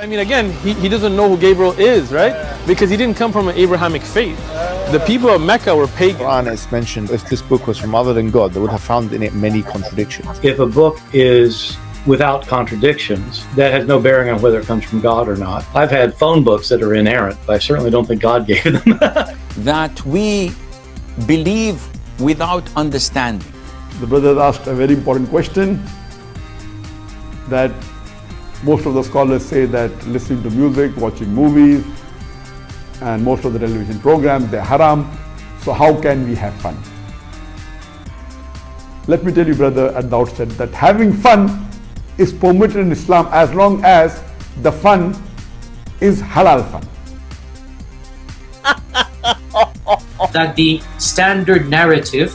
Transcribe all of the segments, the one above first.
I mean, again, he doesn't know who Gabriel is, right? Because he didn't come from an Abrahamic faith. The people of Mecca were pagan. Quran is mentioned, if this book was from other than God, they would have found in it many contradictions. If a book is without contradictions, that has no bearing on whether it comes from God or not. I've had phone books that are inerrant, but I certainly don't think God gave them. That we believe without understanding. The brother asked a very important question, that most of the scholars say that listening to music, watching movies, and most of the television programs, they're haram. So how can we have fun? Let me tell you, brother, at the outset that having fun is permitted in Islam as long as the fun is halal fun. That the standard narrative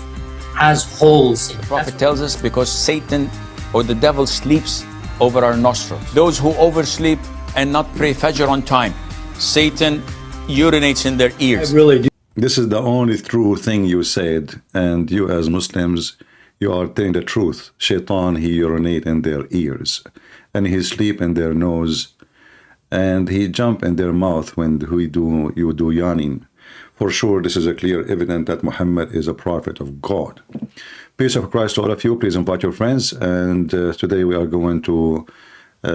has holes in it. The Prophet tells us because Satan or the devil sleeps over our nostrils. Those who oversleep and not pray Fajr on time, Satan urinates in their ears. I really do. This is the only true thing you said, and you as Muslims, you are telling the truth. Shaitan, he urinate in their ears, and he sleep in their nose, and he jump in their mouth when you do yawning. For sure, this is a clear evidence that Muhammad is a prophet of God. Peace of Christ to all of you. Please invite your friends, and today we are going to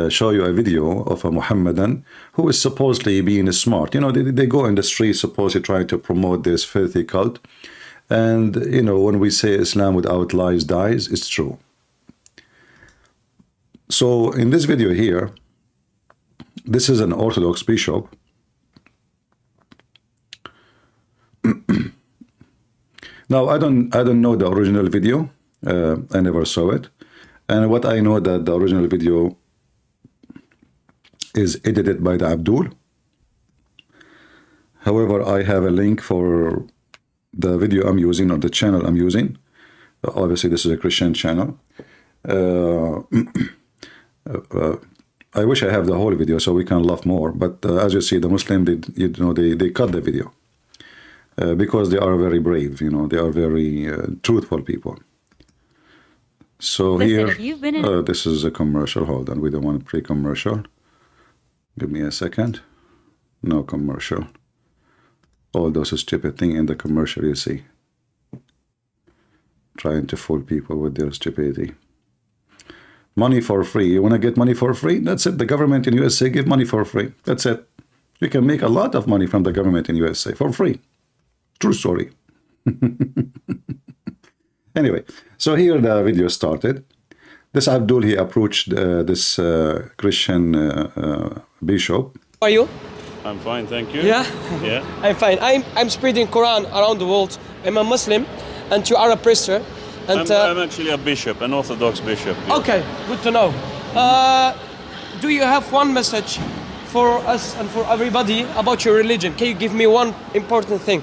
show you a video of a Muhammadan who is supposedly being smart. You know, they go in the streets supposedly trying to promote this filthy cult. And, you know, when we say Islam without lies dies, it's true. So in this video here, this is an Orthodox bishop. Now, I don't know the original video. I never saw it. And what I know that the original video is edited by the Abdul. However, I have a link for the video I'm using, or the channel I'm using. Obviously, this is a Christian channel. I wish I have the whole video so we can laugh more. But as you see, the Muslim, they cut the video because they are very brave. You know, they are very truthful people. So listen, here, this is a commercial. Hold on, we don't want pre-commercial. Give me a second. No commercial. All those stupid things in the commercial you see. Trying to fool people with their stupidity. Money for free. You want to get money for free? That's it. The government in USA give money for free. That's it. You can make a lot of money from the government in USA for free. True story. Anyway, so here the video started. This Abdul, he approached this Christian bishop. How are you? I'm fine, thank you. Yeah? Yeah. I'm fine. I'm spreading Quran around the world. I'm a Muslim and you are a priester. And I'm actually a bishop, an Orthodox bishop. Yes. Okay, good to know. Do you have one message for us and for everybody about your religion? Can you give me one important thing?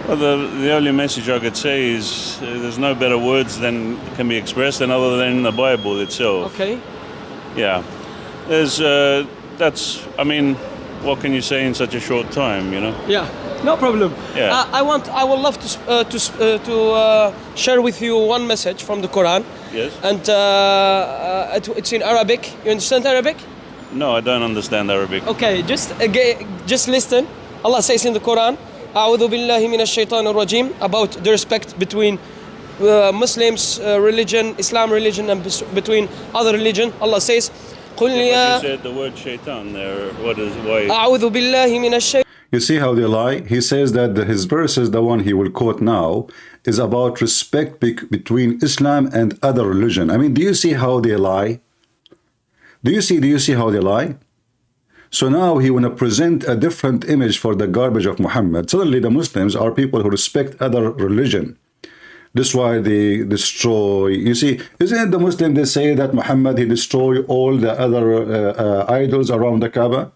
Well, the only message I could say is there's no better words than can be expressed than other than in the Bible itself. Okay. Yeah. There's, I mean, what can you say in such a short time, you know? Yeah, no problem. Yeah. I would love to share with you one message from the Quran. Yes. And it's in Arabic. You understand Arabic? No, I don't understand Arabic. Okay, just listen. Allah says in the Quran, أعوذ بالله من الشيطان الرجيم, about the respect between Muslims religion, Islam religion, and between other religion. Allah says, قل يا. You said the word shaitan there. Why? أعوذ بالله من الشيطان. You see how they lie? He says that his verse is the one he will quote now is about respect between Islam and other religion. I mean, do you see how they lie? Do you see how they lie? So now he want to present a different image for the garbage of Muhammad. Suddenly the Muslims are people who respect other religion. This is why they destroy. You see, isn't it the Muslim they say that Muhammad, he destroyed all the other idols around the Kaaba?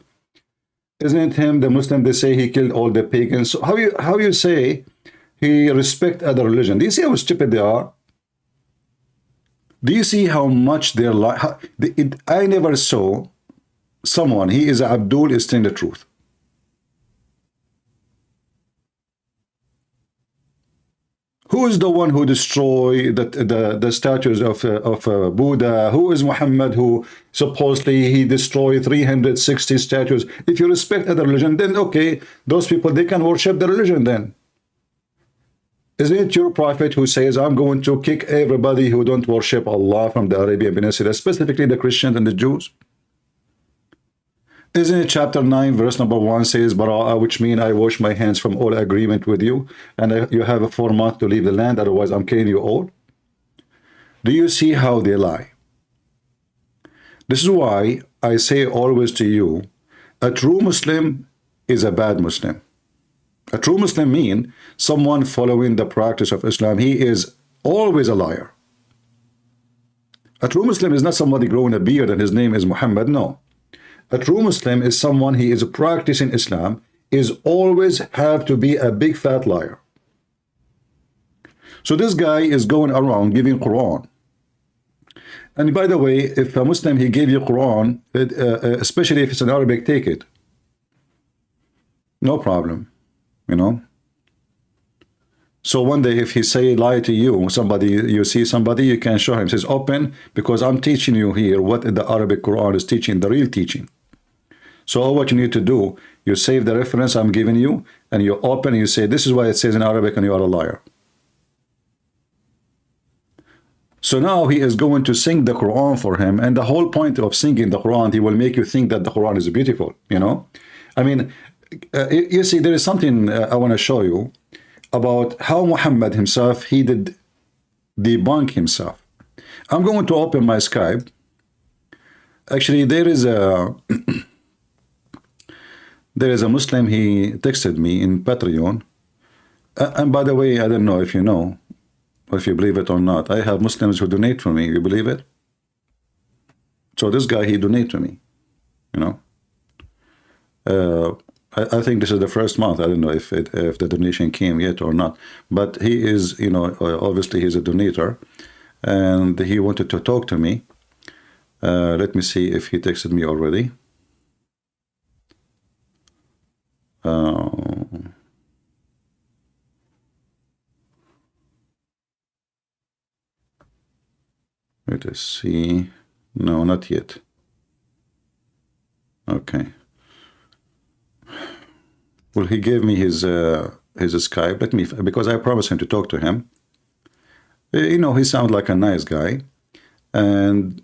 Isn't it him, the Muslim, they say he killed all the pagans? So how you say he respect other religion? Do you see how stupid they are? Do you see how much they're like? I never saw someone, he is Abdul, is telling the truth. Who is the one who destroyed the statues of Buddha? Who is Muhammad who supposedly he destroyed 360 statues? If you respect other religion, then okay, those people, they can worship the religion then. Isn't it your prophet who says, I'm going to kick everybody who don't worship Allah from the Arabian Peninsula, specifically the Christians and the Jews? Isn't it chapter 9, verse number 1 says, Bara'ah, which means I wash my hands from all agreement with you, and you have 4 months to leave the land, otherwise I'm killing you all? Do you see how they lie? This is why I say always to you, a true Muslim is a bad Muslim. A true Muslim means someone following the practice of Islam. He is always a liar. A true Muslim is not somebody growing a beard and his name is Muhammad, no. A true Muslim is someone he is practicing Islam, is always have to be a big fat liar. So this guy is going around giving Quran. And by the way, if a Muslim, he gave you Quran, especially if it's in Arabic, take it. No problem, you know. So one day if he say lie to you, somebody, you see somebody, you can show him, says open, because I'm teaching you here what the Arabic Quran is teaching, the real teaching. So all what you need to do, you save the reference I'm giving you, and you open and you say, this is what it says in Arabic, and you are a liar. So now he is going to sing the Quran for him, and the whole point of singing the Quran, he will make you think that the Quran is beautiful, you know. I mean, you see, there is something I want to show you about how Muhammad himself, he did debunk himself. I'm going to open my Skype. Actually, there is a there is a Muslim, he texted me in Patreon. And by the way, I don't know if you know, or if you believe it or not, I have Muslims who donate for me. You believe it? So this guy, he donated to me, you know. I think this is the first month. I don't know if the donation came yet or not. But he is, you know, obviously he's a donator. And he wanted to talk to me. Let me see if he texted me already. Let us see. No, not yet. Okay. Well, he gave me his Skype. Let me, because I promised him to talk to him. You know, he sounds like a nice guy, and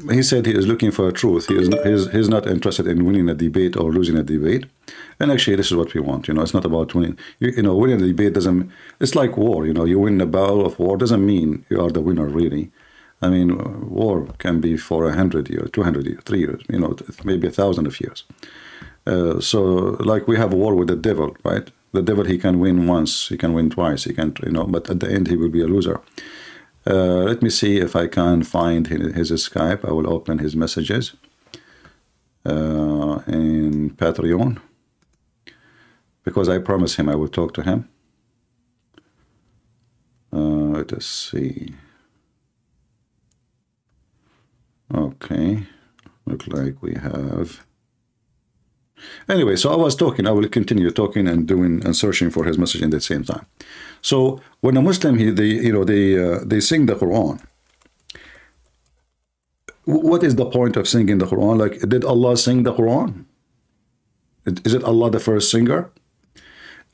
he said he is looking for truth. He's not interested in winning a debate or losing a debate. And actually, this is what we want. You know, it's not about winning. You know, winning a debate doesn't. It's like war. You know, you win a battle of war doesn't mean you are the winner, really. I mean, war can be for 100 years, 200 years, 3 years. You know, maybe 1,000 of years. So, like we have a war with the devil, right? The devil, he can win once, he can win twice, he can, you know, but at the end he will be a loser. Let me see if I can find his Skype. I will open his messages in Patreon, because I promised him I will talk to him. Let us see. Okay, look like we have. Anyway, so I was talking. I will continue talking and doing and searching for his message at the same time. So when a Muslim, they sing the Quran. What is the point of singing the Quran? Like, did Allah sing the Quran? Is it Allah the first singer?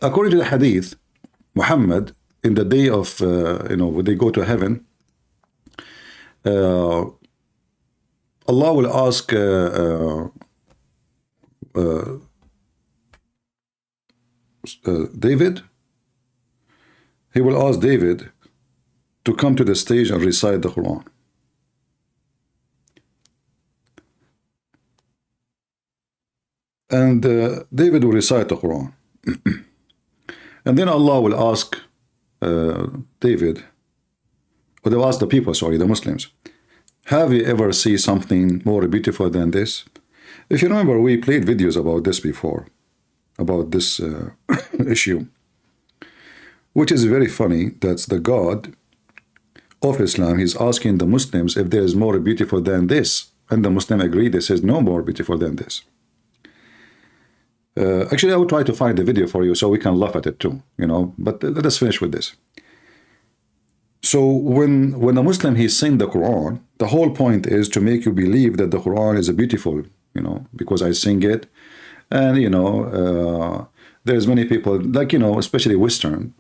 According to the Hadith, Muhammad, in the day of when they go to heaven, Allah will ask. David, he will ask David to come to the stage and recite the Quran. And David will recite the Quran. And then Allah will ask David, or they'll ask the people, sorry, the Muslims, have you ever seen something more beautiful than this? If you remember, we played videos about this before, about this issue, which is very funny. That's the God of Islam. He's asking the Muslims if there is more beautiful than this. And the Muslim agree, they says no more beautiful than this. Actually, I will try to find the video for you so we can laugh at it too, you know, but let us finish with this. So when a Muslim he sing the Quran, the whole point is to make you believe that the Quran is a beautiful, because I sing it, and there's many people like especially Western.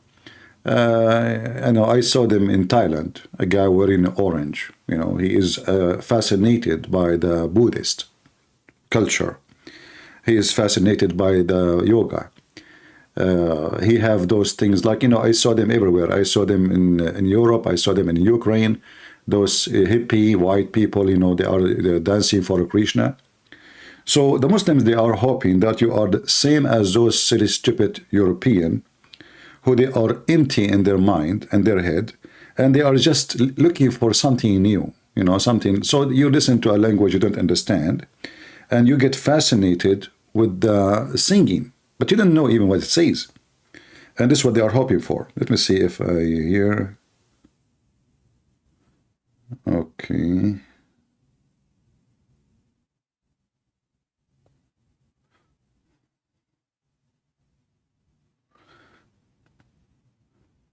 I know I saw them in Thailand. A guy wearing orange. He is fascinated by the Buddhist culture. He is fascinated by the yoga. He have those things like I saw them everywhere. I saw them in Europe. I saw them in Ukraine. Those hippie white people, they're dancing for Krishna. So the Muslims, they are hoping that you are the same as those silly, stupid European, who they are empty in their mind and their head, and they are just looking for something new, something. So you listen to a language you don't understand, and you get fascinated with the singing, but you don't know even what it says. And this is what they are hoping for. Let me see if I hear. Okay.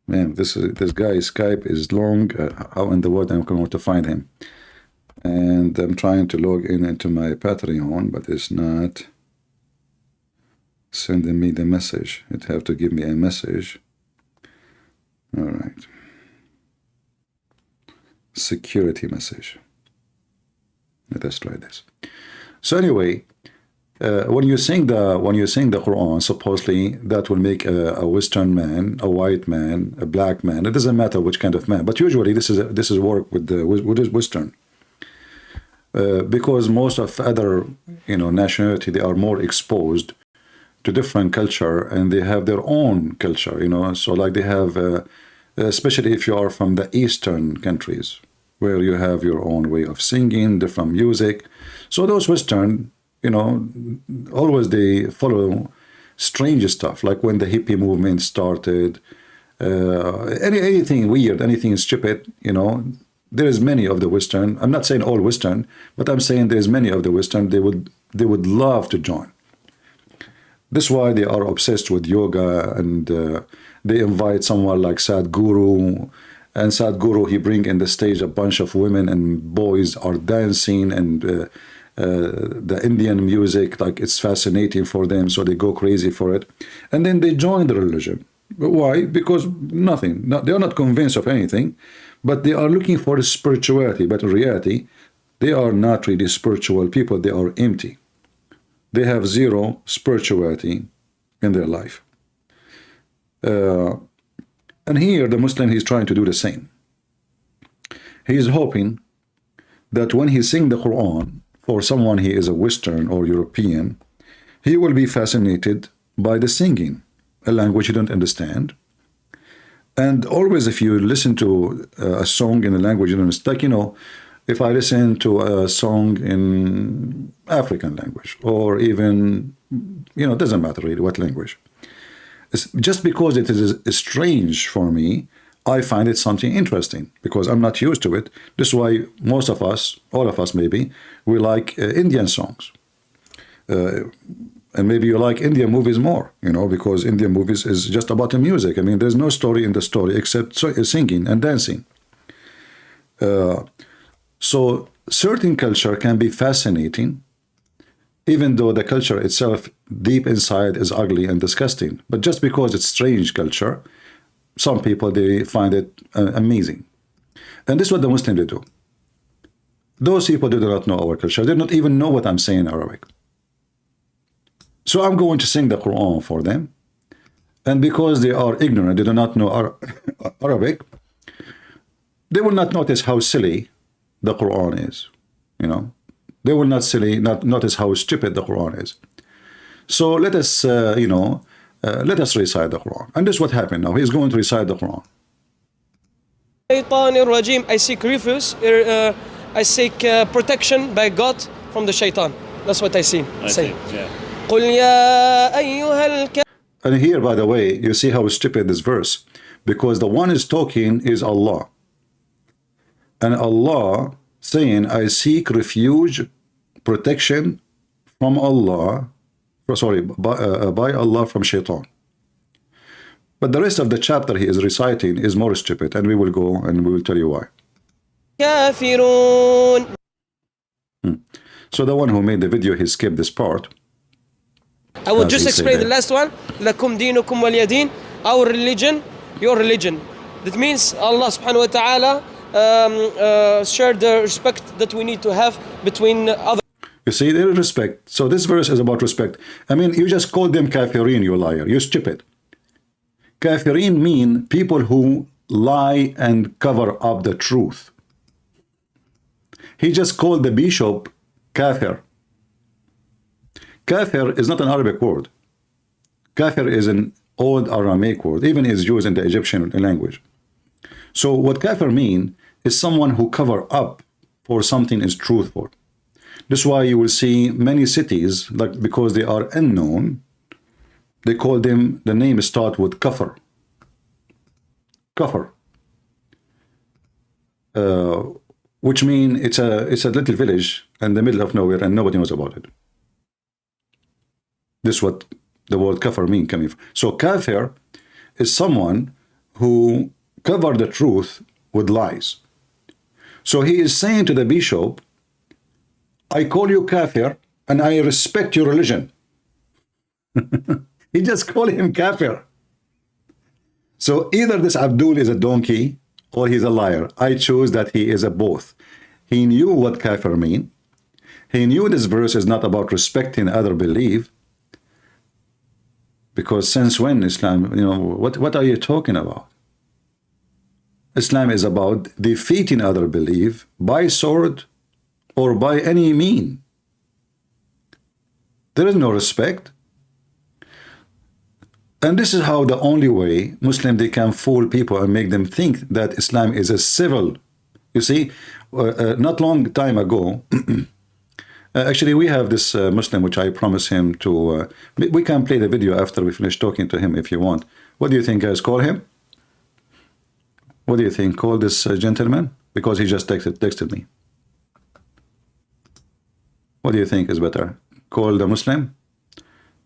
Man, this guy's Skype is long. How in the world I'm going to find him? And I'm trying to log in into my Patreon, but it's not sending me the message. It have to give me a message. All right. Security message. Let us try this. So anyway, when you sing the Quran, supposedly that will make a Western man, a white man, a black man. It doesn't matter which kind of man, but usually this is work with the Western, because most of other nationality, they are more exposed to different culture, and they have their own culture. So like they have, especially if you are from the Eastern countries, where you have your own way of singing, different music. So those Western, always they follow strange stuff, like when the hippie movement started, anything weird, anything stupid, there is many of the Western. I'm not saying all Western, but I'm saying there's many of the Western, they would love to join. This is why they are obsessed with yoga, and they invite someone like Sadhguru, and Sadhguru, he bring in the stage a bunch of women and boys are dancing, and the Indian music, like it's fascinating for them, so they go crazy for it, and then they join the religion. But why? Because they are not convinced of anything, but they are looking for spirituality. But in reality, they are not really spiritual people. They are empty. They have zero spirituality in their life. And here the Muslim, he's trying to do the same. He is hoping that when he sings the Quran, for someone he is a Western or European, he will be fascinated by the singing, a language you don't understand. And always if you listen to a song in a language you don't understand, like, if I listen to a song in African language, or even, it doesn't matter really what language. It's just because it is strange for me, I find it something interesting, because I'm not used to it. This is why most of us, all of us maybe, we like Indian songs. And maybe you like Indian movies more, because Indian movies is just about the music. I mean, there's no story in the story except singing and dancing. So certain culture can be fascinating, even though the culture itself deep inside is ugly and disgusting. But just because it's strange culture, some people, they find it amazing. And this is what the Muslims do. Those people do not know our culture. They don't even know what I'm saying in Arabic. So I'm going to sing the Quran for them. And because they are ignorant, they do not know Arabic, they will not notice how silly the Quran is. They will not notice how stupid the Quran is. So let us, let us recite the Quran. And this is what happened now. He's going to recite the Quran. I seek refuge, I seek protection by God from the shaitan. That's what I see. And here, by the way, you see how stupid this verse, because the one is talking is Allah. And Allah saying, I seek refuge, protection from Allah, by Allah from shaitan. But the rest of the chapter he is reciting is more stupid, and we will go and we will tell you why. كافرون. So the one who made the video, he skipped this part. I will As just he said explain the that. last one. لكم دينكم ولي دين. Our religion, your religion. That means Allah subhanahu wa ta'ala shared the respect that we need to have between other. You see, there is respect. So this verse is about respect. I mean, you just called them kafirin, you liar. You stupid. Kafirin mean people who lie and cover up the truth. He just called the bishop kafir. Kafir is not an Arabic word. Kafir is an old Aramaic word, even is used in the Egyptian language. So what kafir mean is someone who cover up for something is truthful. This is why you will see many cities, like because they are unknown, they call them, the name start with kafir. Kafir. Which mean it's a little village in the middle of nowhere and nobody knows about it. This is what the word kafir mean coming from. So kafir is someone who cover the truth with lies. So he is saying to the bishop, I call you kafir and I respect your religion. He just called him kafir. So either this Abdul is a donkey or he's a liar. I chose that he is a both. He knew what kafir mean. He knew this verse is not about respecting other belief. Because since when Islam, you know, what are you talking about? Islam is about defeating other belief by sword or by any mean. There is no respect. And this is how the only way Muslim they can fool people and make them think that Islam is a civil. You see, not long time ago, actually we have this Muslim which I promise him to, we can play the video after we finish talking to him if you want. What do you think, guys? Call him? What do you think? Call this gentleman? Because he just texted me. What do you think is better? Call the Muslim?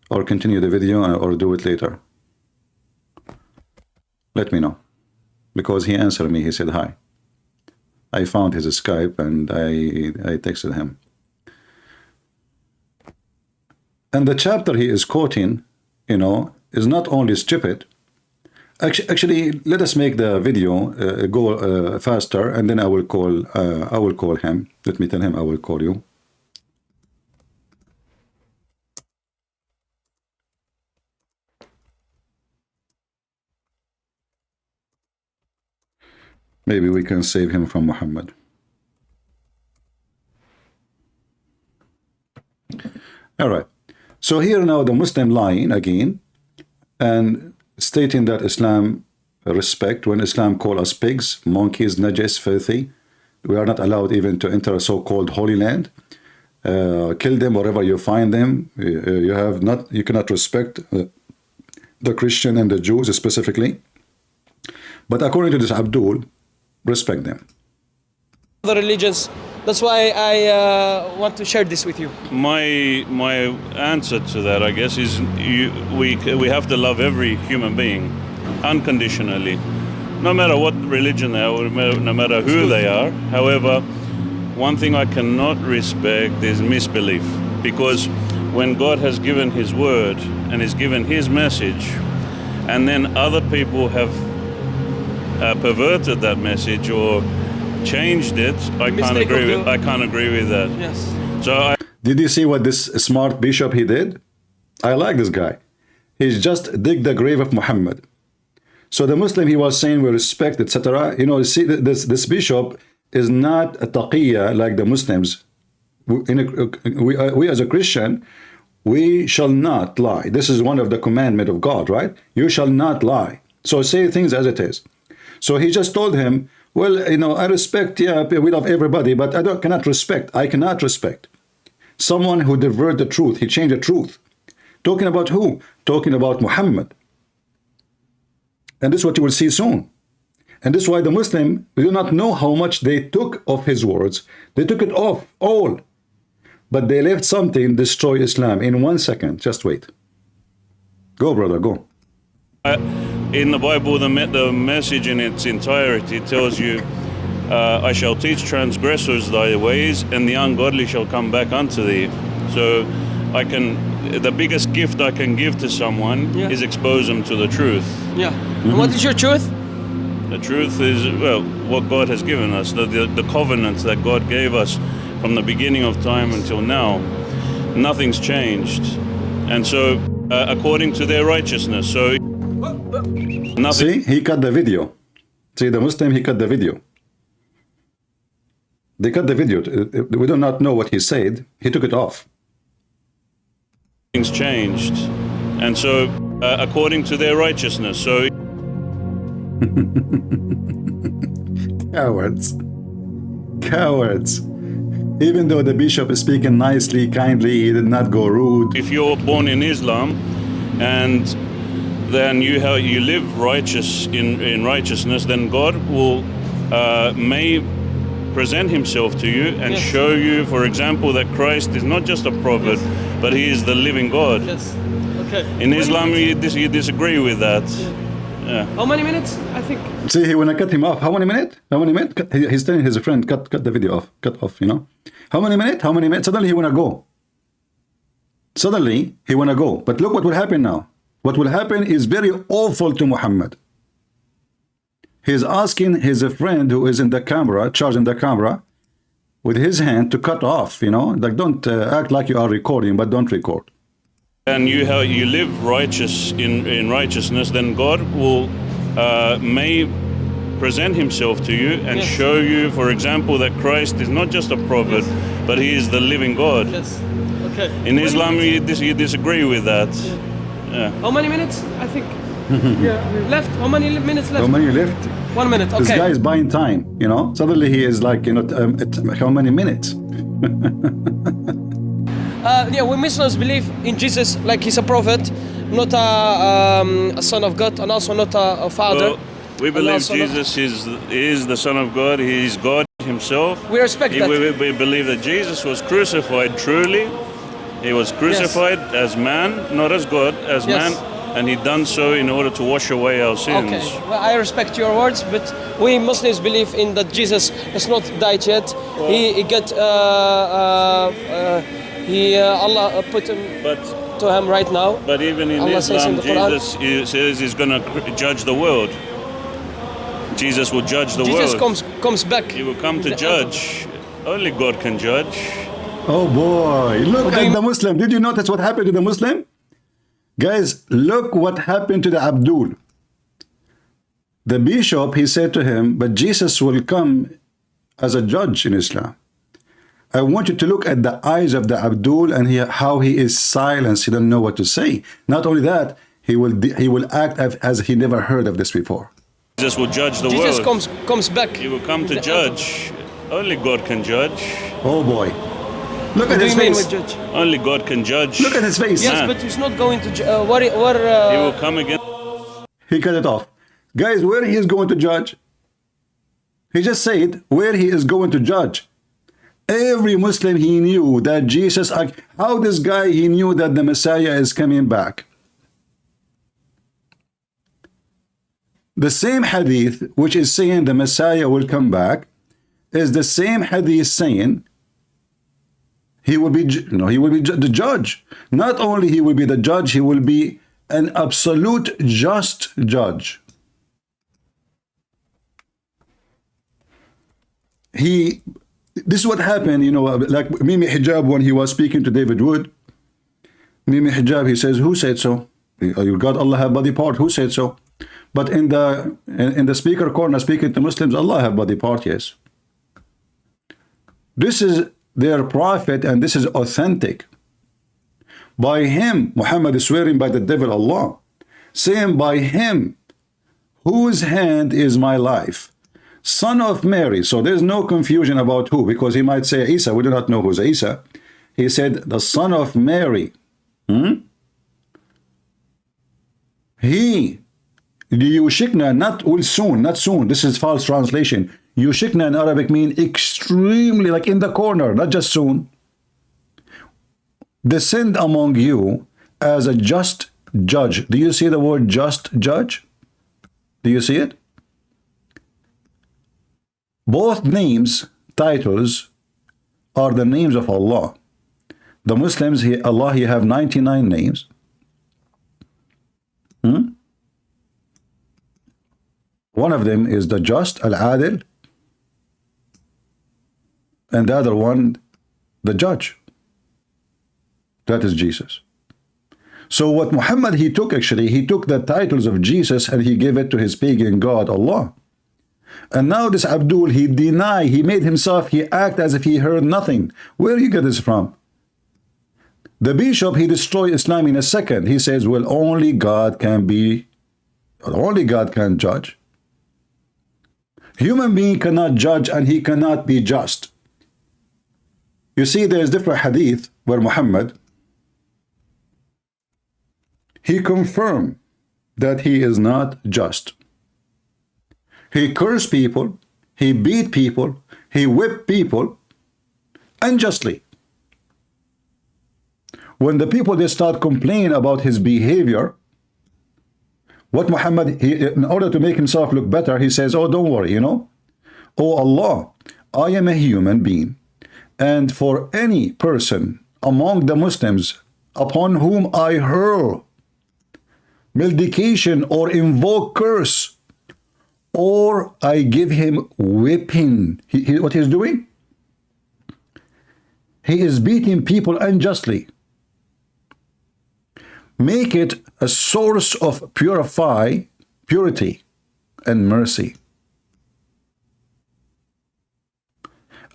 Or continue the video or do it later? Let me know. Because he answered me, he said hi. I found his Skype and I texted him. And the chapter he is quoting, you know, is not only stupid. Actually, let us make the video go faster, and then I will call him. Let me tell him I will call you. Maybe we can save him from Muhammad. All right. So here now the Muslim lying again and stating that Islam respect, when Islam call us pigs, monkeys, najis, filthy, we are not allowed even to enter a so-called holy land. Kill them wherever you find them. You cannot respect the Christian and the Jews specifically. But according to this Abdul, respect them. Other religions. That's why I want to share this with you. My answer to that, I guess, is we have to love every human being unconditionally, no matter what religion they are, no matter who they are. However, one thing I cannot respect is misbelief, because when God has given His word and has given His message, and then other people have perverted that message or changed it, I can't agree with that. Yes. So did you see what this smart bishop he did? I like this guy. He's just dig the grave of Muhammad. So the Muslim he was saying we respect, etc. You know, see this bishop is not a taqiyya like the Muslims. We as a Christian, we shall not lie. This is one of the commandment of God, right? You shall not lie. So say things as it is. So he just told him, well, you know, I respect, yeah, we love everybody, but I cannot respect someone who diverted the truth. He changed the truth. Talking about who? Talking about Muhammad. And this is what you will see soon. And this is why the Muslim, we do not know how much they took of his words. They took it off, all. But they left something, destroy Islam in 1 second. Just wait. Go, brother, go. in the Bible, the message in its entirety tells you, I shall teach transgressors thy ways, and the ungodly shall come back unto thee. So the biggest gift I can give to someone is expose them to the truth. Yeah. And what is your truth? The truth is, well, what God has given us, the covenant that God gave us from the beginning of time until now. Nothing's changed. And so, according to their righteousness, so nothing. See, he cut the video. See, the Muslim, he cut the video. They cut the video. We do not know what he said. He took it off. Things changed. And so, according to their righteousness, so Cowards. Cowards. Even though the bishop is speaking nicely, kindly, he did not go rude. if you're born in Islam and then you live righteous in righteousness, then God will may present himself to you and show you, for example, that Christ is not just a prophet, but he is the living God. Yes. Okay. In Islam, you disagree with that. Yeah. How many minutes? I think. See, he wanna cut him off. How many minutes? How many minutes? He's telling his friend, cut the video off. Cut off, you know. How many minutes? How many minutes? Suddenly he wanna go. Suddenly he wanna go. But look what will happen now. What will happen is very awful to Muhammad. He's asking his friend who is in the camera, charging the camera, with his hand to cut off, you know. Like, don't act like you are recording, but don't record. And you live righteous in righteousness, then God will may present himself to you and show you, for example, that Christ is not just a prophet, but he is the living God. Yes. Okay. In Islam, you disagree with that. Yeah. How many minutes? I think. Left. How many minutes left? How many left? 1 minute. Okay. This guy is buying time, you know. Suddenly he is like, you know, how many minutes? We Muslims believe in Jesus like he's a prophet, not a son of God, and also not a father. Well, we believe Jesus is the Son of God. He is God himself. We respect that. We believe that Jesus was crucified truly. He was crucified as man, not as God, as man. And he done so in order to wash away our sins. Okay, well, I respect your words, but we Muslims believe in that Jesus has not died yet. Allah put him to him right now. But even in Allah Islam, in Jesus says he's going to judge the world. Jesus will judge the world. Jesus comes back. He will come to judge. Only God can judge. Oh boy, look at the Muslim. Did you notice what happened to the Muslim? Guys, look what happened to the Abdul. The bishop, he said to him, but Jesus will come as a judge in Islam. I want you to look at the eyes of the Abdul and how he is silenced. He doesn't know what to say. Not only that, he will act as he never heard of this before. Jesus will judge the world. Jesus comes back. He will come to judge. Only God can judge. Oh boy. Look at his face. Only God can judge. Look at his face. Yes, but he's not going to judge. He will come again. He cut it off. Guys, where he is going to judge? He just said where he is going to judge. Every Muslim, he knew that Jesus, how this guy, he knew that the Messiah is coming back. The same hadith which is saying the Messiah will come back is the same hadith saying he will be, the judge. Not only he will be the judge, he will be an absolute just judge. This is what happened, you know, like Mimi Hijab when he was speaking to David Wood. Mimi Hijab, he says, who said so? You God, Allah have body part, who said so? But in the speaker corner speaking to Muslims, Allah have body part, yes. This is their prophet and this is authentic. By him, Muhammad is swearing by the devil Allah, saying by him, whose hand is my life? Son of Mary. So there's no confusion about who, because he might say Isa. We do not know who's Isa. He said the son of Mary. He, Yushikna, not will soon, not soon. This is false translation. Yushikna in Arabic mean extremely, like in the corner, not just soon. Descend among you as a just judge. Do you see the word just judge? Do you see it? Both names, titles, are the names of Allah. The Muslims, Allah, he have 99 names. One of them is the Just, Al-Adil, and the other one, the Judge. That is Jesus. So what Muhammad, he took the titles of Jesus and he gave it to his pagan God, Allah. And now this Abdul, he made himself, he act as if he heard nothing. Where you get this from? The bishop, he destroyed Islam in a second. He says, well, only God can judge. Human being cannot judge and he cannot be just. You see, there is different hadith where Muhammad, he confirmed that he is not just. He cursed people, he beat people, he whipped people unjustly. When the people, they start complaining about his behavior, what Muhammad, in order to make himself look better, he says, oh, don't worry, oh Allah, I am a human being, and for any person among the Muslims upon whom I hurl malediction or invoke curse, or I give him whipping, what he's doing? He is beating people unjustly. Make it a source of purity and mercy.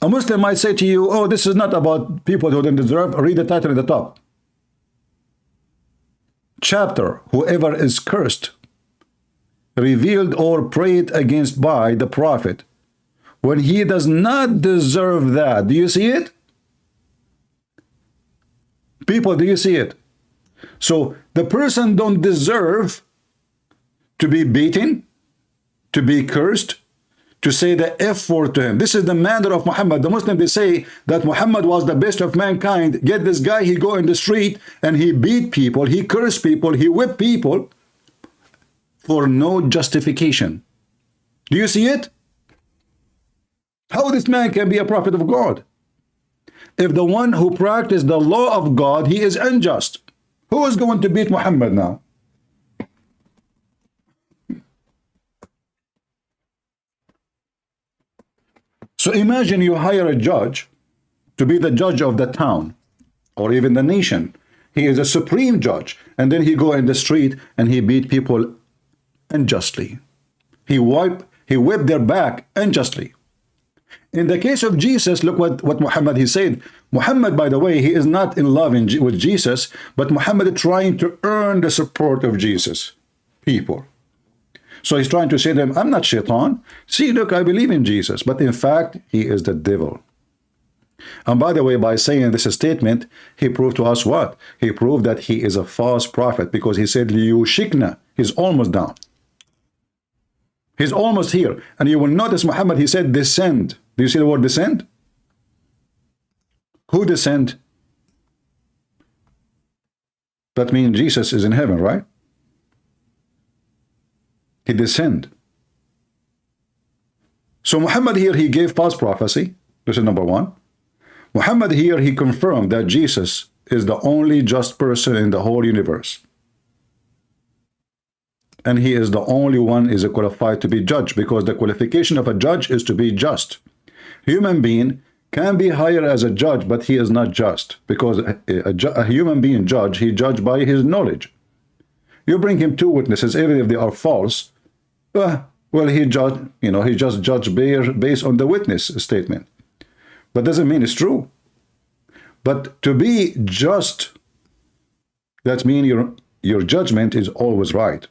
A Muslim might say to you, oh, this is not about people who don't deserve. Read the title at the top. Chapter, whoever is cursed, revealed or prayed against by the prophet, when he does not deserve that. Do you see it? People, do you see it? So the person don't deserve to be beaten, to be cursed, to say the F word to him. This is the manner of Muhammad. The Muslims, they say that Muhammad was the best of mankind. Yet this guy, he go in the street and he beat people, he cursed people, he whipped people for no justification. Do you see it? How this man can be a prophet of God? If the one who practiced the law of God, he is unjust. Who is going to beat Muhammad now? So imagine you hire a judge to be the judge of the town or even the nation. He is a supreme judge, and then he go in the street and he beat people unjustly. He whipped their back unjustly. In the case of Jesus, look what Muhammad, he said. Muhammad, by the way, he is not in love with Jesus, but Muhammad is trying to earn the support of Jesus people. So he's trying to say to them, I'm not shaitan. See, look, I believe in Jesus. But in fact, he is the devil. And by the way, by saying this statement, he proved to us what? He proved that he is a false prophet, because he said, Liyushikna, he's almost down. He's almost here. And you will notice Muhammad, he said, descend. Do you see the word descend? Who descend? That means Jesus is in heaven, right? He descend. So Muhammad here, he gave false prophecy. This is number one. Muhammad here, he confirmed that Jesus is the only just person in the whole universe. And he is the only one is qualified to be judge, because the qualification of a judge is to be just. Human being can be hired as a judge, but he is not just, because a human being judge, he judged by his knowledge. You bring him two witnesses, even if they are false, well, he judge, he just judged based on the witness statement. But doesn't mean it's true. But to be just, that means your judgment is always right.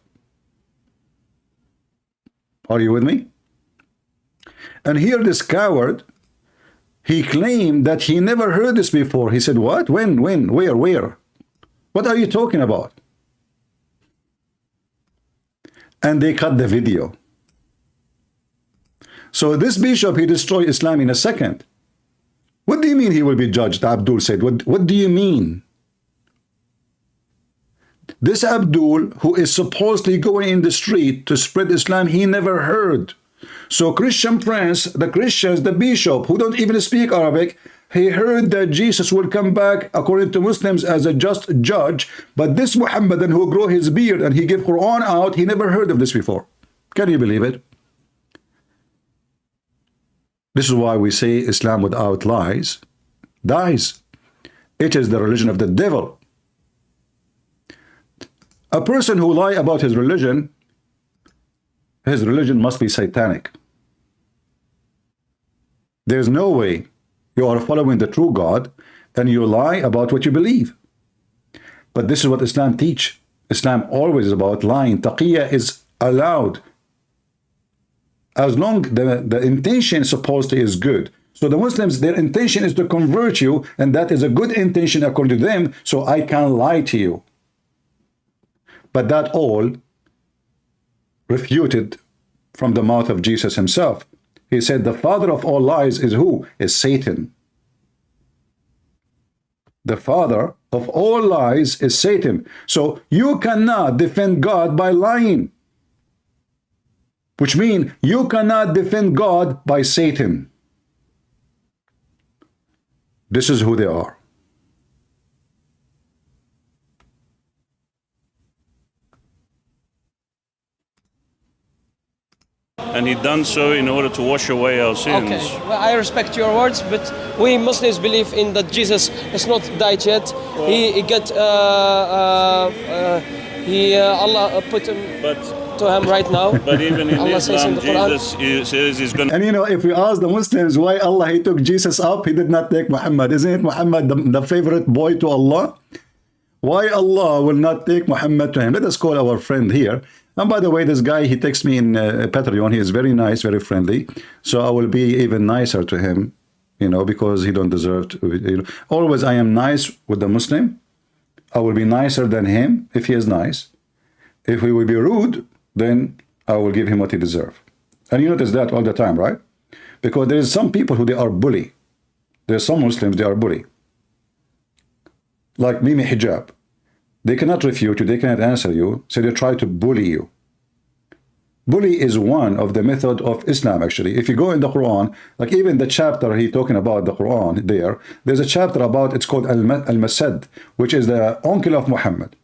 Are you with me? And here this coward, he claimed that he never heard this before. He said, what? When? Where? What are you talking about? And they cut the video. So this bishop, he destroyed Islam in a second. What do you mean he will be judged? Abdul said. What do you mean? This Abdul, who is supposedly going in the street to spread Islam, he never heard. So Christian prince, the Christians, the bishop, who don't even speak Arabic, he heard that Jesus will come back according to Muslims as a just judge. But this Muhammadan who grow his beard and he give Quran out, he never heard of this before. Can you believe it? This is why we say Islam without lies dies. It is the religion of the devil. A person who lie about his religion must be satanic. There's no way you are following the true God and you lie about what you believe. But this is what Islam teach. Islam always is about lying. Taqiyya is allowed as long the intention supposedly is good. So the Muslims, their intention is to convert you, and that is a good intention according to them, so I can lie to you. But that all refuted from the mouth of Jesus himself. He said the father of all lies is who? Is Satan. The father of all lies is Satan. So you cannot defend God by lying, which means you cannot defend God by Satan. This is who they are. And he done so in order to wash away our sins. Okay, well, I respect your words, but we Muslims believe in that Jesus is not died yet. He got Allah put him to him right now. But even in Allah Islam, says in the Jesus says he's going to... And you know, if we ask the Muslims why Allah he took Jesus up, he did not take Muhammad. Isn't it Muhammad the favorite boy to Allah? Why Allah will not take Muhammad to him? Let us call our friend here. And by the way, this guy, he texts me in Patreon. He is very nice, very friendly. So I will be even nicer to him, you know, because he don't deserve to. You know. Always I am nice with the Muslim. I will be nicer than him if he is nice. If he will be rude, then I will give him what he deserves. And you notice that all the time, right? Because there is some people who they are bully. There are some Muslims, they are bully. Like Mimi Hijab. They cannot refute you, they cannot answer you, so they try to bully you. Bully is one of the method of Islam, actually. If you go in the Quran, like even the chapter he talking about the Quran there's a chapter about, it's called Al-Masad, which is the uncle of Muhammad.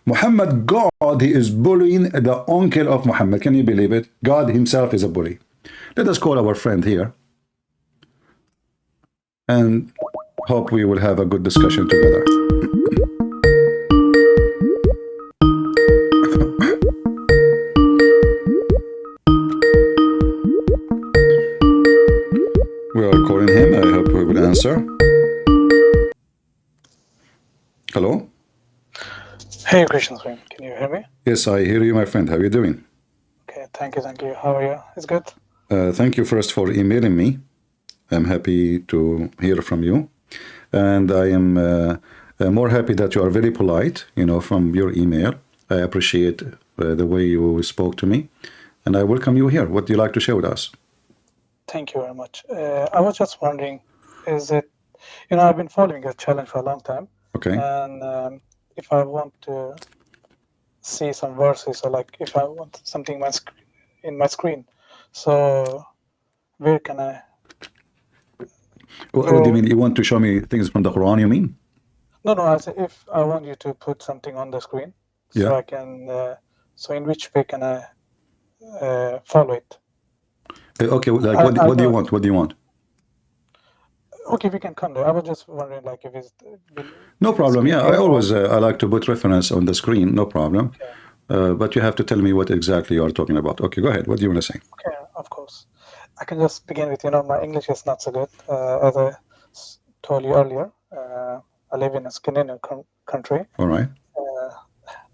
Muhammad, God, he is bullying the uncle of Muhammad. Can you believe it? God himself is a bully. Let us call our friend here and hope we will have a good discussion together. We are calling him. I hope he will answer. Hello? Hey, Christian friend, can you hear me? Yes, I hear you, my friend. How are you doing? Okay, thank you. How are you? It's good? Thank you first for emailing me. I'm happy to hear from you. And I am more happy that you are very polite, you know, from your email. I appreciate the way you spoke to me. And I welcome you here. What do you like to share with us? Thank you very much. I was just wondering, is it, you know, I've been following your challenge for a long time. Okay. And if I want to see some verses, or like if I want something in my screen, so where can I? What do you mean? You want to show me things from the Quran, you mean? No, as if I want you to put something on the screen, so I can, so in which way can I follow it? Okay, like what do you want? What do you want? Okay, we can come there. I was just wondering, like, if it's... No problem, yeah. I always, I like to put reference on the screen, no problem. Okay. But you have to tell me what exactly you are talking about. Okay, go ahead. What do you want to say? Okay, of course. I can just begin with, you know, my English is not so good. As I told you earlier, I live in a Scandinavian country. All right.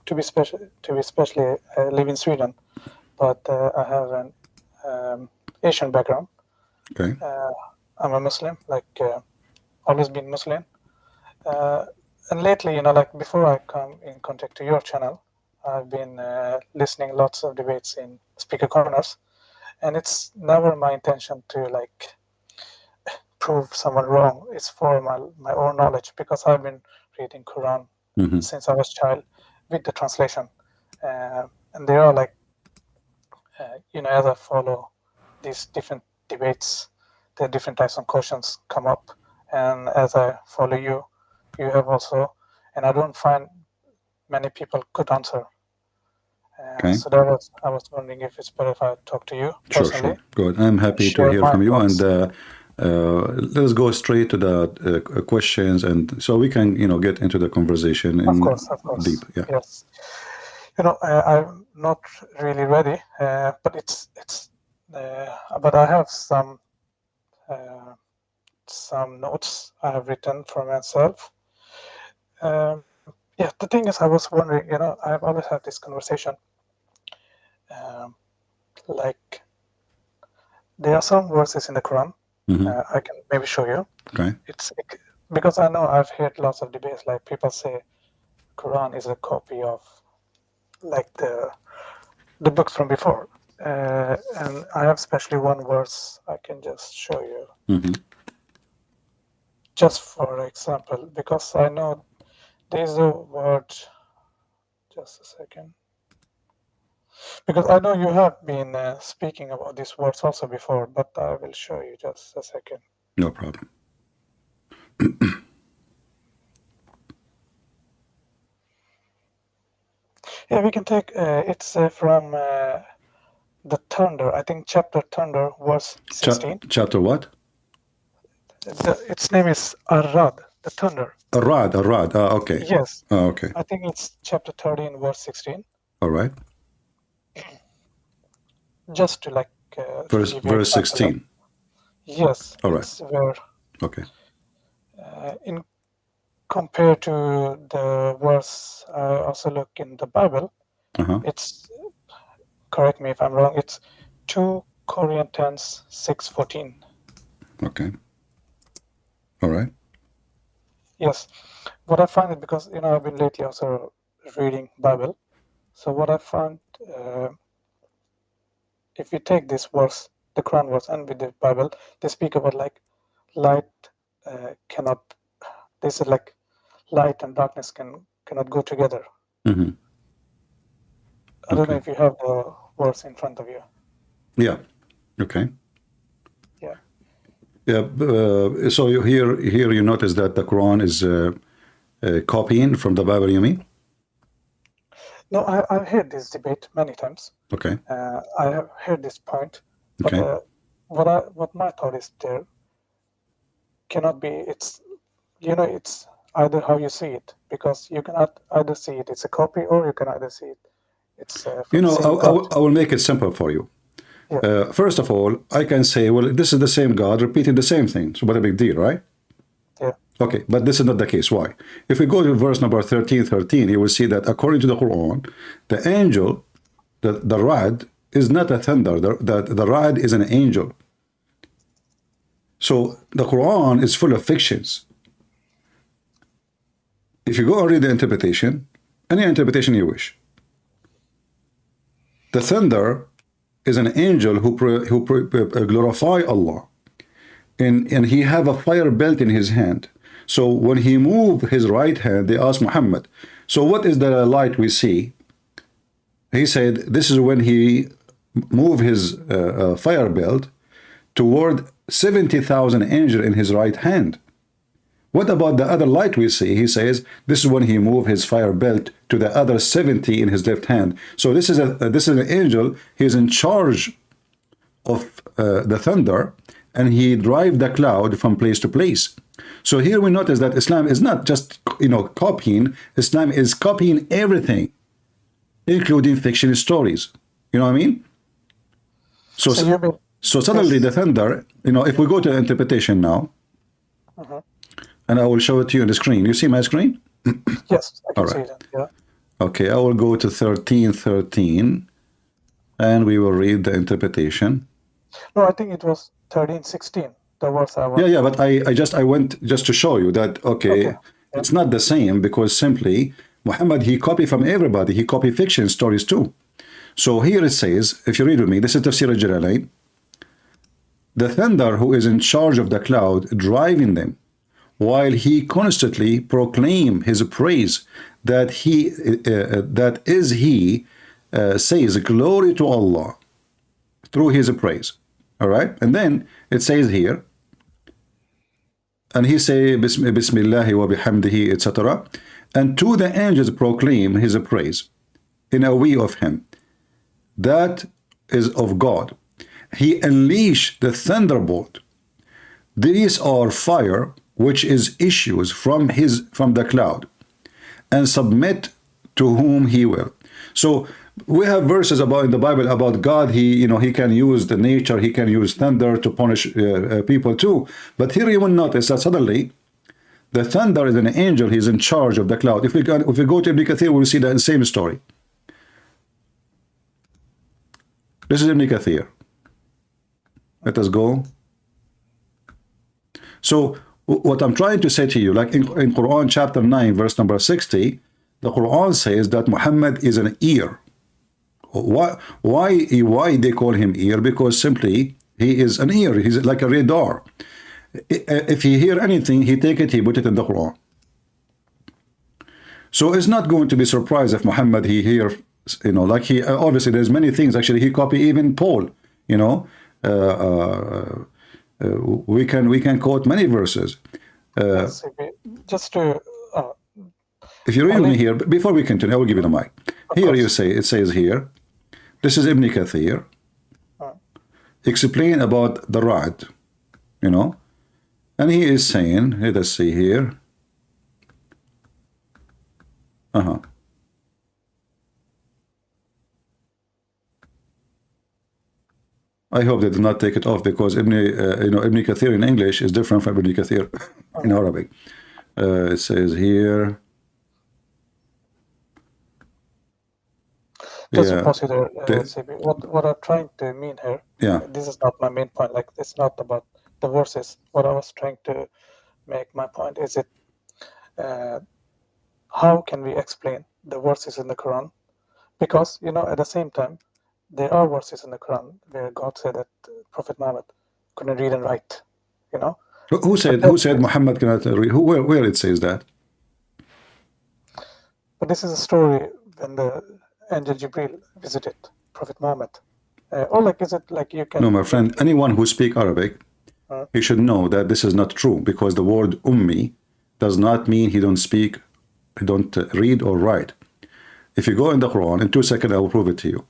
To be especially, I live in Sweden, but I have an Asian background. Okay. I'm a Muslim, like always been Muslim. And lately, you know, like before I come in contact to your channel, I've been listening lots of debates in speaker corners, and it's never my intention to like prove someone wrong. It's for my own knowledge, because I've been reading Quran since I was a child. with the translation, and there are like, as I follow these different debates, there are different types of questions come up, and as I follow you, you have also, and I don't find many people could answer. Okay. So that was, I was wondering if it's better if I talk to you personally. Sure. Good. I'm happy to hear from you, and let's go straight to the questions, and so we can, get into the conversation in of course. deep. Yeah. Yes. I'm not really ready, but but I have some notes I have written for myself. The thing is, I was wondering, I've always had this conversation. Like, there are some verses in the Quran. I can maybe show you. Okay. It's because I know I've heard lots of debates. Like, people say Quran is a copy of like the books from before, and I have especially one verse I can just show you. Just for example, because I know there's a word. Just a second. Because I know you have been speaking about these words also before, but I will show you just a second. No problem. Yeah, we can take, it's from the Thunder, I think chapter Thunder, verse 16. Chapter what? Its name is Arad, the Thunder. Arad. Okay. Yes. Okay. I think it's chapter 13, verse 16. All right. Just to like... verse 16. Yes. All right. Where, okay. In compared to the verse I also look in the Bible, it's, correct me if I'm wrong, it's 2 Corinthians 6:14. Okay. All right. Yes. What I find is, because, I've been lately also reading Bible. So what I found, if you take this verse, the Quran verse, and with the Bible, they speak about like light cannot, they said like light and darkness cannot go together. I don't know if you have the verse in front of you. Yeah. Okay. Yeah. Yeah. So here you notice that the Quran is copying from the Bible, you mean? No, I've heard this debate many times. Okay. I have heard this point. But, Okay. what my thought is, there cannot be, it's either how you see it, because you cannot either see it, it's a copy, or you can either see it, it's I will make it simple for you. Yeah. First of all, I can say, well, this is the same God repeating the same thing. So what a big deal, right? Yeah. Okay, but this is not the case. Why? If we go to verse number 13, you will see that according to the Quran, the angel, the rod, is not a thunder. The rod is an angel. So the Quran is full of fictions. If you go and read the interpretation, any interpretation you wish, the thunder is an angel who glorify Allah, and he have a fire belt in his hand. So when he moved his right hand, they asked Muhammad, so what is the light we see? He said, this is when he moved his fire belt toward 70,000 angels in his right hand. What about the other light we see? He says, this is when he moved his fire belt to the other 70 in his left hand. So this is an angel. He's in charge of the thunder, and he drive the cloud from place to place. So here we notice that Islam is not just copying. Islam is copying everything, including fiction stories. You know what I mean? So suddenly the thunder, if we go to interpretation now, and I will show it to you on the screen. You see my screen? Yes, I can All see right. that. Yeah. Okay, I will go to 13:13, and we will read the interpretation. No, I think it was 13:16. The verse I was. Yeah, but I went just to show you that okay. It's not the same, because simply Muhammad, he copied from everybody. He copied fiction stories too. So here it says, if you read with me, this is Tafsir al-Jalalain. The thunder who is in charge of the cloud driving them, while he constantly proclaim his praise that he says glory to Allah through his praise. All right, and then it says here, and he say Bismillahi wa bihamdihi, etc. And to the angels proclaim his praise in a way of him that is of God. He unleashed the thunderbolt. These are fire which is issues from the cloud, and submit to whom he will. So we have verses in the Bible about God. He can use the nature, he can use thunder to punish people too. But here you will notice that suddenly the thunder is an angel. He's in charge of the cloud. If we go to Ibn Kathir, we'll see the same story. This is Ibn Kathir. Let us go. So what I'm trying to say to you, like in Quran chapter 9 verse number 60, the Quran says that Muhammad is an ear. Why they call him ear? Because simply he is an ear. He's like a radar. If he hear anything, he take it, he put it in the Quran. So it's not going to be surprised if Muhammad he hear, like he obviously there's many things. Actually, he copy even Paul. We can quote many verses. Just to if you read me here before we continue, I will give you the mic. Here you say it says here. This is Ibn Kathir. Explain about the Ra'd, and he is saying, let us see here. I hope they did not take it off, because Ibn Kathir in English is different from Ibn Kathir in Arabic. It says here. Just consider, what I'm trying to mean here. Yeah. This is not my main point. Like, it's not about the verses. What I was trying to make my point is how can we explain the verses in the Quran? Because at the same time, there are verses in the Quran where God said that Prophet Muhammad couldn't read and write. Who said Muhammad cannot read? Where it says that? But this is a story when the angel Jibril visited Prophet Muhammad. Or is it like you can... No, my friend, anyone who speaks Arabic, he should know that this is not true, because the word ummi does not mean he don't speak, he don't read or write. If you go in the Quran, in 2 seconds I will prove it to you.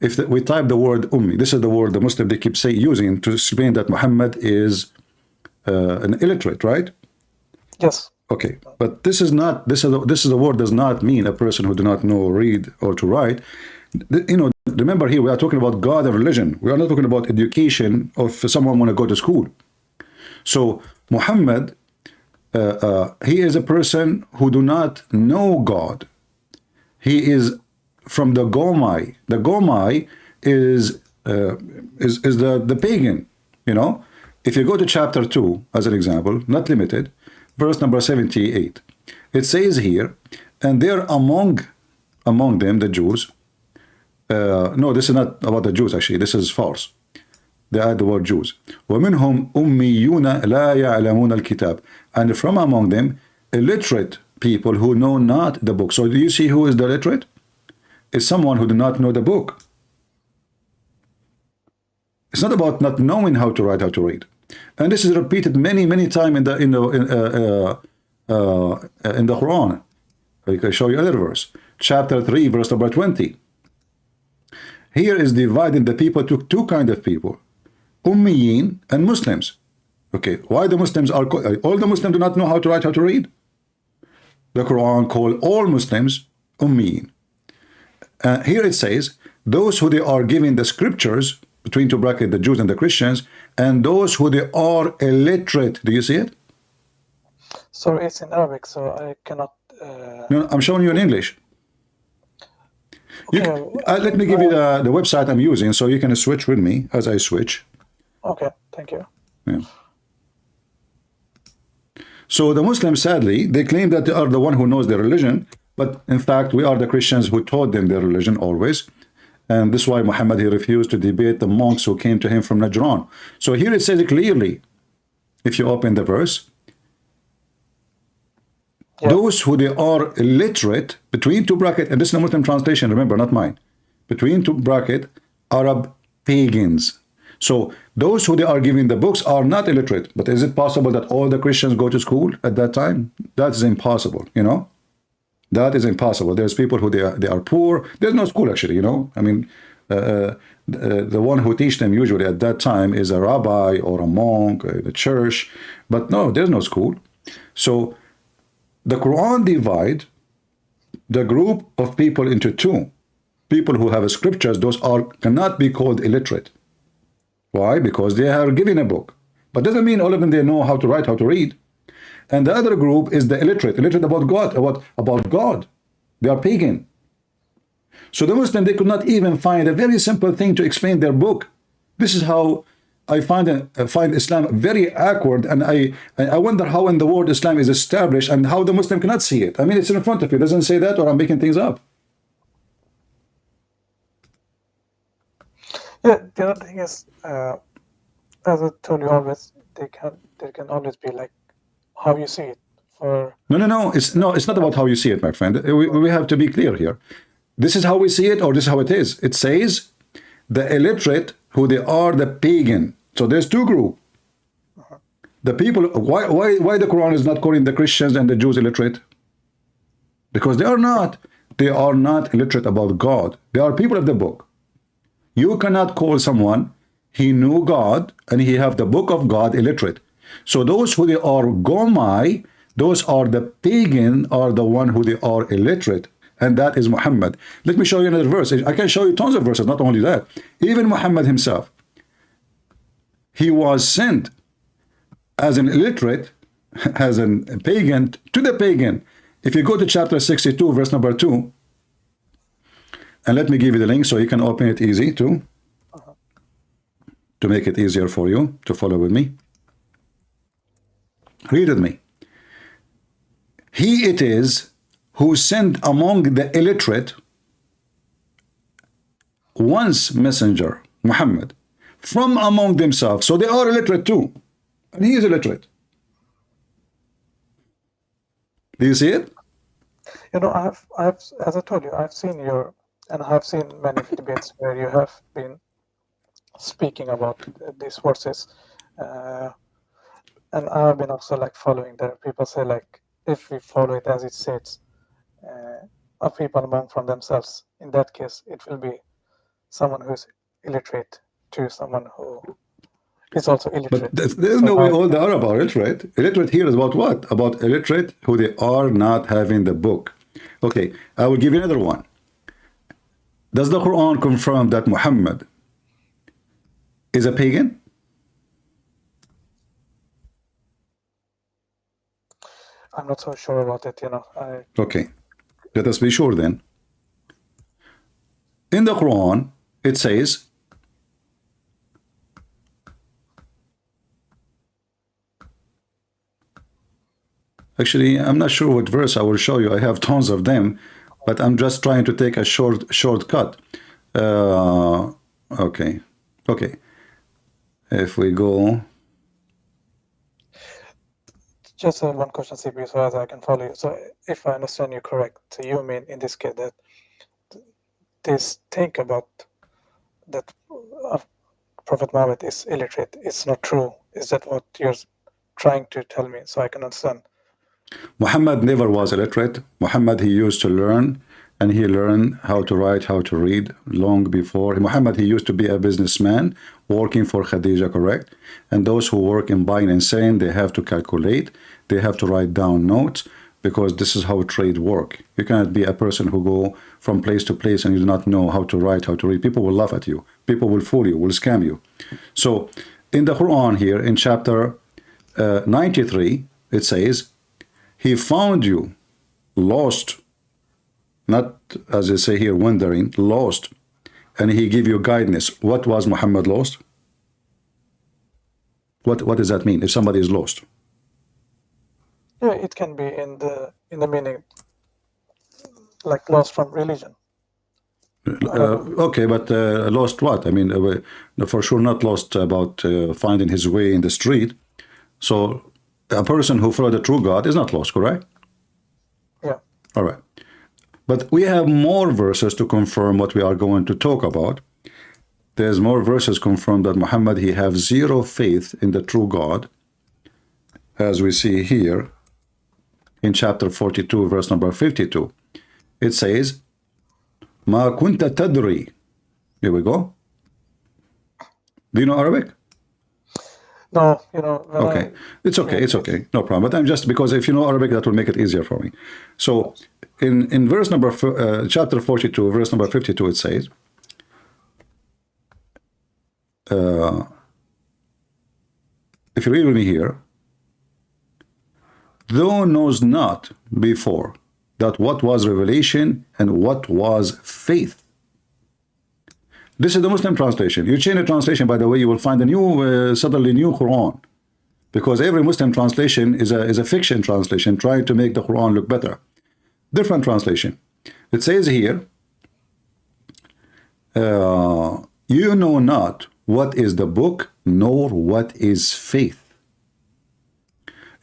If we type the word ummi, this is the word the Muslim they keep using to explain that Muhammad is an illiterate, right? Yes. Okay, but this is a word does not mean a person who do not know read or to write. Remember here we are talking about God and religion. We are not talking about education of someone want to go to school. So Muhammad, he is a person who do not know God. He is from the Gomai. The Gomai is the pagan. If you go to chapter 2 as an example, not limited, verse number 78, it says here, and there among them the Jews. No, this is not about the Jews. Actually, this is false. They add the word Jews. وَمِنْهُمْ أُمِّيُّونَ لَا يَعْلَمُونَ الْكِتَابِ. And from among them, illiterate people who know not the book. So do you see who is the illiterate? It's someone who do not know the book. It's not about not knowing how to write, how to read. And this is repeated many times in the Quran. I can show you another verse. Chapter 3, verse number 20. Here is dividing the people to two kinds of people. Ummiyin and Muslims. Okay, why the Muslims are... all the Muslims do not know how to write, how to read. The Quran call all Muslims Ummiyin. Here it says, those who they are giving the scriptures, between two brackets, the Jews and the Christians, and those who they are illiterate. Do you see it? So it's in Arabic, so I cannot... No, I'm showing you in English. Okay, let me give you the website I'm using, so you can switch with me as I switch. Okay, thank you. Yeah. So the Muslims, sadly, they claim that they are the one who knows their religion, but in fact, we are the Christians who taught them their religion always. And this is why Muhammad, he refused to debate the monks who came to him from Najran. So here it says clearly, if you open the verse, Yeah. Those who they are illiterate, between two brackets, and this is a Muslim translation, remember, not mine. Between two brackets, Arab pagans. So those who they are giving the books are not illiterate. But is it possible that all the Christians go to school at that time? That is impossible, you know. That is impossible. There's people who they are poor. There's no school actually, you know. I mean, the one who teach them usually at that time is a rabbi or a monk, the church. But no, there's no school. So the Quran divide the group of people into two. People who have scriptures, those cannot be called illiterate. Why? Because they are given a book. But doesn't mean all of them they know how to write, how to read. And the other group is the illiterate about God, about God. They are pagan. So the Muslim, they could not even find a very simple thing to explain their book. This is how I find Islam very awkward, and I wonder how in the world Islam is established and how the Muslim cannot see it. I mean, it's in front of you. It doesn't say that, or I'm making things up. Yeah, the other thing is, as I told you always, there can always be like how you see it. No. It's not about how you see it, my friend. We have to be clear here. This is how we see it, or this is how it is. It says the illiterate, who they are the pagan. So there's two groups. The people. Why the Quran is not calling the Christians and the Jews illiterate? Because they are not. They are not illiterate about God. They are people of the book. You cannot call someone he knew God and he have the book of God illiterate. So those who they are gomai, those are the pagan, are the one who they are illiterate, and that is Muhammad. Let me show you another verse. I can show you tons of verses. Not only that, even Muhammad himself, he was sent as an illiterate, as a pagan to the pagan. If you go to chapter 62, verse number 2, and let me give you the link so you can open it easy too, to make it easier for you to follow with me. Read with me. He it is who sent among the illiterate once messenger, Muhammad, from among themselves. So they are illiterate too. And he is illiterate. Do you see it? You know, I've as I told you, I've seen many debates where you have been speaking about these verses, and I've been also like following there. People say like, if we follow it as it says, of people among from themselves, in that case, it will be someone who is illiterate to someone who is also illiterate. But there's no way all the Arab are illiterate. Illiterate here is about what? About illiterate who they are not having the book. Okay, I will give you another one. Does the Quran confirm that Muhammad is a pagan? I'm not so sure about it, you know. Okay, let us be sure then. In the Quran, it says, actually, I'm not sure what verse I will show you. I have tons of them, but I'm just trying to take a shortcut. Okay. If we go, just one question, CP, so as I can follow you. So if I understand you correct, so you mean in this case that this think about that Prophet Muhammad is illiterate, it's not true. Is that what you're trying to tell me so I can understand? Muhammad never was illiterate. Muhammad, he used to learn, and he learned how to write, how to read long before. Muhammad, he used to be a businessman working for Khadija, correct? And those who work in buying and selling, they have to calculate, they have to write down notes, because this is how trade work. You cannot be a person who go from place to place and you do not know how to write, how to read. People will laugh at you. People will fool you, will scam you. So in the Quran here, in chapter 93, it says, he found you lost, not as they say here, wandering, lost, and he gave you guidance. What was Muhammad lost? What does that mean if somebody is lost? Yeah, it can be in the meaning like lost from religion. Okay, but lost what? I mean, for sure not lost about finding his way in the street. So a person who followed the true God is not lost, correct? All right. But we have more verses to confirm what we are going to talk about. There's more verses confirm that Muhammad, he have zero faith in the true God, as we see here in chapter 42, verse number 52. It says, Ma kunta tadri. Here we go. Do you know Arabic? No, okay. It's okay. No problem. But I'm just, because if you know Arabic, that will make it easier for me. So in verse number, chapter 42, verse number 52, it says, if you read with me here, thou knows not before that what was revelation and what was faith. This is the Muslim translation. You change the translation, by the way, you will find a new, suddenly new Quran, because every Muslim translation is a fiction translation, trying to make the Quran look better. Different translation. It says here, you know not what is the book, nor what is faith.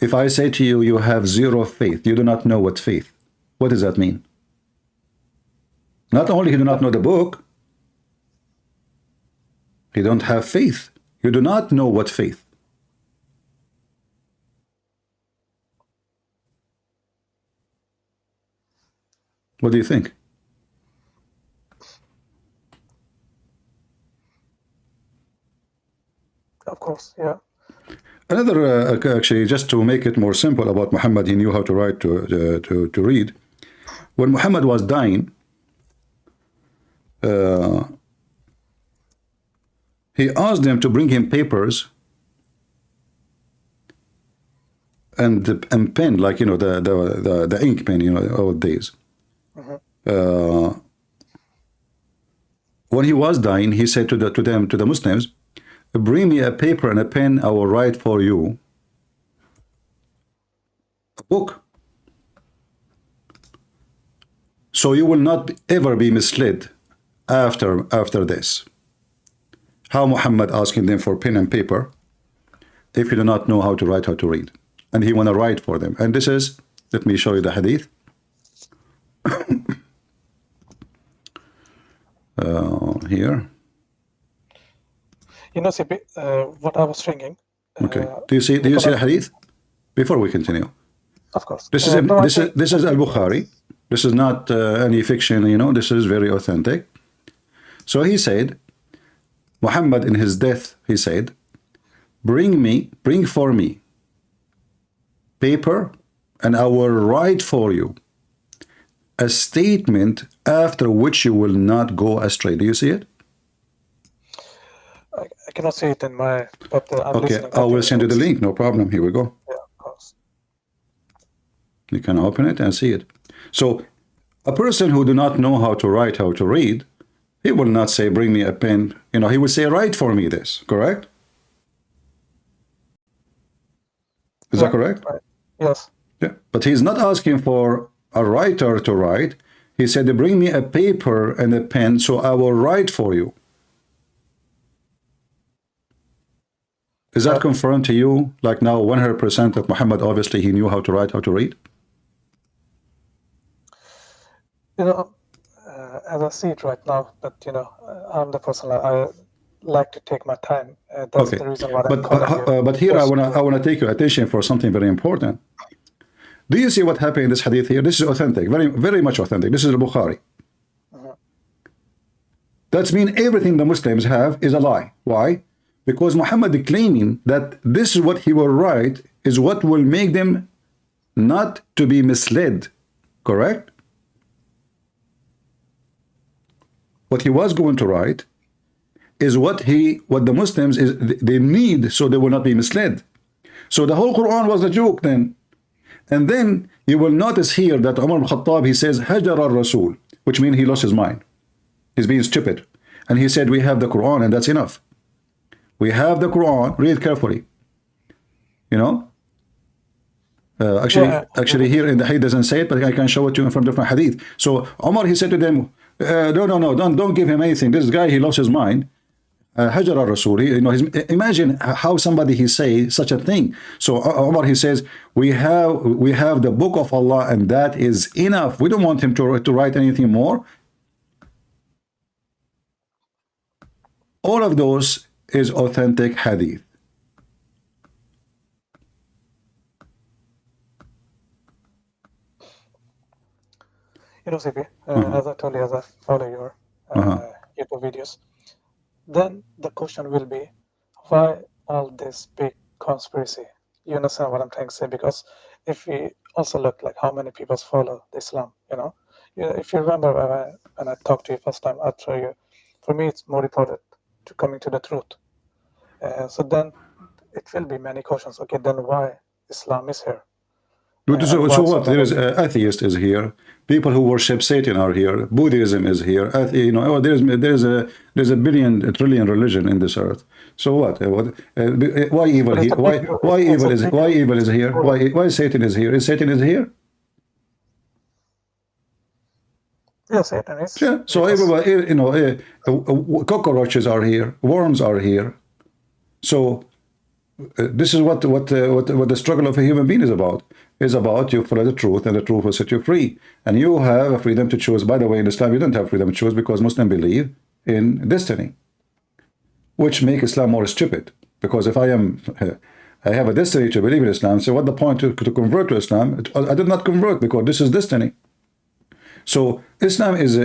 If I say to you, you have zero faith, you do not know what faith. What does that mean? Not only you do not know the book, you don't have faith. You do not know what faith. What do you think? Of course, yeah. Another, actually, just to make it more simple about Muhammad, he knew how to write, to read. When Muhammad was dying, he asked them to bring him papers and pen, like, you know, the ink pen, you know, old days. When he was dying, he said to the Muslims, bring me a paper and a pen, I will write for you a book, so you will not ever be misled after this. How Muhammad asking them for pen and paper if you do not know how to write, how to read, and he want to write for them. And this is, let me show you the hadith. Here. You know, Sibi, what I was thinking. Okay. Do you see the hadith? Before we continue. Of course. This is Al-Bukhari. This is not any fiction, you know. This is very authentic. So he said, Muhammad in his death, he said, bring for me paper, and I will write for you a statement after which you will not go astray. Do you see it? I cannot see it in my, but I'm okay, I will send you the link, no problem. Here we go. Yeah, of course. You can open it and see it. So a person who do not know how to write, how to read, he will not say, bring me a pen. You know, he will say, write for me this, correct? Is that correct? Right. Yes. Yeah, but he's not asking for a writer to write. He said, bring me a paper and a pen, so I will write for you. Is that confirmed to you, like now 100% that Muhammad, obviously he knew how to write, how to read? You know, as I see it right now, but you know, I'm the person I like to take my time. That's okay. The reason why but here I wanna take your attention for something very important. Do you see what happened in this hadith here? This is authentic, very, very much authentic. This is Al-Bukhari. That means everything the Muslims have is a lie. Why? Because Muhammad claiming that this is what he will write is what will make them not to be misled. Correct? What he was going to write is what the Muslims they need, so they will not be misled. So the whole Quran was a joke then. And then you will notice here that Umar ibn Khattab, he says Hajar al-Rasul, which means he lost his mind. He's being stupid. And he said, we have the Quran and that's enough. We have the Quran, read carefully. You know? Actually here in the hadith doesn't say it, but I can show it to you from different hadith. So Umar, he said to them, no, don't give him anything. This guy, he lost his mind. Hajar al-Rasul, you know, imagine how somebody he say such a thing. So Umar, he says, we have the book of Allah, and that is enough. We don't want him to write anything more. All of those is authentic hadith. You know, CP, as I told you, as I follow your YouTube videos, then the question will be, why all this big conspiracy? You understand what I'm trying to say? Because if we also look like how many people follow Islam, you know, if you remember when I talked to you first time, I told you, for me it's more important to coming to the truth. So then it will be many questions. Okay, then why Islam is here? So what? There is atheist is here. People who worship Satan are here. Buddhism is here. You know, there's a billion, trillion religion in this earth. So what? Why evil here? Why evil is here? Why Satan is here? Is Satan is here? Yeah, Satan is. Yeah. So everybody, you know, cockroaches are here. Worms are here. So this is what the struggle of a human being is about. Is about you follow the truth, and the truth will set you free. And you have a freedom to choose. By the way, in Islam, you don't have freedom to choose because Muslims believe in destiny, which make Islam more stupid. Because if I have a destiny to believe in Islam, so what the point to convert to Islam? I did not convert because this is destiny. So Islam is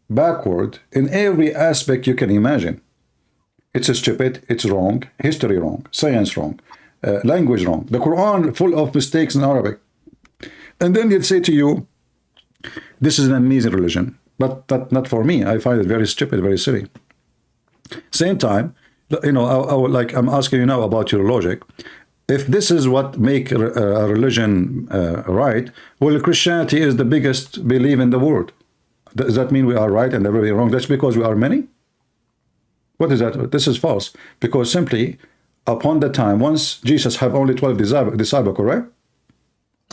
backward in every aspect you can imagine. It's stupid, it's wrong, history wrong, science wrong, language wrong, the Quran full of mistakes in Arabic. And then they'd say to you, this is an amazing religion, but not for me. I find it very stupid, very silly. Same time, you know, like I'm asking you now about your logic. If this is what make a religion right, well, Christianity is the biggest belief in the world. Does that mean we are right and everybody wrong? That's because we are many? What is that? This is false. Because simply, upon the time, once Jesus have only 12 disciples, correct?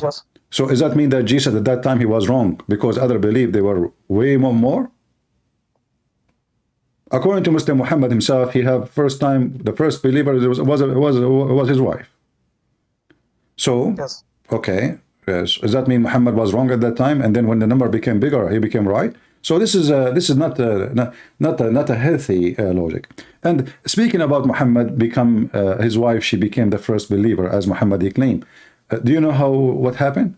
Yes. So does that mean that Jesus at that time he was wrong because others believed they were way more? According to Muslim Muhammad himself, he have the first believer was his wife. So, yes. Okay, yes. Does that mean Muhammad was wrong at that time? And then when the number became bigger, he became right? So this is not a healthy logic. And speaking about Muhammad become his wife, she became the first believer as Muhammad he claimed. Do you know what happened?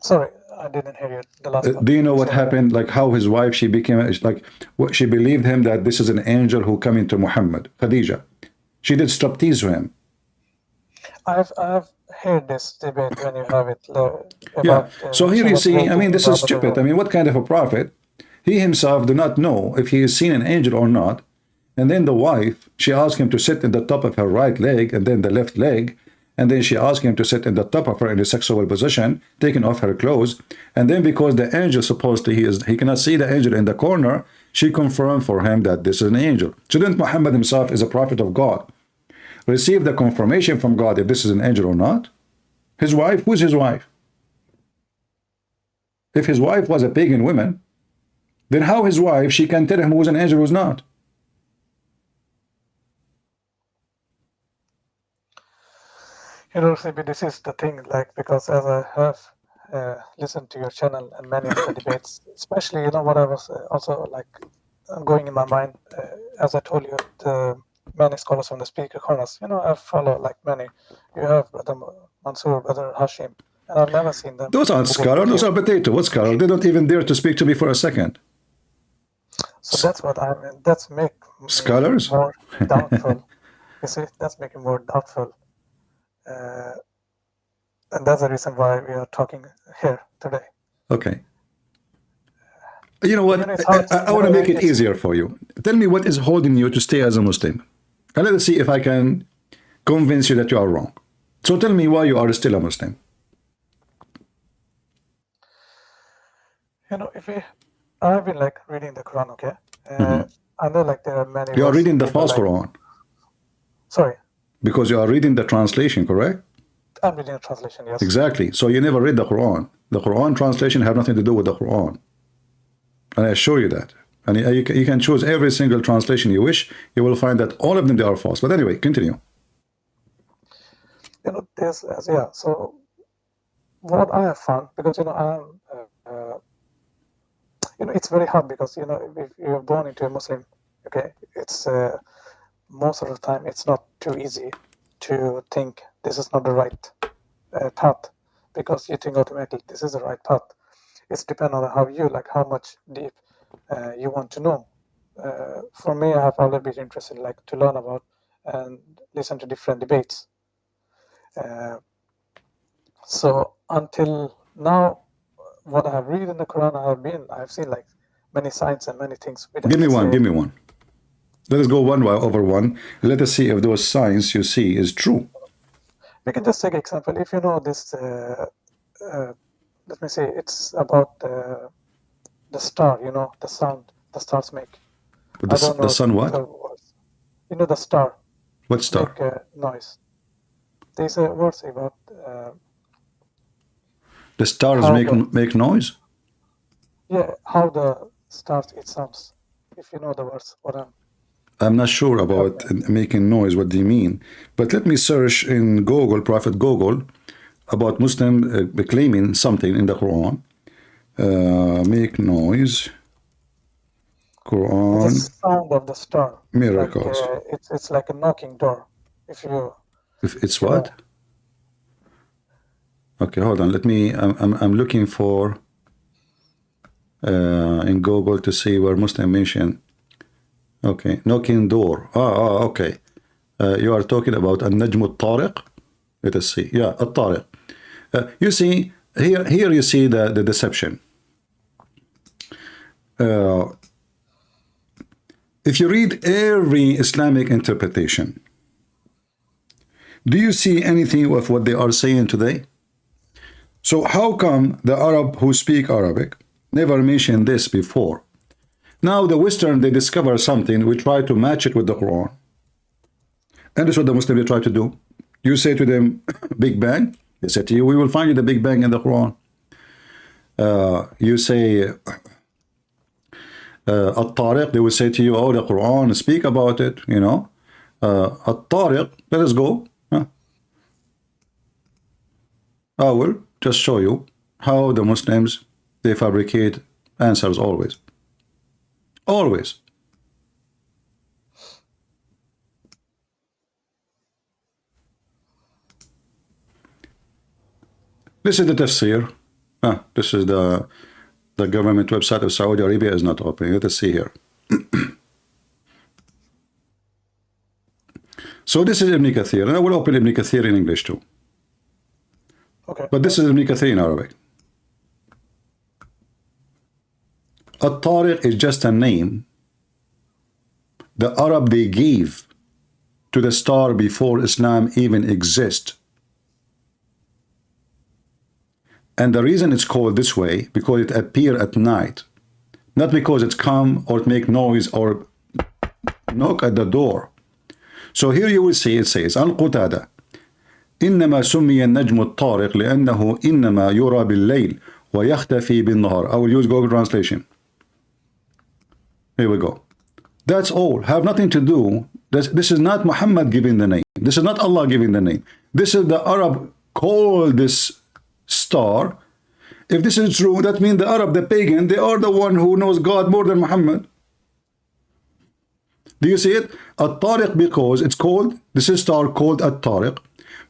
Sorry, I didn't hear you. The last part. Do you know what happened? Like how his wife she became like she believed him that this is an angel who come into Muhammad, Khadija. She did striptease to him. I've heard this debate when you have it. About, so here you see, I mean, this is stupid. I mean, what kind of a prophet? He himself do not know if he has seen an angel or not. And then the wife, she asked him to sit in the top of her right leg and then the left leg. And then she asked him to sit in the top of her in a sexual position, taking off her clothes. And then because the angel supposedly he cannot see the angel in the corner, she confirmed for him that this is an angel. Shouldn't Muhammad himself is a prophet of God receive the confirmation from God if this is an angel or not? His wife, who's his wife? If his wife was a pagan woman, then how his wife, she can tell him who's an angel, who's not? You know, CB, this is the thing, like, because as I have listened to your channel and many of the debates, especially, you know, what I was also, like, going in my mind, as I told you, the many scholars from the speaker corners, you know, I follow, like, many. You have Brother Masood, Brother Hashim, and I've never seen them. Those aren't scholars, those are potato. What scholar? They don't even dare to speak to me for a second. So that's what I mean. That's make scholars more doubtful. You see, that's making more doubtful. And that's the reason why we are talking here today. Okay. You know what? I want to make it easier for you. Tell me what is holding you to stay as a Muslim. And let's see if I can convince you that you are wrong. So tell me why you are still a Muslim. You know, I've been like reading the Quran, okay? I know like there are many. You are reading the false Quran. Sorry. Because you are reading the translation, correct? I'm reading the translation, yes. Exactly. So you never read the Quran. The Quran translation have nothing to do with the Quran. And I assure you that. And you can choose every single translation you wish. You will find that all of them, they are false. But anyway, continue. You know, there's yeah. So what I have found, because you know, you know, it's very hard because you know, if you're born into a Muslim, okay, it's most of the time it's not too easy to think this is not the right path, because you think automatically this is the right path. It's depend on how you like, how much deep you want to know. For me, I have always been interested, like, to learn about and listen to different debates. So until now, what I have read in the Quran, I've seen like many signs and many things. Give me one. Let us go one over one. Let us see if those signs you see is true. We can just take an example. If you know this, let me say, it's about the star, you know, the sound the stars make. The sun what? You know the star. What star? Make noise. There's a words about... the stars make noise? Yeah, how the stars, it sounds. If you know the words, what I'm not sure about making noise, what do you mean? But let me search in Google, Prophet Google, about Muslim claiming something in the Quran. Make noise. Quran. The sound of the star. Miracles. Like, it's like a knocking door. If it's what? Okay, hold on. Let me. I'm looking for in Google to see where Muslim mention. Okay, knocking door. Okay. You are talking about An-Najm al-Tariq. Let us see. Yeah, al-Tariq. You see here you see the deception. If you read every Islamic interpretation, do you see anything of what they are saying today? So how come the Arab who speak Arabic never mentioned this before? Now the Western, they discover something, we try to match it with the Quran. And that's what the Muslims try to do. You say to them, Big Bang. They say to you, we will find you the Big Bang in the Quran. You say, At-Tariq, they will say to you, oh, the Quran, speak about it, you know. At-Tariq, let us go. I will just show you how the Muslims, they fabricate answers always. Always. This is the tafsir. This is the government website of Saudi Arabia is not open. Let us see here. So this is Ibn Kathir, and I will open Ibn Kathir in English too. Okay. But this is Ibn Kathir in Arabic. At-Tariq is just a name the Arab they gave to the star before Islam even exists. And the reason it's called this way, because it appears at night, not because it's come or it make noise or knock at the door. So here you will see it says, Al-Qutada, إنما سمي النجم الطارق لأنه إنما يرى بالليل ويختفي بالنهار. I will use Google translation. Here we go. That's all. Have nothing to do. This is not Muhammad giving the name. This is not Allah giving the name. This is the Arab called this star. If this is true, that means the Arab, the pagan, they are the one who knows God more than Muhammad. Do you see it? At-Tariq, because it's called, this is star called At-Tariq,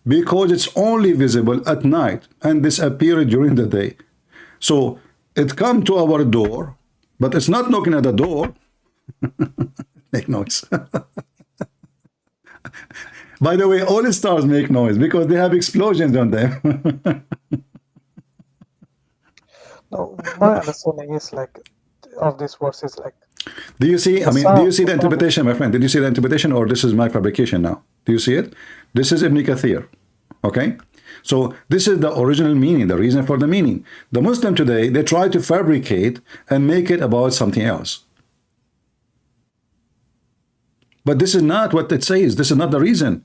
because it's only visible at night and disappear during the day. So it come to our door, but it's not knocking at the door. Make noise. By the way, all the stars make noise because they have explosions on them. No, my understanding is like of this verse is like. Do you see? I mean, do you see the interpretation, my friend? Did you see the interpretation, or this is my fabrication now? Do you see it? This is Ibn Kathir. Okay, so this is the original meaning, the reason for the meaning. The Muslim today, they try to fabricate and make it about something else. But this is not what it says. This is not the reason.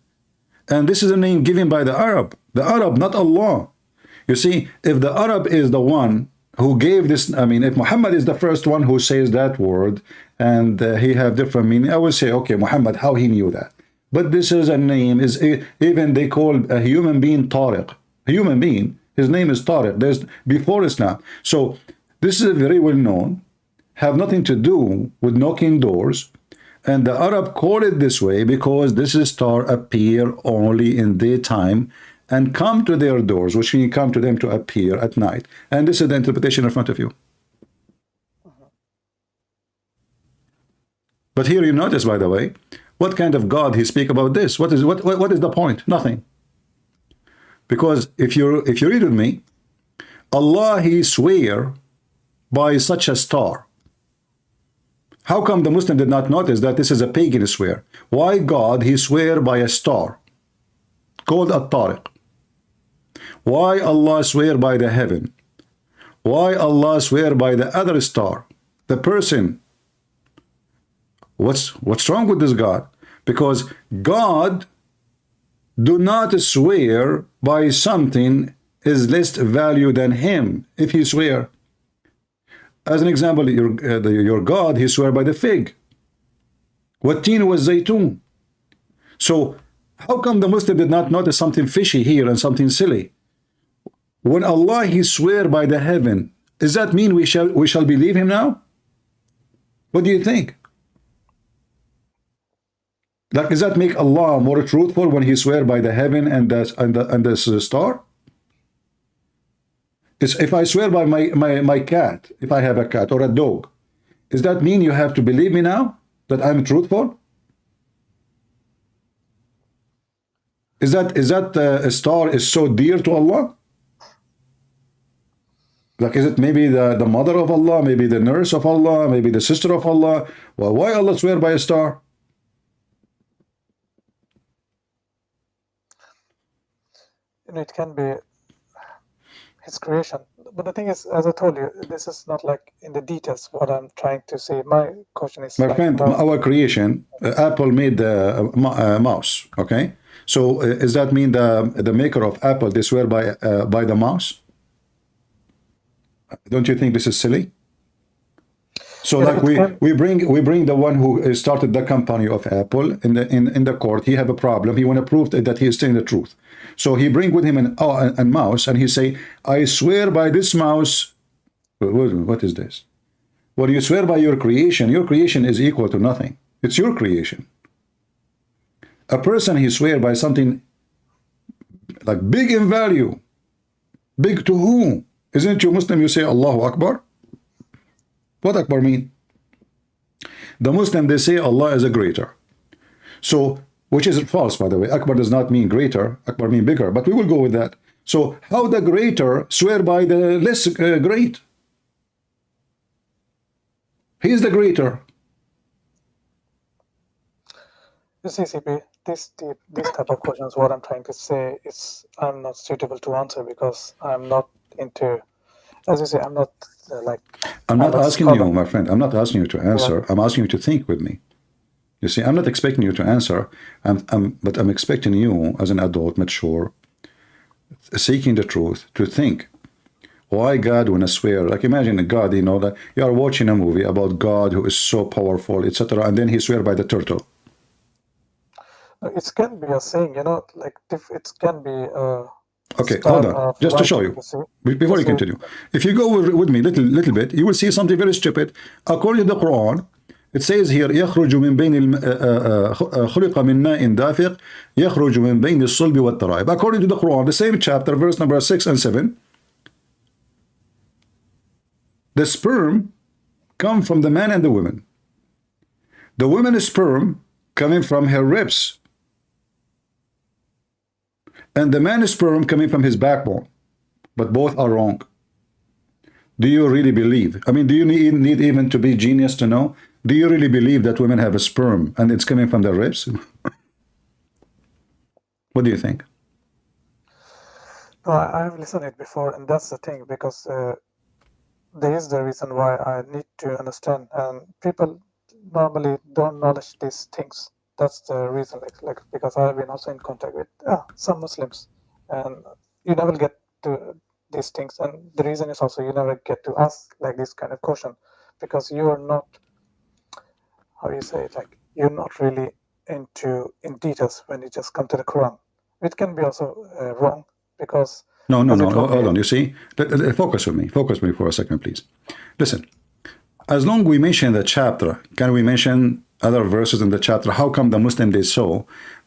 And this is a name given by the Arab, not Allah. You see, if the Arab is the one who gave this. I mean, if Muhammad is the first one who says that word and he have different meaning, I would say, okay, Muhammad, how he knew that? But this is a name, is even they call a human being Tariq. A human being, his name is Tariq. There's before Islam. So this is very well known, have nothing to do with knocking doors. And the Arab call it this way because this star appear only in daytime and come to their doors, which means come to them to appear at night. And this is the interpretation in front of you. But here you notice, by the way, what kind of God he speak about this? What is the point? Nothing. Because if you read with me, Allah, he swear by such a star. How come the Muslim did not notice that this is a pagan swear? Why God, he swear by a star called a Tariq? Why Allah swear by the heaven? Why Allah swear by the other star? The person. What's wrong with this God? Because God do not swear by something is less value than him if he swear. As an example, your God, he swear by the fig. Wattin was zaytun. So how come the Muslim did not notice something fishy here and something silly? When Allah, he swear by the heaven, does that mean we shall believe him now? What do you think? Like, does that make Allah more truthful when he swear by the heaven and the star? If I swear by my cat, if I have a cat or a dog, does that mean you have to believe me now that I'm truthful? Is that a star is so dear to Allah? Like, is it maybe the mother of Allah, maybe the nurse of Allah, maybe the sister of Allah? Well, why Allah swear by a star? You know, it can be his creation. But the thing is, as I told you, this is not like in the details what I'm trying to say. My question is, my like, friend, our creation, Apple made the mouse, okay? So does that mean the maker of Apple, they swear by the mouse? Don't you think this is silly? So yeah, like we bring the one who started the company of Apple in the court. He have a problem. He want to prove that he is telling the truth. So he bring with him a mouse and he say, I swear by this mouse. What is this? Well, you swear by your creation. Your creation is equal to nothing. It's your creation. A person, he swear by something like big in value. Big to whom? Isn't you Muslim? You say Allahu Akbar. What Akbar mean? The Muslim, they say Allah is a greater. So, which is false, by the way. Akbar does not mean greater. Akbar mean bigger. But we will go with that. So, how the greater swear by the less great? He is the greater. you see, CP, this type of questions, what I'm trying to say is I'm not suitable to answer because I'm not into, as you say, I'm not like... I'm not asking you, my friend. I'm not asking you to answer. I'm asking you to think with me. You see, I'm not expecting you to answer, but I'm expecting you as an adult, mature, seeking the truth, to think. Why God when I swear? Like imagine a God, you know, that you are watching a movie about God who is so powerful, etc., and then he swear by the turtle. It can be a saying, you know, like if it can be okay, hold on, just to show you, before you continue. If you go with me little bit, you will see something very stupid. According to the Quran, it says here, يخرج من بين خلق من ماء دافق يخرج من بين الصلب والترائب. According to the Quran, the same chapter, verse number 6 and 7, the sperm come from the man and the woman. The woman's sperm coming from her ribs, and the man's sperm coming from his backbone. But both are wrong. Do you really believe? I mean, do you need even to be genius to know? Do you really believe that women have a sperm and it's coming from their ribs? What do you think? No, I've listened to it before, and that's the thing, because there is the reason why I need to understand, and people normally don't knowledge these things. That's the reason, like because I've been also in contact with some Muslims, and you never get to these things, and the reason is also you never get to ask like this kind of question because you are not, how do you say it, like you're not really in details when you just come to the Quran, which can be also wrong because no, hold on. You see, focus with me for a second, please. Listen, as long we mention the chapter, can we mention other verses in the chapter? How come the Muslim they saw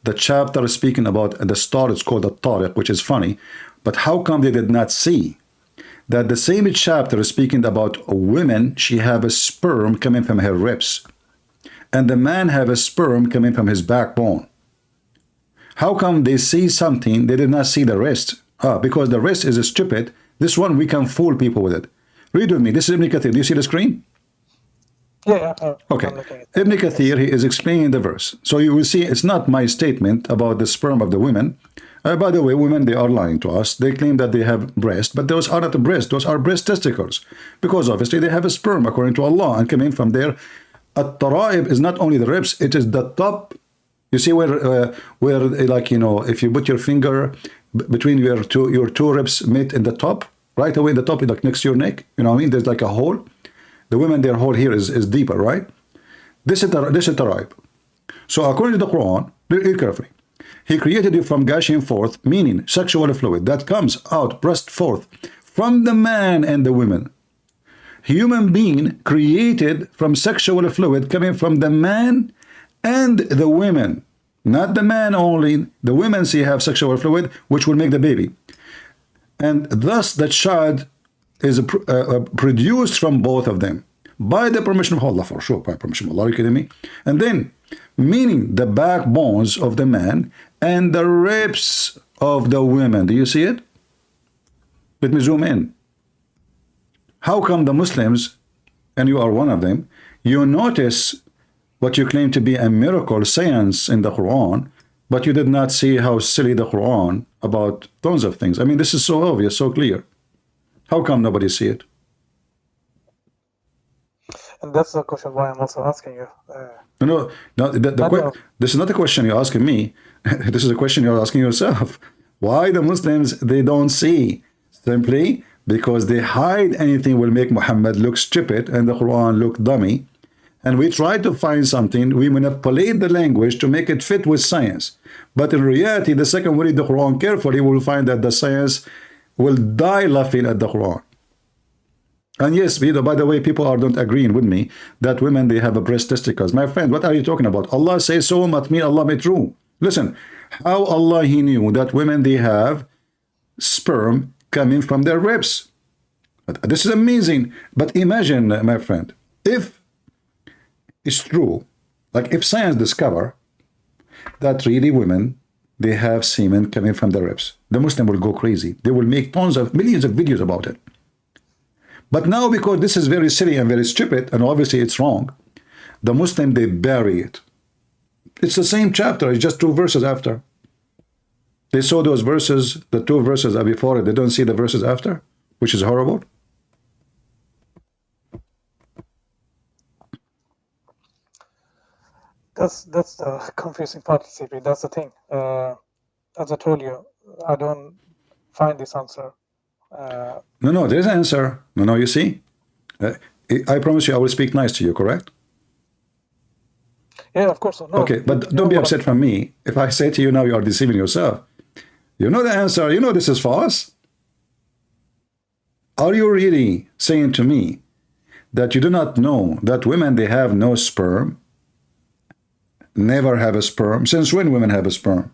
the chapter speaking about the star is called the Tariq, which is funny, but how come they did not see that the same chapter is speaking about a woman, she have a sperm coming from her ribs, and the man have a sperm coming from his backbone? How come they see something, they did not see the rest? Because the rest is stupid. This one, we can fool people with it. Read with me. This is Ibn Kathir. Do you see the screen? Yeah. Okay. Ibn Kathir, he is explaining the verse. So you will see it's not my statement about the sperm of the women. By the way, women, they are lying to us. They claim that they have breast, but those are not breasts. Those are breast testicles. Because obviously they have a sperm according to Allah and coming from there. At-Tara'ib is not only the ribs, it is the top. You see where like, you know, if you put your finger between your two ribs meet in the top, right away in the top, like next to your neck, you know what I mean? There's like a hole. The women, their hole here is deeper, right? This is Tariq. So according to the Quran, read carefully. He created you from gushing forth, meaning sexual fluid that comes out, burst forth from the man and the woman. Human being created from sexual fluid coming from the man and the women. Not the man only. The women see have sexual fluid, which will make the baby. And thus the child is produced from both of them by the permission of Allah, for sure, by permission of Allah. Are you kidding me? And then, meaning the backbones of the man and the ribs of the women. Do you see it? Let me zoom in. How come the Muslims, and you are one of them, you notice what you claim to be a miracle science in the Quran, but you did not see how silly the Quran about tons of things. I mean, this is so obvious, so clear. How come nobody see it? And that's the question why I'm also asking you. No. This is not a question you're asking me. This is a question you're asking yourself. Why the Muslims, they don't see? Simply because they hide anything will make Muhammad look stupid and the Quran look dummy. And we try to find something, we manipulate the language to make it fit with science. But in reality, the second we read the Quran carefully, we'll find that the science will die laughing at the Quran. And yes, by the way, people are not agreeing with me that women, they have a breast testicles. My friend, what are you talking about? Allah says so, must mean Allah made true. Listen, how Allah, he knew that women, they have sperm coming from their ribs. This is amazing. But imagine, my friend, if it's true, like if science discover that really women, they have semen coming from their ribs, the Muslim will go crazy. They will make millions of videos about it. But now, because this is very silly and very stupid, and obviously it's wrong, the Muslim, they bury it. It's the same chapter, it's just 2 verses after. They saw those verses, the 2 verses are before it, they don't see the verses after, which is horrible. That's the confusing part, CP. That's the thing. As I told you, I don't find this answer. No, there's an answer. No, you see? I promise you I will speak nice to you, correct? Yeah, of course. No, okay, but don't be upset from me. If I say to you now you are deceiving yourself. You know the answer. You know this is false. Are you really saying to me that you do not know that women, they have no sperm? Never have a sperm? Since when women have a sperm?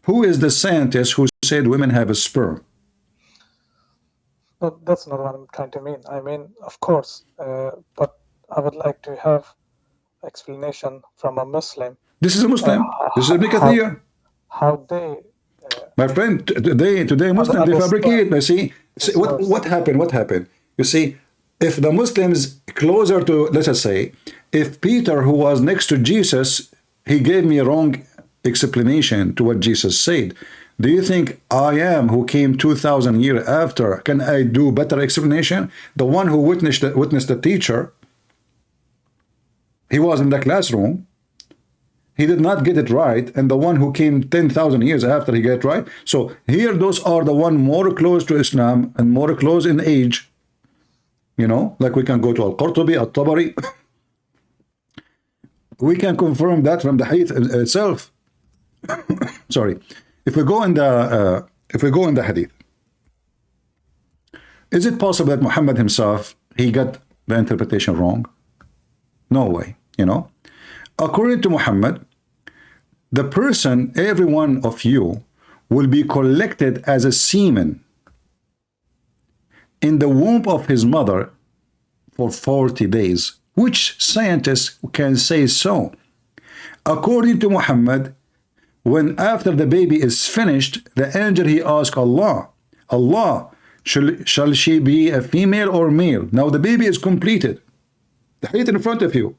Who is the scientist who said women have a sperm? No, that's not what I'm trying to mean. I mean, of course, but I would like to have explanation from a Muslim. This is a Muslim. This is a Ibn Kathir. How they... My friend, today Muslims, they fabricate. You see what happened? What happened? You see, if the Muslims closer to, let us say, if Peter, who was next to Jesus, he gave me a wrong explanation to what Jesus said, do you think I am, who came 2,000 years after, can I do better explanation? The one who witnessed the teacher, he was in the classroom, he did not get it right, and the one who came 10,000 years after he got it right. So here, those are the one more close to Islam and more close in age. You know, like we can go to Al-Qurtubi, Al-Tabari. We can confirm that from the hadith itself. Sorry. If we go in the hadith, is it possible that Muhammad himself, he got the interpretation wrong? No way, you know. According to Muhammad, the person, every one of you, will be collected as a semen in the womb of his mother for 40 days. Which scientists can say so? According to Muhammad, when after the baby is finished, the angel, he asks Allah, shall she be a female or male? Now the baby is completed. The hadith in front of you.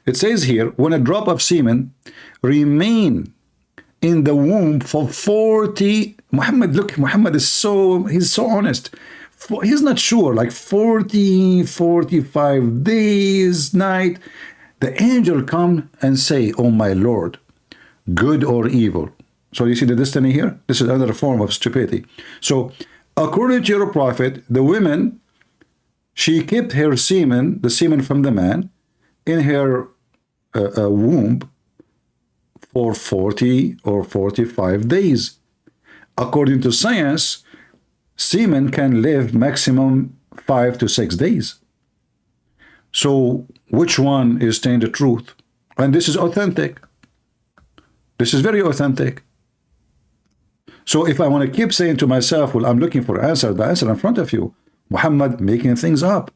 It says here, when a drop of semen remain in the womb for 40, Muhammad, look, Muhammad is he's so honest. He's not sure, like 40, 45 days, night. The angel come and say, oh my Lord, good or evil. So you see the destiny here? This is another form of stupidity. So according to your prophet, the woman, she kept her semen, the semen from the man, in her womb for 40 or 45 days. According to science, semen can live maximum 5 to 6 days. So which one is saying the truth? And this is authentic. This is very authentic. So if I want to keep saying to myself, well, I'm looking for answer, the answer in front of you, Muhammad making things up.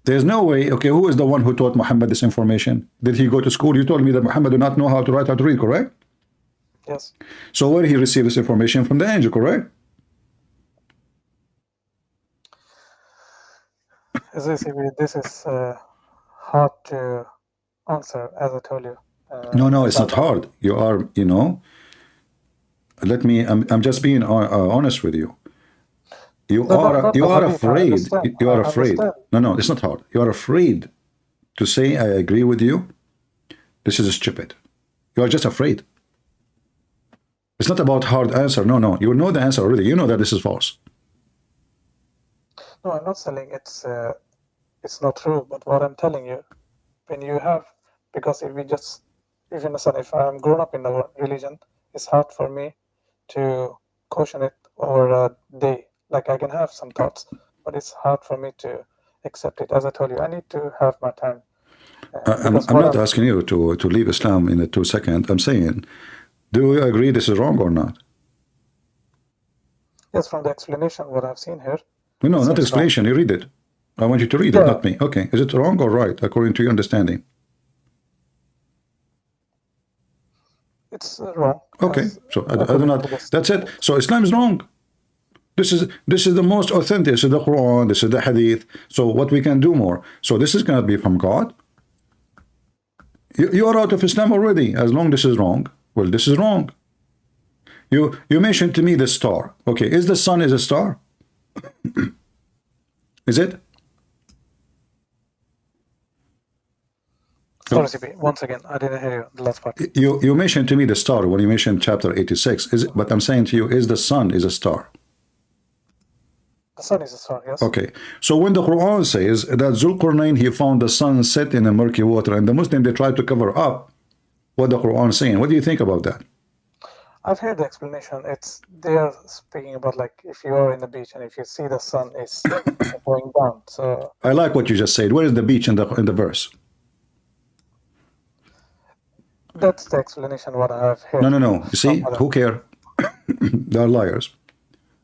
There's no way. Okay, who is the one who taught Muhammad this information? Did he go to school? You told me that Muhammad did not know how to write, how to read, correct? Yes. So where he received this information? From the angel, correct? As I say, this is hard to answer, as I told you. No, it's not hard. You are, you know, I'm just being honest with you. You are afraid. You are afraid. No, it's not hard. You are afraid to say, I agree with you. This is stupid. You are just afraid. It's not about hard answer. No. You know the answer already. You know that this is false. No, I'm not saying it's not true. But what I'm telling you, when you have, because if I'm grown up in the religion, it's hard for me to caution it over a day. Like I can have some thoughts, but it's hard for me to accept it. As I told you, I need to have my time. I'm not asking you to leave Islam in a 2 seconds. I'm saying, do you agree this is wrong or not? Yes, from the explanation, what I've seen here. No, not explanation. You read it. I want you to read it, not me. Okay, is it wrong or right, according to your understanding? It's wrong. Okay, so I do not. That's it. So Islam is wrong. This is the most authentic. This is the Quran. This is the Hadith. So what we can do more? So this is going to be from God. You are out of Islam already. As long as this is wrong. Well, this is wrong. You mentioned to me the star. Okay, is the sun is a star? Is it? Sorry, CP. Once again, I didn't hear you, the last part. You mentioned to me the star when you mentioned chapter 86. Is it, but I'm saying to you, is the sun is a star? The sun is a star, yes. Okay. So when the Quran says that Zulqarnain, he found the sun set in a murky water, and the Muslim, they try to cover up what the Quran is saying. What do you think about that? I've heard the explanation. They are speaking about like if you are in the beach and if you see the sun is going down. So I like what you just said. Where is the beach in the verse? That's the explanation what I have heard. No. You see, who care? They are liars.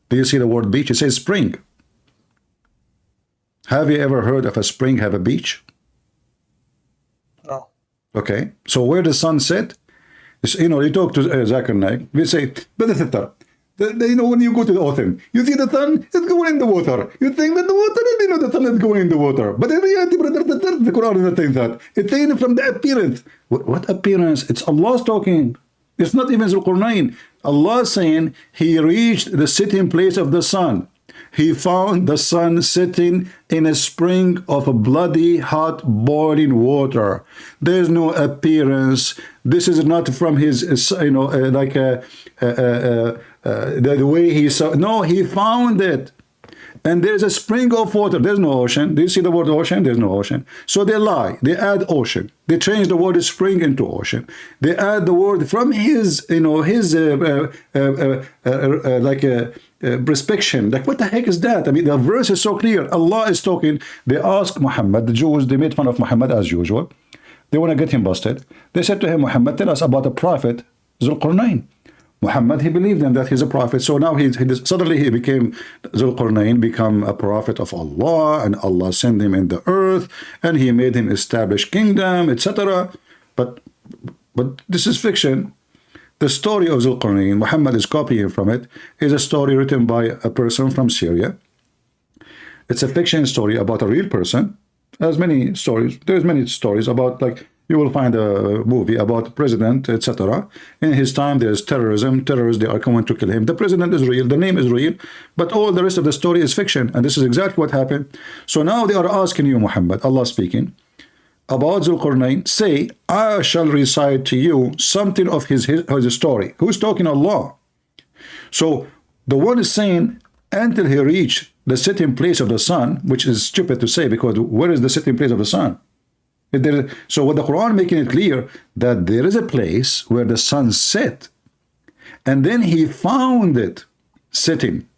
Do you see the word beach? It says spring. Have you ever heard of a spring have a beach? No. Okay. So where the sun set? You know, you talk to Zakir Naik, we say, you know, when you go to the ocean, you see the sun is going in the water. You think that the water, you know, the sun is going in the water. But in reality, the Quran is not saying that. It's saying from the appearance. What appearance? It's Allah talking. It's not even Zulqarnain. Allah saying he reached the sitting place of the sun. he found the sun sitting in a spring of bloody hot boiling water. There's no appearance. This is not from his, the way he saw. No, he found it. And there's a spring of water. There's no ocean. Do you see the word ocean? There's no ocean. So they lie. They add ocean. They change the word spring into ocean. They add the word from his, prescription. Like, what the heck is that? I mean, the verse is so clear. Allah is talking. They ask Muhammad, the Jews, they made fun of Muhammad as usual. They want to get him busted. They said to him, Muhammad, tell us about the prophet Zulqarnain. Muhammad, he believed in that he's a prophet. So now suddenly he became, Zulqarnain become a prophet of Allah, and Allah sent him in the earth, and he made him establish kingdom, etc. But this is fiction. The story of Zulqarnain, Muhammad is copying from it, is a story written by a person from Syria. It's a fiction story about a real person. There's many stories. There's many stories about, like, you will find a movie about president, etc. In his time, there's terrorism. Terrorists, they are coming to kill him. The president is real. The name is real. But all the rest of the story is fiction. And this is exactly what happened. So now they are asking you, Muhammad, Allah speaking, about Zulqarnain. Say, I shall recite to you something of his story. Who's talking? Allah. So the one is saying, until he reached the sitting place of the sun, which is stupid to say, because where is the sitting place of the sun? So what the Quran making it clear that there is a place where the sun set, and then he found it sitting.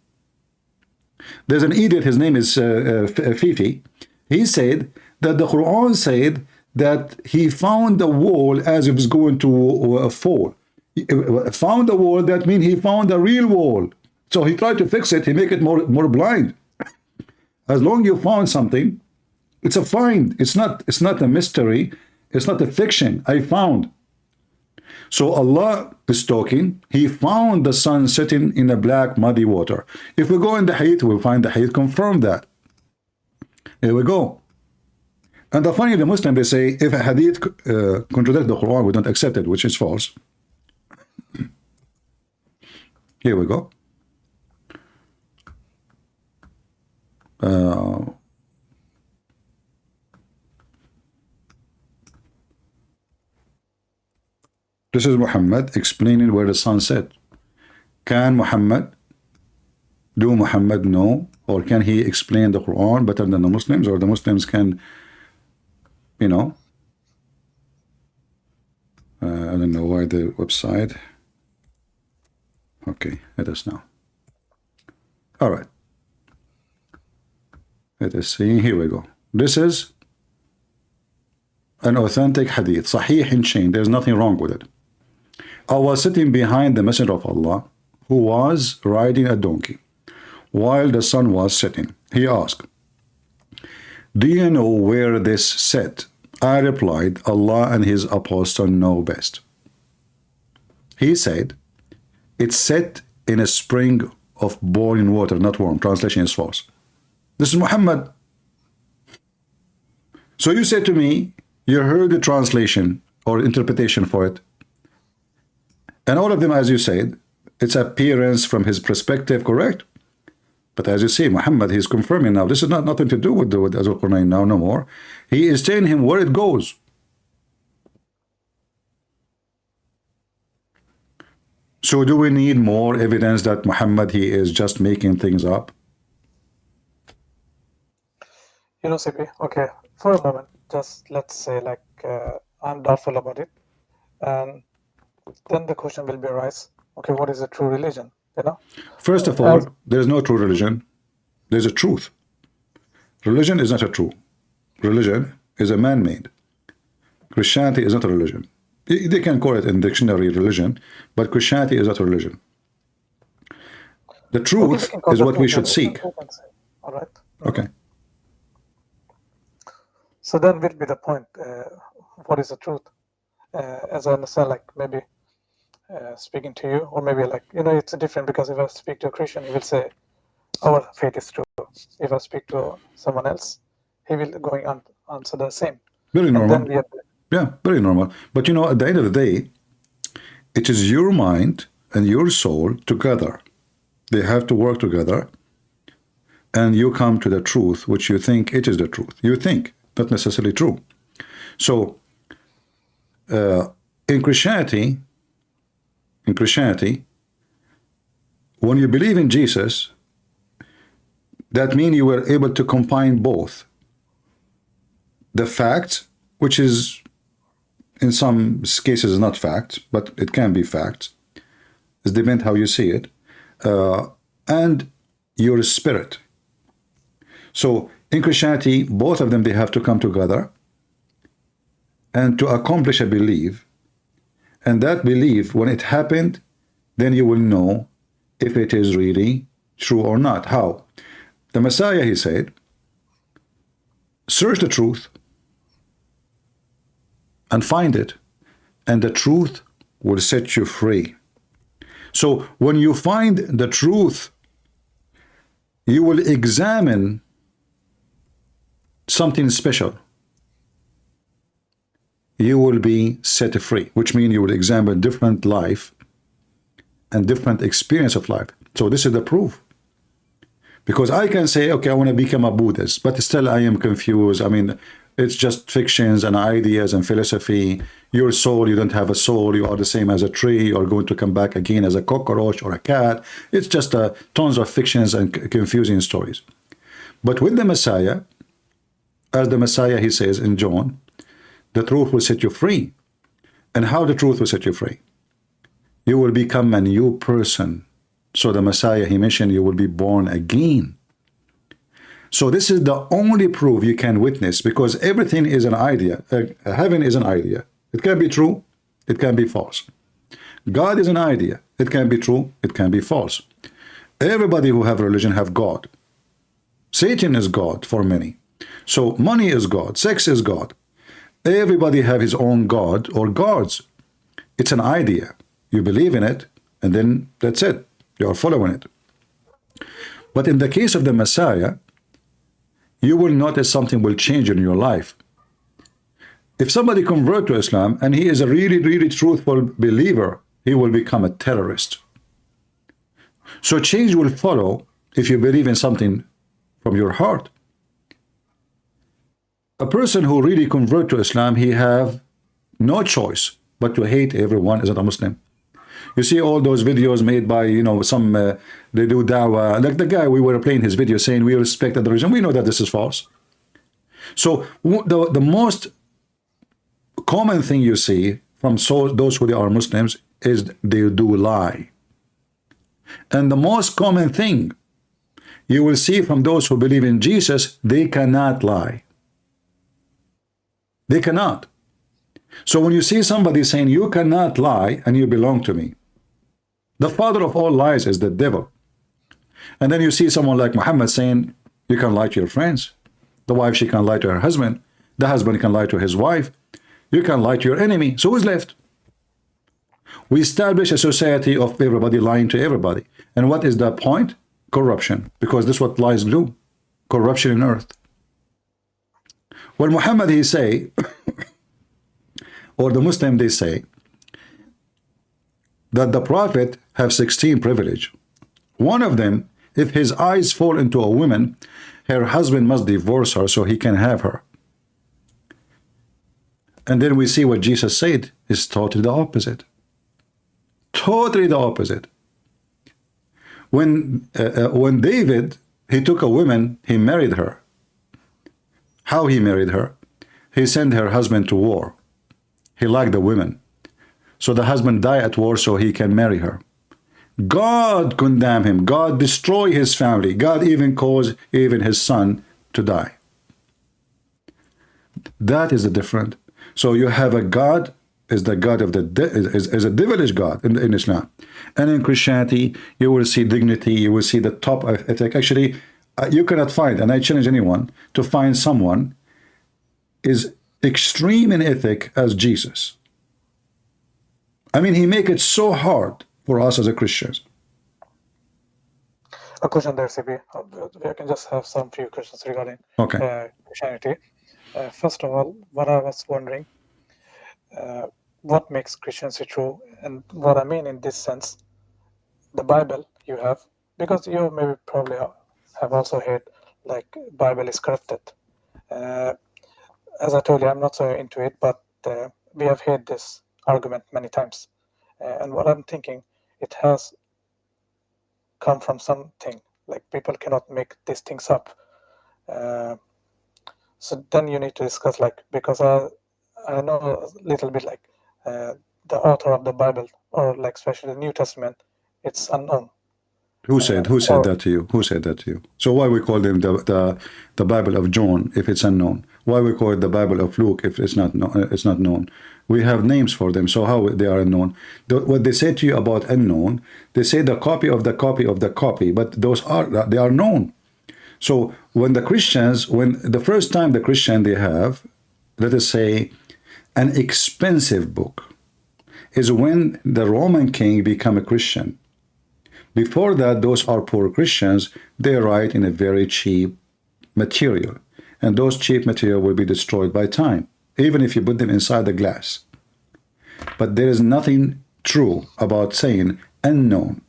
There's an idiot, his name is Fifi. He said that the Quran said that he found the wall as it was going to fall. Found the wall, that means he found a real wall. So he tried to fix it, he make it more blind. As long as you found something, it's a find. It's not a mystery. It's not a fiction. I found. So Allah is talking. He found the sun sitting in a black muddy water. If we go in the Hadith, we'll find the Hadith confirm that. Here we go. And the funny, the Muslim, they say, if a Hadith contradicts the Quran, we don't accept it, which is false. Here we go. This is Muhammad explaining where the sun set. Can Muhammad, do Muhammad know, or can he explain the Quran better than the Muslims, or the Muslims can, I don't know why the website. Okay, it is now. All right. It is saying, here we go. This is an authentic hadith, sahih in chain. There's nothing wrong with it. I was sitting behind the Messenger of Allah, who was riding a donkey, while the sun was setting. He asked, do you know where this set? I replied, Allah and his apostle know best. He said, it's set in a spring of boiling water, not warm. Translation is false. This is Muhammad. So you say to me, you heard the translation or interpretation for it. And all of them, as you said, it's appearance from his perspective, correct? But as you see, Muhammad, he's confirming now. This is nothing to do with Zulqarnain now, no more. He is telling him where it goes. So do we need more evidence that Muhammad, he is just making things up? CP, okay, for a moment, just let's say like I'm doubtful about it, and then the question will be arise, okay, what is a true religion, First of all, there's no true religion. There's a truth. Religion is not a true. Religion is a man-made. Christianity is not a religion. They can call it in dictionary religion, but Christianity is not a religion. The truth is what we should seek. All right. Okay. So then will be the point, what is the truth? As I understand, like maybe speaking to you, or maybe like, it's different, because if I speak to a Christian, he will say, our faith is true. If I speak to someone else, he will going on answer the same. Very normal. Yeah, very normal. But at the end of the day, it is your mind and your soul together. They have to work together. and you come to the truth, which you think it is the truth. You think, not necessarily true. So, in Christianity, when you believe in Jesus, that means you were able to combine both the facts, which is in some cases not facts, but it can be facts. It depends how you see it, and your spirit. So in Christianity, both of them, they have to come together and to accomplish a belief. And that belief, when it happened, then you will know if it is really true or not. How? The Messiah, he said, search the truth and find it, and the truth will set you free. So when you find the truth, you will examine something special. You will be set free, which means you will examine different life and different experience of life. So this is the proof. Because I can say, okay, I want to become a Buddhist, but still I am confused. I mean, it's just fictions and ideas and philosophy. Your soul, you don't have a soul. You are the same as a tree. You are going to come back again as a cockroach or a cat. It's just tons of fictions and confusing stories. But with the Messiah, as the Messiah, he says in John, the truth will set you free. And how the truth will set you free? You will become a new person. So the Messiah, he mentioned, you will be born again. So this is the only proof you can witness, because everything is an idea. Heaven is an idea. It can be true, it can be false. God is an idea. It can be true, it can be false. Everybody who have religion have God. Satan is God for many. So money is God, sex is God. Everybody have his own God or gods. It's an idea. You believe in it, and then that's it. You are following it. But in the case of the Messiah, you will notice something will change in your life. If somebody convert to Islam and he is a really, really truthful believer, he will become a terrorist. So change will follow if you believe in something from your heart. A person who really convert to Islam, he have no choice but to hate everyone as a Muslim. You see all those videos made by, you know, some, they do Dawah, like the guy we were playing his video saying we respect the religion. We know that this is false. So the most common thing you see from those who are Muslims is they do lie. And the most common thing you will see from those who believe in Jesus, they cannot lie. They cannot. So when you see somebody saying you cannot lie and you belong to me, the father of all lies is the devil. And then you see someone like Muhammad saying you can lie to your friends. The wife, she can lie to her husband. The husband can lie to his wife. You can lie to your enemy. So who's left? We establish a society of everybody lying to everybody. And what is the point? Corruption. Because this is what lies do. Corruption in earth. When Muhammad, he say, or the Muslim, they say, that the Prophet have 16 privilege. One of them, if his eyes fall into a woman, her husband must divorce her so he can have her. And then we see what Jesus said is totally the opposite. Totally the opposite. When David, he took a woman, he married her. How he married her? He sent her husband to war. He liked the women. So the husband died at war so he can marry her. God condemned him. God destroyed his family. God even caused even his son to die. That is the difference. So you have a God is the God of the is a devilish God in Islam. And in Christianity, you will see dignity. You will see the top of ethic. Actually, you cannot find, and I challenge anyone to find someone is extreme in ethic as Jesus. I mean, he make it so hard for us as a Christians. A question there, CB. I can just have some few questions regarding Christianity. First of all, what I was wondering, what makes Christianity true? And what I mean in this sense, the Bible you have, because you maybe probably I've also heard like Bible is corrupted. As I told you, I'm not so into it, but we have heard this argument many times. And what I'm thinking, it has come from something. Like people cannot make these things up. So then you need to discuss, like, because I know a little bit, like the author of the Bible, or like especially the New Testament, it's unknown. Who said that to you? Who said that to you? So why we call them the Bible of John if it's unknown? Why we call it the Bible of Luke if it's not known? We have names for them, so how they are unknown? What they say to you about unknown, they say the copy of the copy of the copy, but they are known. So when the Christians, when the first time the Christian they have, let us say, an expensive book, is when the Roman king become a Christian. Before that, those are poor Christians, they write in a very cheap material. And those cheap material will be destroyed by time, even if you put them inside the glass. But there is nothing true about saying unknown.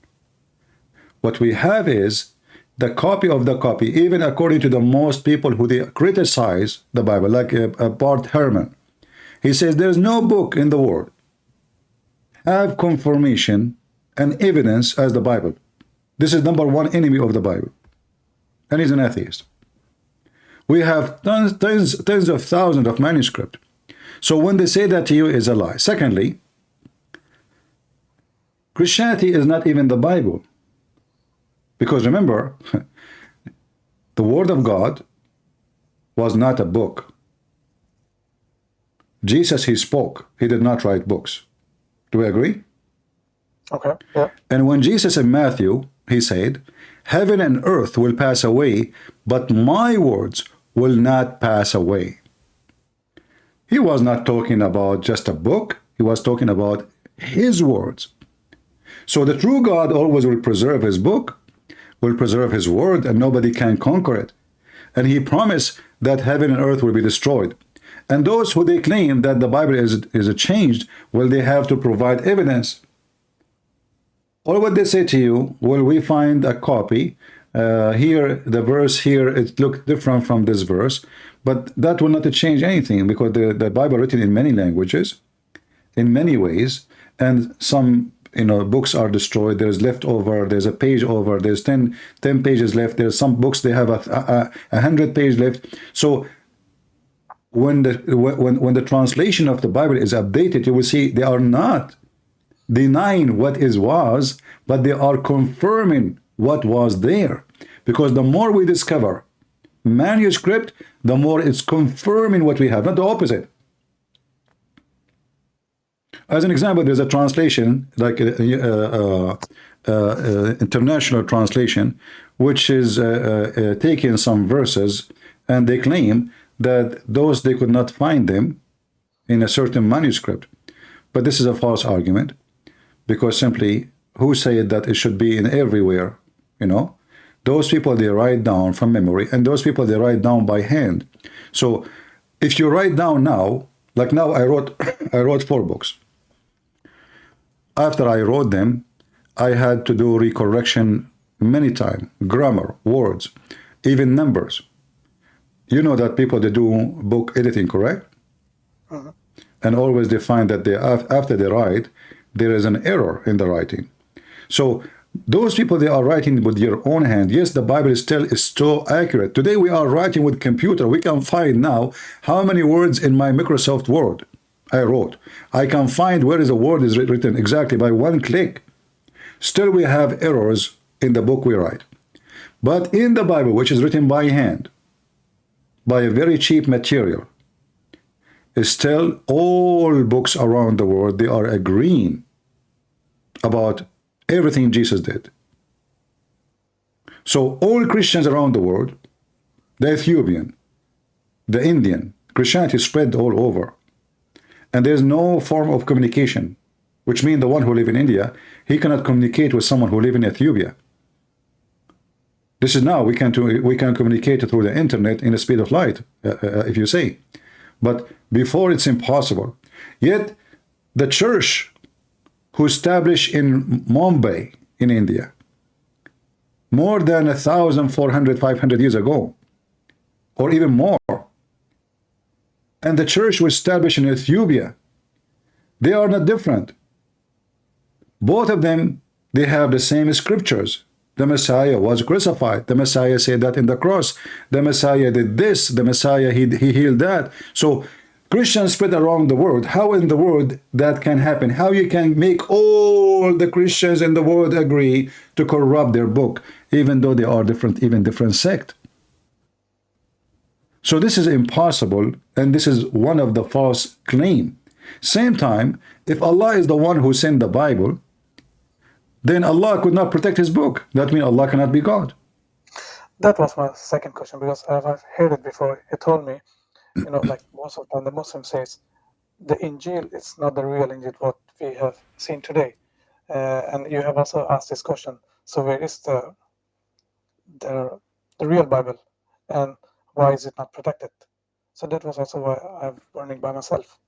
What we have is the copy of the copy, even according to the most people who they criticize the Bible, like Bart Herman. He says there's no book in the world have confirmation and evidence as the Bible. This is number one enemy of the Bible. And he's an atheist. We have tens of thousands of manuscripts. So when they say that to you, is a lie. Secondly, Christianity is not even the Bible. Because remember, the Word of God was not a book. Jesus, he spoke. He did not write books. Do we agree? Okay, yeah. And when Jesus in Matthew, he said, heaven and earth will pass away, but my words will not pass away. He was not talking about just a book. He was talking about his words. So the true God always will preserve his book, will preserve his word, and nobody can conquer it. And he promised that heaven and earth will be destroyed. And those who they claim that the Bible is changed, well, they have to provide evidence. Or what they say to you, well, we find a copy. Here, the verse here, it looks different from this verse. But that will not change anything, because the Bible written in many languages, in many ways, and some books are destroyed. There's leftover. There's a page over. There's 10 pages left. There's some books they have 100 pages left. So when the translation of the Bible is updated, you will see they are not denying what was, but they are confirming what was there. Because the more we discover manuscript, the more it's confirming what we have, not the opposite. As an example, there's a translation, like international translation, which is taking some verses, and they claim that those they could not find them in a certain manuscript. But this is a false argument, because simply, who said that it should be in everywhere? Those people, they write down from memory, and those people, they write down by hand. So if you write down now, like now I wrote 4 books. After I wrote them, I had to do recorrection many times, grammar, words, even numbers. You know that people, they do book editing, correct? Uh-huh. And always they find that after they write, there is an error in the writing. So those people, they are writing with your own hand. Yes, the Bible is so accurate. Today we are writing with computer. We can find now how many words in my Microsoft Word I wrote. I can find where is a word is written exactly by one click. Still we have errors in the book we write. But in the Bible, which is written by hand, by a very cheap material, still all books around the world, they are agreeing about everything Jesus did. So all Christians around the world, the Ethiopian, the Indian, Christianity spread all over. And there's no form of communication, which means the one who lives in India, he cannot communicate with someone who lives in Ethiopia. This is now, we can communicate through the internet in the speed of light, if you say. But before, it's impossible. Yet, the church who established in Mumbai, in India, more than 1,400, 500 years ago, or even more. And the church was established in Ethiopia. They are not different. Both of them, they have the same scriptures. The Messiah was crucified. The Messiah said that in the cross. The Messiah did this. The Messiah, he healed that. So Christians spread around the world. How in the world that can happen? How you can make all the Christians in the world agree to corrupt their book, even though they are different, even different sect? So this is impossible, and this is one of the false claim. Same time, if Allah is the one who sent the Bible, then Allah could not protect his book. That means Allah cannot be God. That was my second question, because I've heard it before. He told me, you know, like most of the time the Muslim says, the Injil is not the real Injil, what we have seen today. And you have also asked this question, so where is the real Bible? And why is it not protected? So that was also why I'm learning by myself,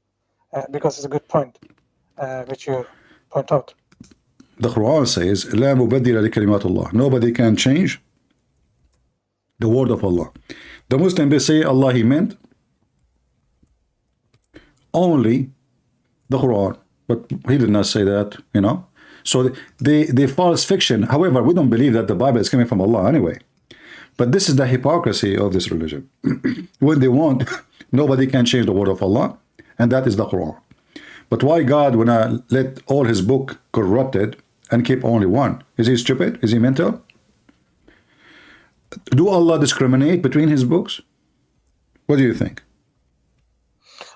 because it's a good point, which you point out. The Quran says, لا مبدل لكلمات الله. Nobody can change the word of Allah. The Muslims, they say Allah, he meant only the Quran, but he did not say that, you know. So they false fiction. However, we don't believe that the Bible is coming from Allah anyway. But this is the hypocrisy of this religion. When they want, nobody can change the word of Allah, and that is the Quran. But why God would not let all his book corrupted and keep only one? Is he stupid? Is he mental? Do Allah discriminate between his books? What do you think?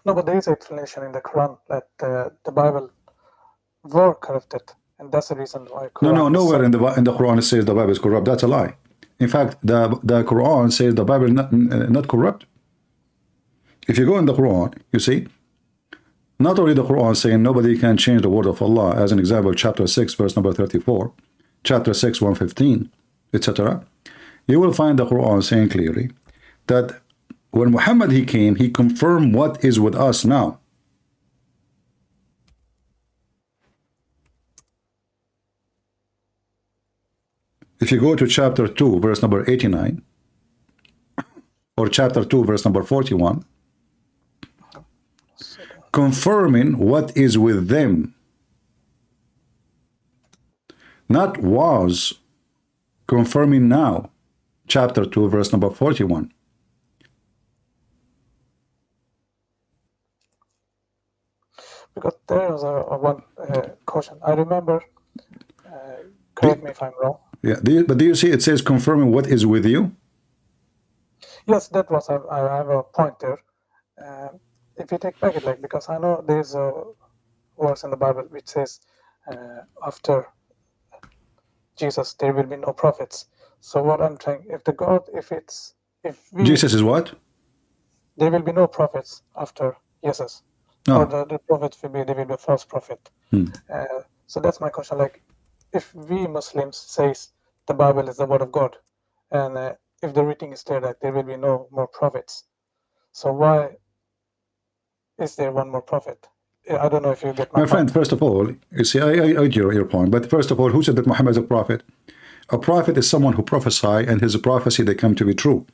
No, but there is an explanation in the Quran that the Bible were corrupted, and that's the reason why. Quran No, nowhere in the Quran it says the Bible is corrupt. That's a lie. In fact, the Quran says the Bible is not corrupt. If you go in the Quran, you see, not only the Quran saying nobody can change the word of Allah, as an example, chapter 6, verse number 34, chapter 6, 115, etc. You will find the Quran saying clearly that when Muhammad he came, he confirmed what is with us now. If you go to chapter 2, verse number 89, or chapter 2, verse number 41, confirming what is with them, not was, confirming now, chapter 2, verse number 41. Because there was one question. I remember, correct me if I'm wrong. Yeah, but do you see it says confirming what is with you? Yes, that was, I have a point there. If you take back it, like, because I know there's a verse in the Bible which says after Jesus there will be no prophets. So what I'm trying, if Jesus is what? There will be no prophets after Jesus. No. Or the prophets will be, there will be a false prophet. So that's my question, like, if we Muslims says the Bible is the word of God, and if the writing is there that there will be no more prophets, so why is there one more prophet? I don't know if you get my friend, first of all, you see, I hear your point, but first of all, who said that Muhammad is a prophet? A prophet is someone who prophesies, and his prophecy, they come to be true.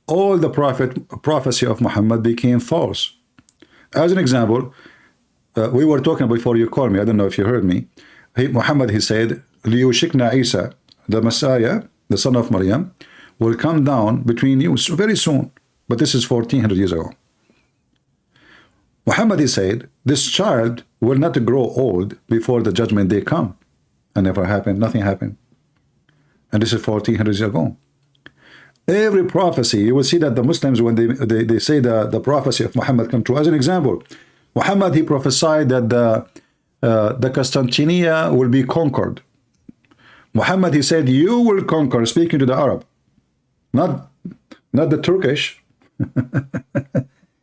All the prophecy of Muhammad became false. As an example, we were talking before you called me, I don't know if you heard me. Muhammad, he said, لِيُشِكْنَا Isa, the Messiah, the son of Maryam, will come down between you very soon. But this is 1400 years ago. Muhammad, he said, this child will not grow old before the judgment day come. And never happened, nothing happened. And this is 1400 years ago. Every prophecy, you will see that the Muslims, when they say the prophecy of Muhammad come true. As an example, Muhammad, he prophesied that the Constantinia will be conquered. Muhammad, he said, you will conquer, speaking to the Arab, not the Turkish.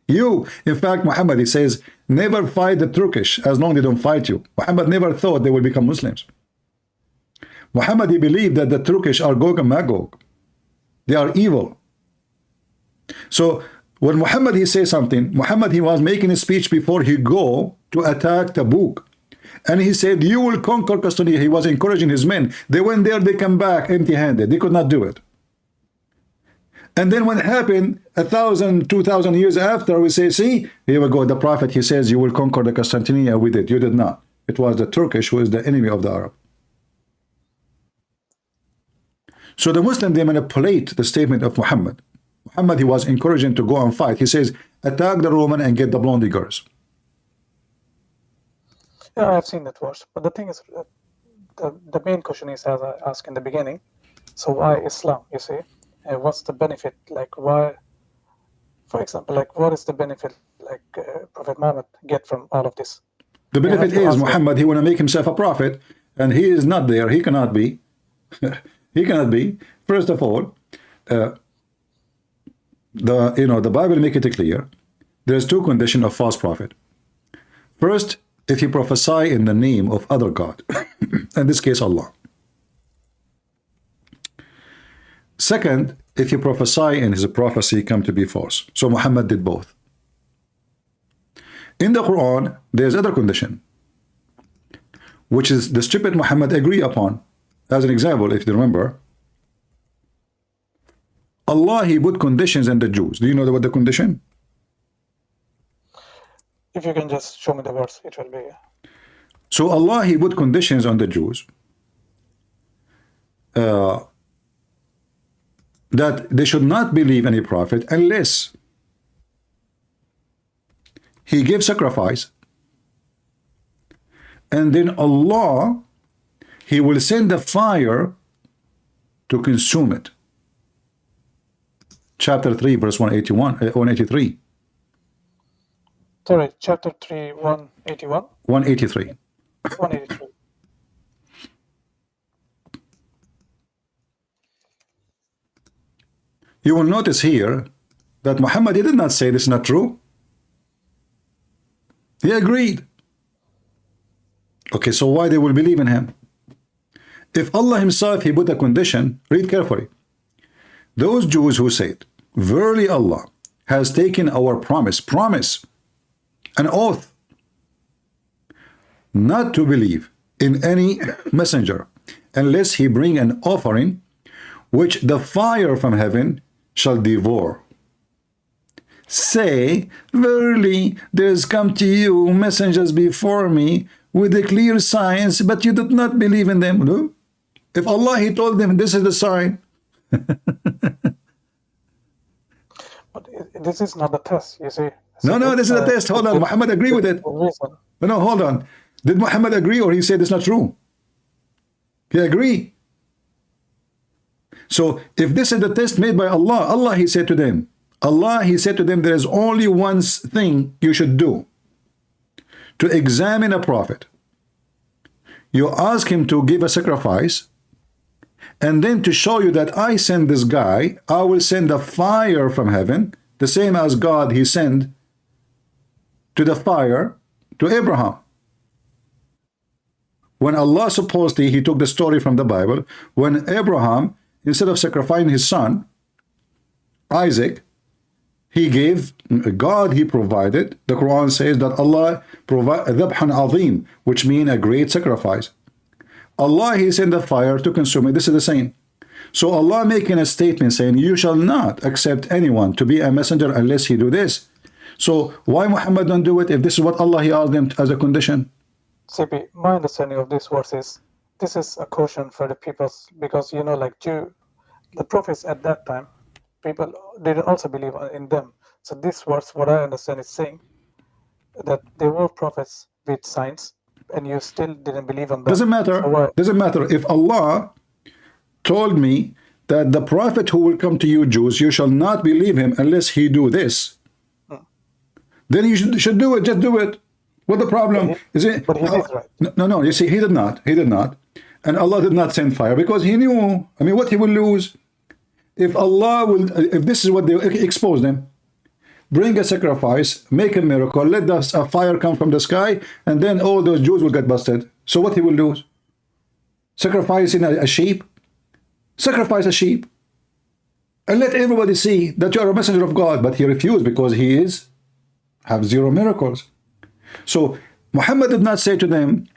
You, in fact, Muhammad, he says, never fight the Turkish as long as they don't fight you. Muhammad never thought they will become Muslims. Muhammad, he believed that the Turkish are Gog and Magog. They are evil. So when Muhammad, he says something, Muhammad, he was making a speech before he go to attack Tabuk. And he said, you will conquer Constantinople. He was encouraging his men. They went there, they come back empty-handed. They could not do it. And then when it happened, 1,000, 2,000 years after, we say, see, here we go. The prophet, he says, you will conquer the Constantinople. We did. You did not. It was the Turkish who is the enemy of the Arab. So the Muslim, they manipulate the statement of Muhammad. Muhammad, he was encouraging to go and fight. He says, attack the Roman and get the blondie girls. Yeah, I've seen that verse. But the thing is, the main question is, as I asked in the beginning, so why Islam, you see? What's the benefit? Like, why, for example, like, what is the benefit, like, Prophet Muhammad get from all of this? The benefit is Muhammad, he want to make himself a prophet, and he is not there. He cannot be. He cannot be. First of all, the Bible make it clear. There's two conditions of false prophet. First, if you prophesy in the name of other God, in this case Allah. Second, if you prophesy and his prophecy come to be false. So Muhammad did both. In the Quran, there's other condition, which is the stupid Muhammad agree upon. As an example, if you remember, Allah, he put conditions on the Jews. Do you know what the condition? If you can just show me the verse, it will be. So Allah, he put conditions on the Jews that they should not believe any prophet unless he gave sacrifice, and then Allah, he will send the fire to consume it. Chapter 3, verse 183. Sorry, chapter 3, 181? 183. 183. You will notice here that Muhammad, he did not say this is not true. He agreed. Okay, so why they will believe in him? If Allah himself, he put a condition, read carefully. Those Jews who said, verily Allah has taken our promise, an oath, not to believe in any messenger unless he bring an offering which the fire from heaven shall devour. Say, verily there has come to you messengers before me with the clear signs, but you did not believe in them. No? If Allah, he told them this is the sign. But this is not the test, you see. So no, this is the test. Hold on, Muhammad agree with it. No, hold on. Did Muhammad agree or he said it's not true? He agree. So if this is the test made by Allah, Allah, he said to them, there is only one thing you should do to examine a prophet. You ask him to give a sacrifice, and then to show you that I send this guy, I will send a fire from heaven, the same as God, he sent to the fire to Abraham. When Allah supposedly, he took the story from the Bible, when Abraham, instead of sacrificing his son, Isaac, he gave, God he provided. The Quran says that Allah provided dhabhan azim, which means a great sacrifice. Allah, he sent the fire to consume it. This is the same. So Allah making a statement saying, you shall not accept anyone to be a messenger unless he do this. So why Muhammad don't do it if this is what Allah, he asked them as a condition? CP, my understanding of this verse is, this is a caution for the people, because, you know, like the prophets at that time, people didn't also believe in them. So this verse, what I understand, is saying that they were prophets with signs, and you still didn't believe in them. Doesn't matter. So doesn't matter. If Allah told me that the prophet who will come to you Jews, you shall not believe him unless he do this, then you should do it. Just do it. What the problem is it? But he did, right? No. You see, he did not. He did not. And Allah did not send fire because he knew. I mean, what he will lose if Allah will. If this is what they expose them, bring a sacrifice, make a miracle, let a fire come from the sky, and then all those Jews will get busted. So what he will lose? Sacrificing a sheep. Sacrifice a sheep, and let everybody see that you are a messenger of God. But he refused because he have zero miracles. So Muhammad did not say to them,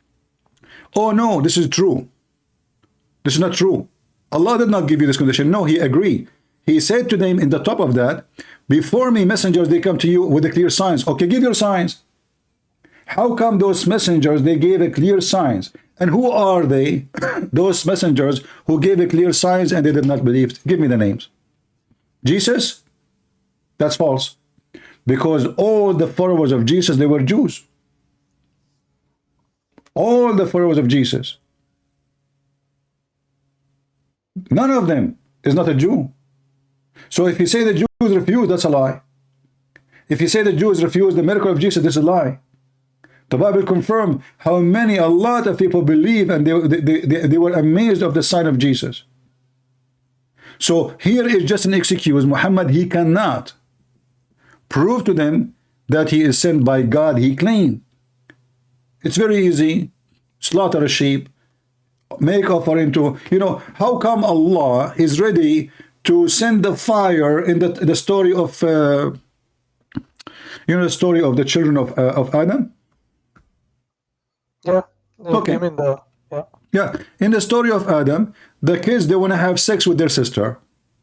oh no, this is true. This is not true. Allah did not give you this condition. No, He agreed. He said to them in the top of that, before me messengers, they come to you with the clear signs. Okay, give your signs. How come those messengers, they gave a clear signs? And who are they? Those messengers who gave a clear signs and they did not believe. Give me the names. Jesus? That's false. Because all the followers of Jesus, they were Jews. All the followers of Jesus. None of them is not a Jew. So if you say the Jews refused, that's a lie. If you say the Jews refused the miracle of Jesus, this is a lie. The Bible confirmed how many, a lot of people believe, and they were amazed of the sign of Jesus. So here is just an excuse. Muhammad, he cannot prove to them that he is sent by God, he claimed. It's very easy. Slaughter a sheep, make offering to, you know, how come Allah is ready to send the fire in the story of, you know, the story of the children of Adam? Yeah. Okay. You mean the, yeah. Yeah. In the story of Adam, the kids, they want to have sex with their sister.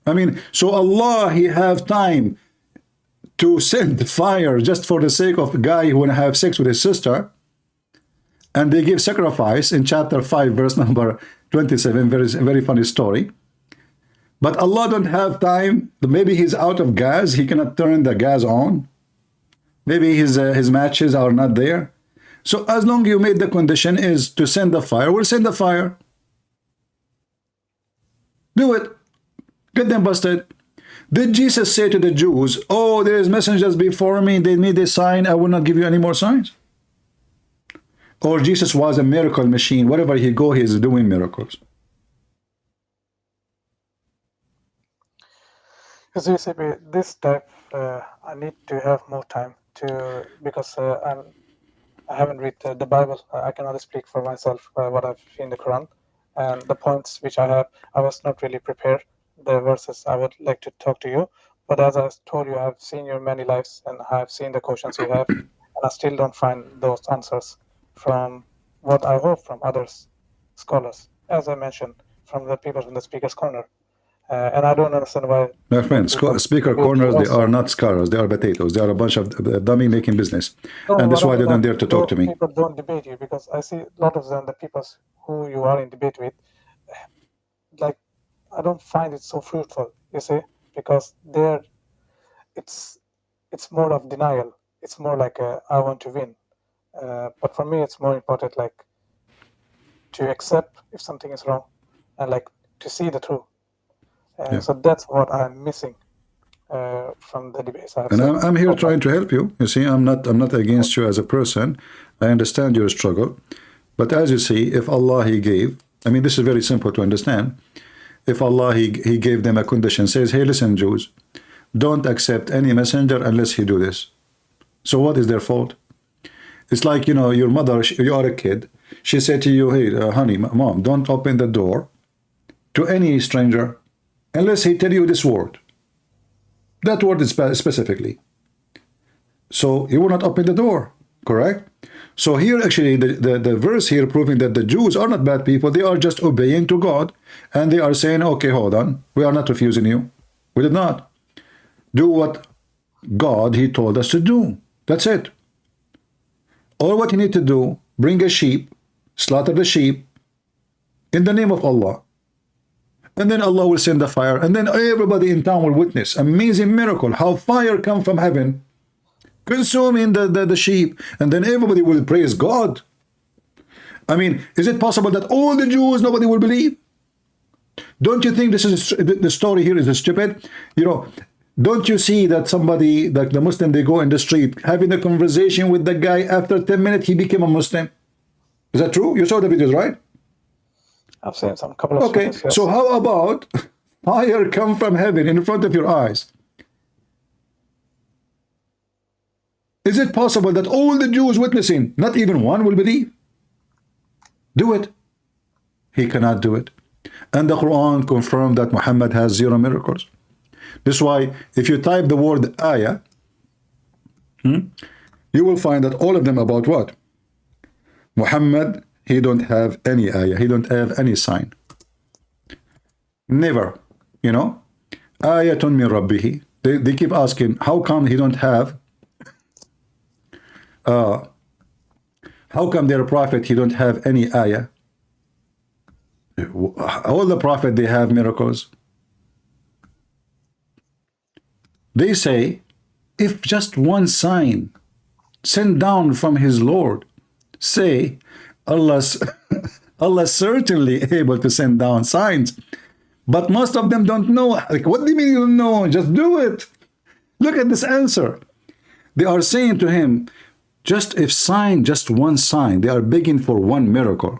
I mean, so Allah, he have time to send fire just for the sake of a guy who want to have sex with his sister. And they give sacrifice in chapter 5, verse number 27. Very funny story. But Allah don't have time. Maybe he's out of gas. He cannot turn the gas on. Maybe his matches are not there. So as long as you made the condition is to send the fire, we'll send the fire. Do it. Get them busted. Did Jesus say to the Jews, oh, there is messengers before me, they made a sign, I will not give you any more signs? Or Jesus was a miracle machine. Wherever he go, he is doing miracles. As you say, this type, I need to have more time to, because I haven't read the Bible. I can only speak for myself what I've seen in the Quran. And the points which I have, I was not really prepared. The verses I would like to talk to you. But as I told you, I've seen your many lives and I have seen the questions you have. And I still don't find those answers from what I hope from others, scholars, as I mentioned, from the people from the Speaker's Corner. And I don't understand why. My friends, speaker corners, they are not scholars, they are potatoes. They are a bunch of dummy making business. No, and that's why they don't dare to talk to me. People don't debate you because I see a lot of them, the people who you are in debate with, like, I don't find it so fruitful, you see, because it's more of denial. It's more like I want to win. But for me, it's more important, like, to accept if something is wrong and like to see the truth. Yeah. So that's what I'm missing from the debates. And I'm here trying to help you. You see, I'm not against you as a person. I understand your struggle. But as you see, if Allah, he gave, I mean, this is very simple to understand. If Allah, he gave them a condition, says, hey, listen, Jews, don't accept any messenger unless he do this. So what is their fault? It's like, you know, your mother, you are a kid. She said to you, hey, honey, mom, don't open the door to any stranger unless he tell you this word. That word is specifically. So you will not open the door, correct? So here actually the verse here proving that the Jews are not bad people. They are just obeying to God. And they are saying, okay, hold on. We are not refusing you. We did not. Do what God, he told us to do. That's it. All what you need to do, bring a sheep, slaughter the sheep in the name of Allah. And then Allah will send the fire. And then everybody in town will witness. Amazing miracle. How fire come from heaven, consuming the sheep. And then everybody will praise God. I mean, is it possible that all the Jews, nobody will believe? Don't you think this is the story here is stupid? You know, don't you see that somebody, like the Muslim, they go in the street, having a conversation with the guy, after 10 minutes, he became a Muslim. Is that true? You saw the videos, right? I've seen some couple of okay, videos, yes. So how about fire come from heaven in front of your eyes? Is it possible that all the Jews witnessing, not even one will believe? Do it. He cannot do it. And the Quran confirmed that Muhammad has 0 miracles. This is why if you type the word ayah, you will find that all of them about what? Muhammad, he don't have any ayah, he don't have any sign. Never, you know. Ayatun min rabbihi. They keep asking, how come he don't have how come their prophet he don't have any ayah? All the prophet they have miracles. They say, if just one sign sent down from his Lord, say Allah's Allah certainly able to send down signs, but most of them don't know. Like, what do you mean you don't know? Just do it. Look at this answer. They are saying to him, just one sign, they are begging for one miracle.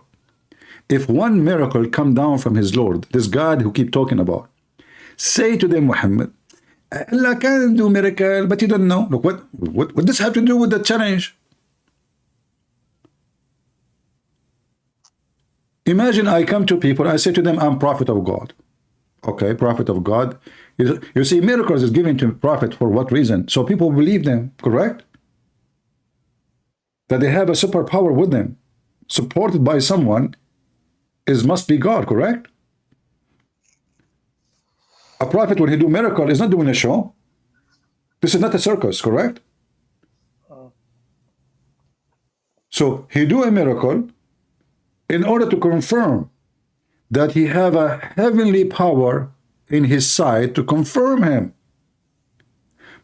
If one miracle come down from his Lord, this God who keep talking about, say to them, Muhammad, Allah can do miracle, but you don't know. Look, what does this have to do with the challenge? Imagine I come to people, I say to them, I'm prophet of God. Okay, prophet of God. You see, miracles is given to prophet for what reason? So people believe them, correct? That they have a superpower with them, supported by someone, must be God, correct? A prophet, when he do miracle, is not doing a show. This is not a circus, correct? So he do a miracle in order to confirm that he have a heavenly power in his side to confirm him.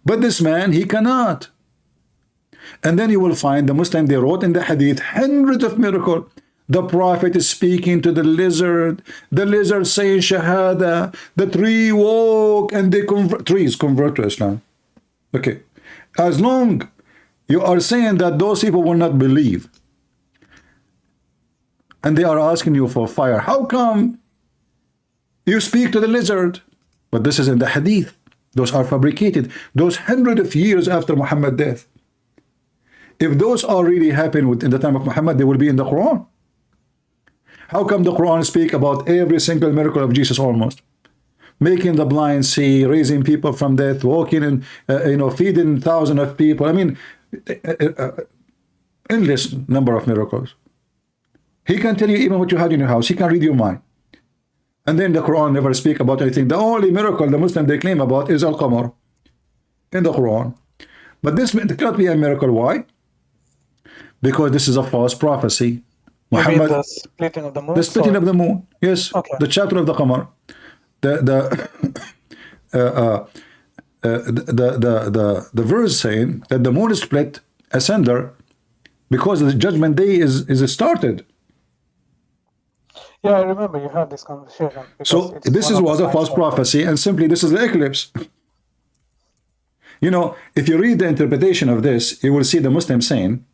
But this man, he cannot. And then you will find the Muslim, they wrote in the hadith hundreds of miracles. The prophet is speaking to the lizard saying shahada, the tree walk, and they trees convert to Islam. Okay, as long you are saying that those people will not believe, and they are asking you for fire, how come you speak to the lizard? But this is in the hadith. Those are fabricated. Those hundreds of years after Muhammad's death. If those are really happened in the time of Muhammad, they will be in the Quran. How come the Quran speak about every single miracle of Jesus almost? Making the blind see, raising people from death, walking and feeding thousands of people. I mean, endless number of miracles. He can tell you even what you had in your house. He can read your mind. And then the Quran never speak about anything. The only miracle the Muslim they claim about is Al-Qamar in the Quran. But this cannot be a miracle. Why? Because this is a false prophecy. Muhammad, the splitting of the moon? The splitting of the moon. Yes. Okay. The chapter of the Qamar. The verse saying that the moon is split asunder because the judgment day is started. Yeah, I remember you had this conversation. So this was a false prophecy, and simply this is the eclipse. You know, if you read the interpretation of this, you will see the Muslim saying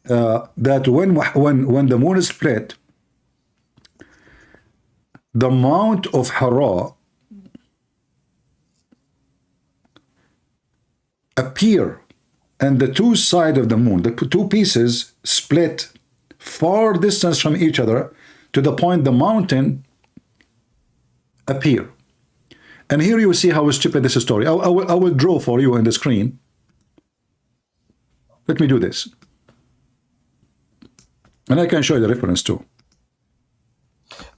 that when the moon is split, the Mount of Hara appear, and the two sides of the moon, the two pieces, split far distance from each other to the point the mountain appear. And here you see how stupid this story. I will draw for you on the screen. Let me do this. And I can show you the reference too.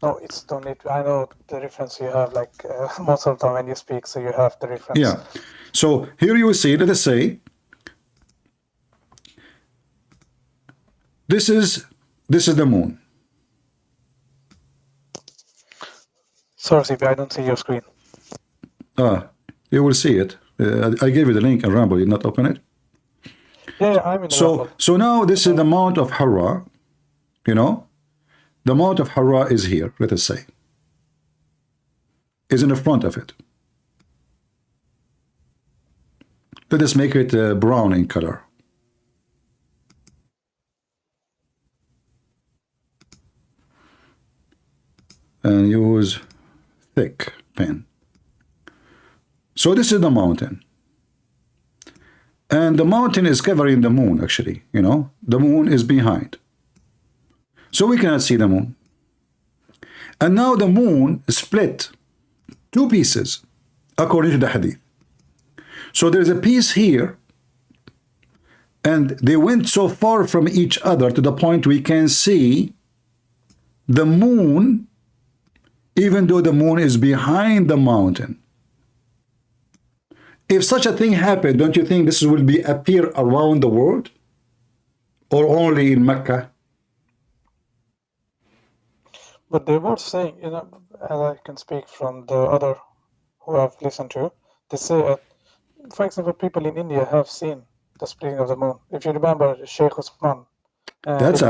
No, it's don't need to. I know the reference you have, like most of the time when you speak, so you have the reference. Yeah. So here you will see, let us say, this is the moon. Sorry, CP, I don't see your screen. You will see it. I gave you the link, and Rambo did not open it. Yeah, I'm in the So now this is the Mount of Hara. You know, the Mount of Hara is here, let us say. Is in the front of it. Let us make it brown in color. And use thick pen. So this is the mountain. And the mountain is covering the moon, actually. You know, the moon is behind. So we cannot see the moon. And now the moon is split two pieces, according to the hadith. So there's a piece here, And they went so far from each other to the point we can see the moon, even though the moon is behind the mountain. If such a thing happened, don't you think this will be appear around the world, or only in Mecca? But they were saying, you know, as I can speak from the other who I've listened to, they say, for example, people in India have seen the splitting of the moon. If you remember Sheikh Usman. That's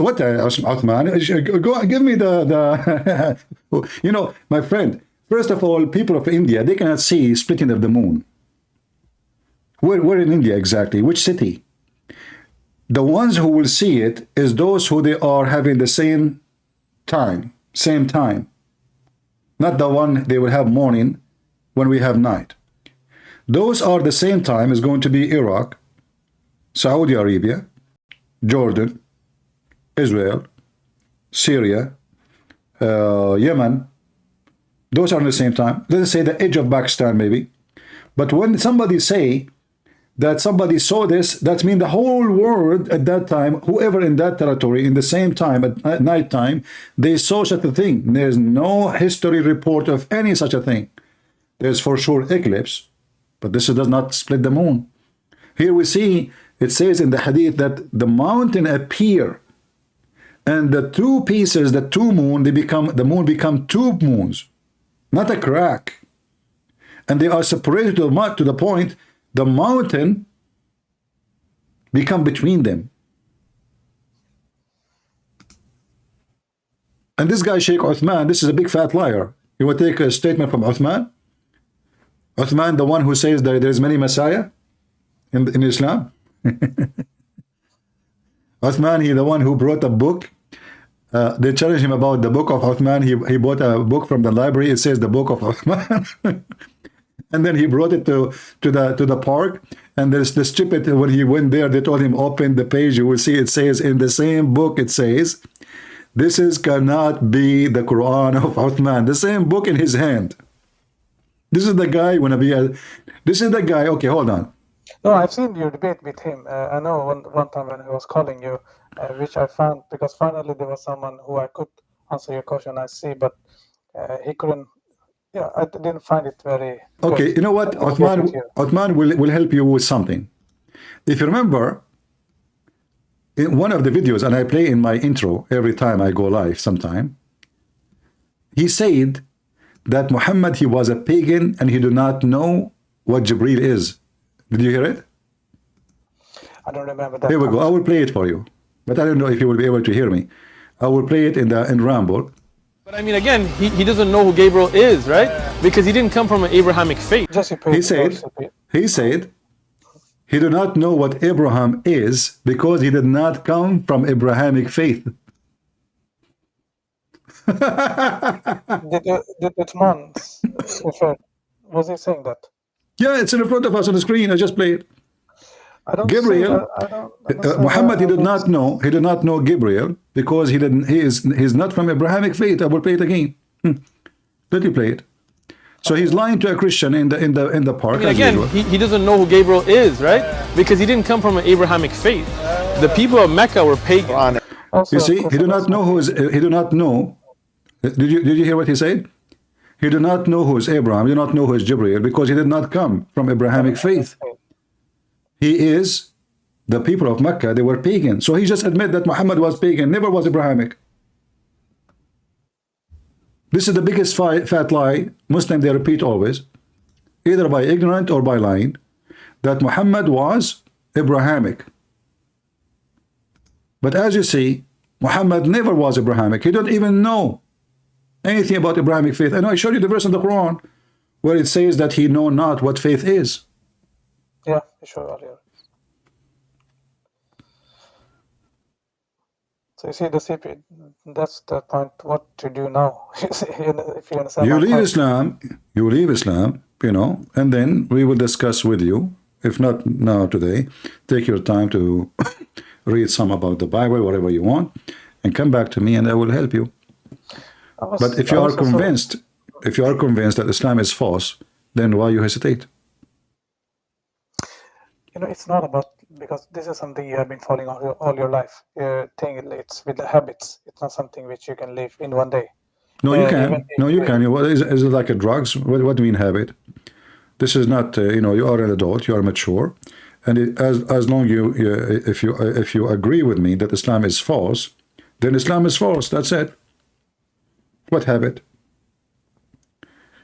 what Uthman. Go give me the you know, my friend. First of all, people of India, they cannot see splitting of the moon. Where in India exactly? Which city? The ones who will see it is those who they are having the same time, not the one they will have morning when we have night. Those are the same time is going to be Iraq, Saudi Arabia, Jordan, Israel, Syria, Yemen. Those are at the same time. Let's say the edge of Pakistan maybe. But when somebody say that somebody saw this, that means the whole world at that time, whoever in that territory, in the same time, at night time, they saw such a thing. There's no history report of any such a thing. There's for sure eclipse, but this does not split the moon. Here we see, it says in the hadith that the mountain appear, and the two pieces, the two moon, the moon become two moons, not a crack. And they are separated to the point the mountain become between them. And this guy Sheikh Uthman, this is a big fat liar. You will take a statement from Uthman? Uthman, the one who says that there is many Messiah in Islam? Uthman, he the one who brought a book. They challenged him about the book of Uthman. He bought a book from the library. It says the book of Uthman. And then he brought it to the park, and there's the stupid, when he went there, they told him open the page. You will see it says in the same book, it says this cannot be the Quran of Uthman. The same book in his hand. This is the guy this is the guy. Okay, hold on. No, I've seen your debate with him. I know one time when he was calling you, which I found, because finally there was someone who I could answer your question, I see, but he couldn't. Yeah, I didn't find it very okay good. You know what, Uthman will help you with something. If you remember in one of the videos, and I play in my intro every time I go live sometime, he said that Muhammad, he was a pagan and he do not know what Jibreel is. Did you hear it? I don't remember that. Here we go. I will play it for you, but I don't know if you will be able to hear me. I will play it in Ramble. But I mean, again, he doesn't know who Gabriel is, right? Because he didn't come from an Abrahamic faith. He said, he do not know what Abraham is because he did not come from Abrahamic faith. Did Uthman refer? Was he saying that? Yeah, it's in front of us on the screen. I just play it. Gabriel, Muhammad, he did not know Gabriel because he's not from Abrahamic faith. I will play it again. Let me play it. So he's lying to a Christian in the park. I mean, again, he doesn't know who Gabriel is, right? Because he didn't come from an Abrahamic faith. The people of Mecca were pagan. You see, he do not know who is. He do not know. Did you hear what he said? He do not know who is Abraham. He do not know who is Gabriel because he did not come from Abrahamic faith. He is the people of Mecca. They were pagan. So he just admit that Muhammad was pagan, never was Abrahamic. This is the biggest fat lie Muslims they repeat always, either by ignorant or by lying, that Muhammad was Abrahamic. But as you see, Muhammad never was Abrahamic. He don't even know anything about Abrahamic faith. I know I showed you the verse in the Quran where it says that he know not what faith is. Yeah, you showed earlier. So you see the CP, that's the point. What to do now? If you understand. You leave Islam, you know, and then we will discuss with you. If not now today, take your time to read some about the Bible, whatever you want, and come back to me, and I will help you. But if you are convinced, that Islam is false, then why you hesitate? You know, it's not about because this is something you have been following all your life. You think it's with the habits. It's not something which you can live in one day. No, you can. No, you can. What is it like a drugs? What do you mean habit? This is not. You are an adult. You are mature, and as long if you agree with me that Islam is false, then Islam is false. That's it. What habit?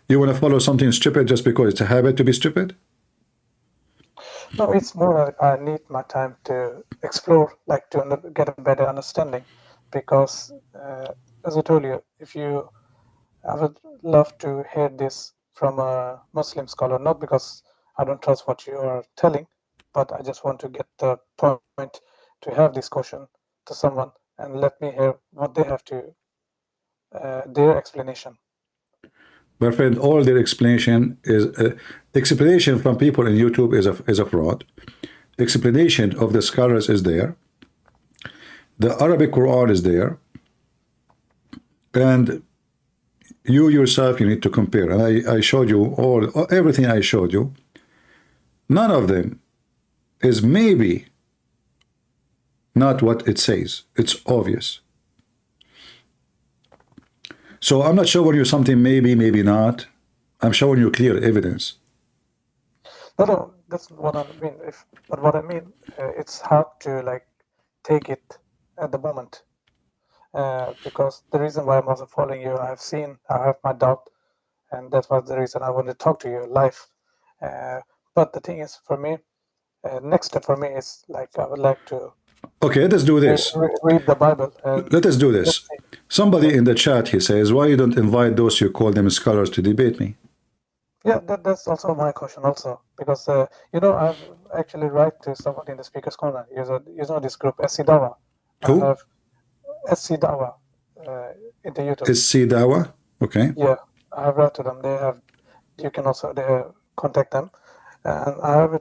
You want to follow something stupid just because it's a habit to be stupid? No, it's more like I need my time to explore, like to get a better understanding, because as I told you, I would love to hear this from a Muslim scholar, not because I don't trust what you are telling, but I just want to get the point to have this question to someone and let me hear what they have to, their explanation. My friend, all their explanation is explanation from people in YouTube is a fraud. Explanation of the scholars is there. The Arabic Quran is there, and you yourself you need to compare. And I showed you everything I showed you. None of them is maybe not what it says. It's obvious. So I'm not showing you something maybe, maybe not. I'm showing you clear evidence. No, that's what I mean. But what I mean, it's hard to like take it at the moment, because the reason why I'm also following you, I have my doubt, and that was the reason I wanted to talk to you live. But the thing is, for me, next step for me is like I would like to. Okay, let us do this. Read the Bible. Let us do this. Somebody in the chat, he says, why you don't invite those you call them scholars to debate me? Yeah, that's also my question also, because I've actually write to somebody in the Speaker's Corner. You know this group, SC Dawah. Who? I have SC Dawah in the YouTube. SC Dawah? Okay. Yeah, I have read to them. You can also contact them, and I have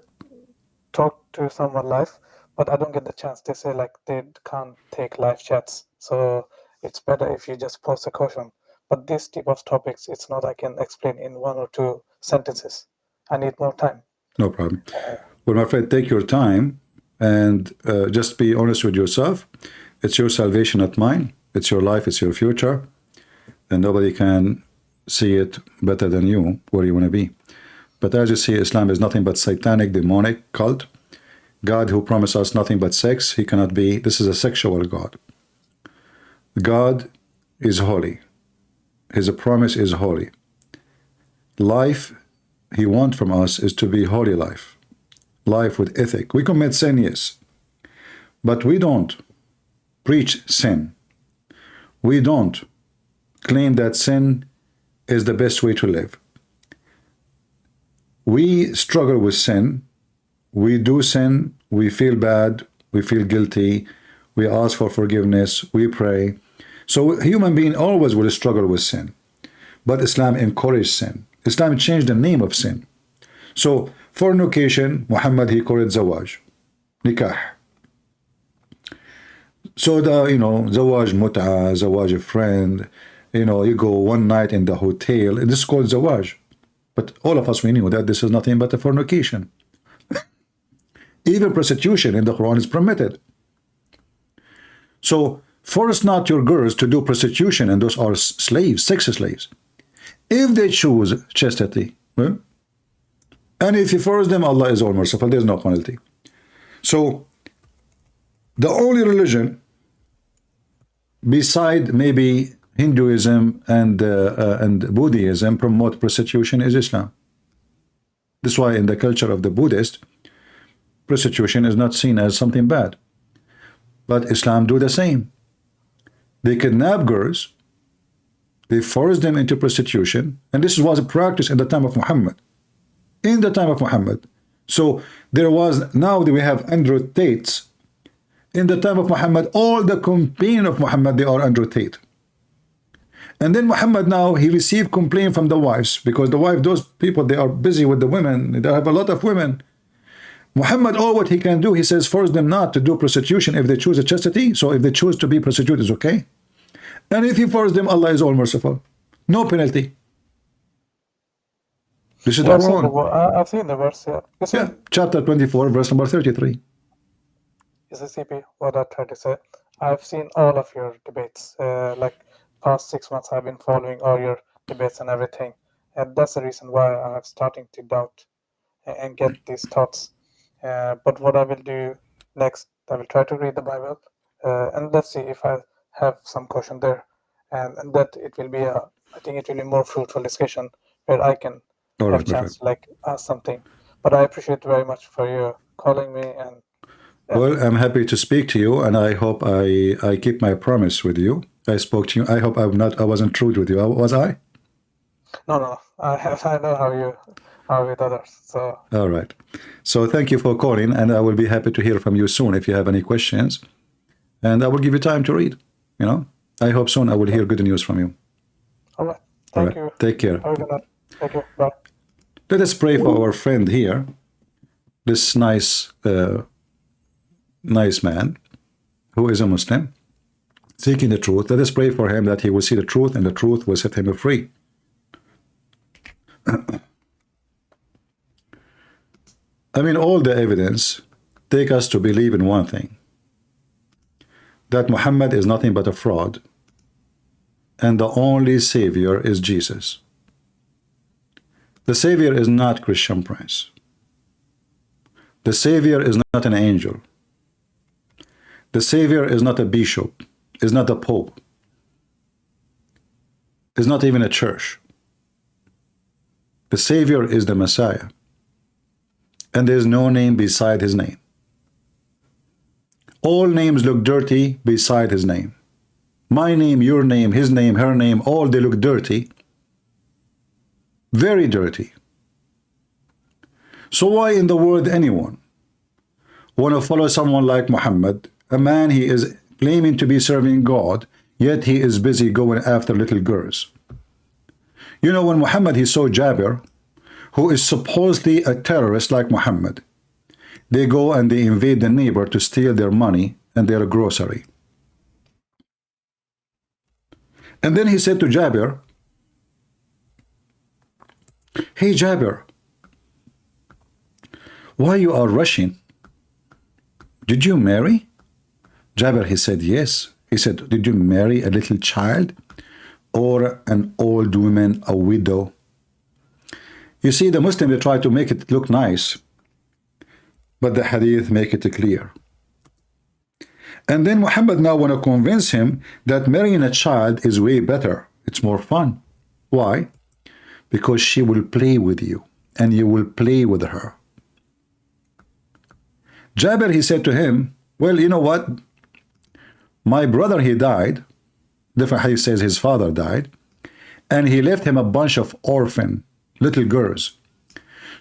talked to someone live, but I don't get the chance. They say like they can't take live chats, so it's better if you just post a question. But this type of topics, it's not I can explain in 1 or 2 sentences. I need more time. No problem. Well, my friend, take your time and just be honest with yourself. It's your salvation, not mine. It's your life, it's your future. And nobody can see it better than you, where you want to be. But as you see, Islam is nothing but satanic, demonic cult. God who promised us nothing but sex, he cannot be. This is a sexual God. God is holy. His promise is holy. Life he wants from us is to be holy life. Life with ethic. We commit sin, yes. But we don't preach sin. We don't claim that sin is the best way to live. We struggle with sin. We do sin. We feel bad. We feel guilty. We ask for forgiveness. We pray. So a human being always will struggle with sin. But Islam encouraged sin. Islam changed the name of sin. So fornication, Muhammad, he called it zawaj, nikah. So zawaj mut'a, zawaj friend, you go one night in the hotel, and this is called zawaj. But all of us, we knew that this is nothing but a fornication. Even prostitution in the Quran is permitted. So force not your girls to do prostitution, and those are slaves, sex slaves. If they choose chastity, well, and if you force them, Allah is all merciful, there's no penalty. So the only religion beside maybe Hinduism and Buddhism promote prostitution is Islam. That's why in the culture of the Buddhist, prostitution is not seen as something bad. But Islam do the same. They kidnap girls, they force them into prostitution, and this was a practice in the time of Muhammad. In the time of Muhammad. So there was, now we have Andrew Tates. In the time of Muhammad, all the companions of Muhammad, they are Andrew Tate. And then Muhammad now, he received complaint from the wives, because the wife, those people, they are busy with the women. They have a lot of women. Muhammad, all what he can do, he says, force them not to do prostitution if they choose a chastity. So if they choose to be prostitute, it's okay. And if he force them, Allah is all merciful. No penalty. This is the Quran. I've seen the verse, yeah. Yeah, chapter 24, verse number 33. CCP, what I try to say, I've seen all of your debates. Like past 6 months, I've been following all your debates and everything, and that's the reason why I'm starting to doubt and get these thoughts. But what I will do next, I will try to read the Bible, and let's see if I have some question there, and that it will be a, I think it will be more fruitful discussion where I can All have right, a chance perfect. to like ask something. But I appreciate very much for you calling me, and Well, I'm happy to speak to you, and I hope I keep my promise with you. I spoke to you. I hope I wasn't rude with you. Was I? no, I know how you are with others. So All right. So thank you for calling, and I will be happy to hear from you soon if you have any questions. And I will give you time to read. You know, I hope soon I will hear good news from you. all right, All thank right. you. Take care. Have a good night. Thank you. Bye. Let us pray for our friend here, this nice man who is a Muslim, seeking the truth. Let us pray for him that he will see the truth, and the truth will set him free. I mean, all the evidence take us to believe in one thing, that Muhammad is nothing but a fraud, and the only savior is Jesus. The savior is not Christian Prince. The savior is not an angel. The savior is not a bishop, is not a pope, is not even a church. The savior is the Messiah, and there is no name beside his name. All names look dirty beside his name. My name, your name, his name, her name, all they look dirty. Very dirty. So why in the world anyone want to follow someone like Muhammad, a man he is claiming to be serving God, yet he is busy going after little girls? You know, when Muhammad, he saw Jabir, who is supposedly a terrorist like Muhammad, they go and they invade the neighbor to steal their money and their grocery. And then he said to Jabir, "Hey Jabir, why you are rushing? Did you marry?" Jabir, he said, "Yes." He said, "Did you marry a little child or an old woman, a widow?" You see, the Muslims, they try to make it look nice, but the hadith make it clear. And then Muhammad now want to convince him that marrying a child is way better. It's more fun. Why? Because she will play with you, and you will play with her. Jabir, he said to him, "Well, you know what? My brother, he died." Different hadith says his father died, and he left him a bunch of orphan little girls.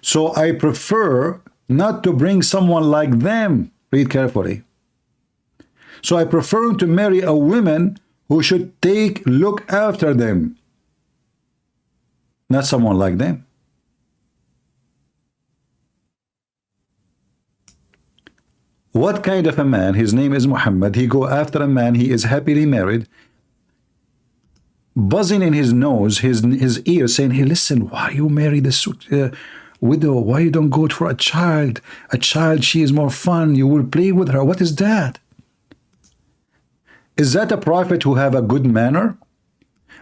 So I prefer not to bring someone like them. Read carefully. So I prefer to marry a woman who should look after them, not someone like them. What kind of a man? His name is Muhammad. He go after a man, he is happily married, buzzing in his nose, his ear, saying, "Hey, listen, why you marry this widow? Why you don't go for a child? A child, she is more fun. You will play with her." What is that? Is that a prophet who have a good manner?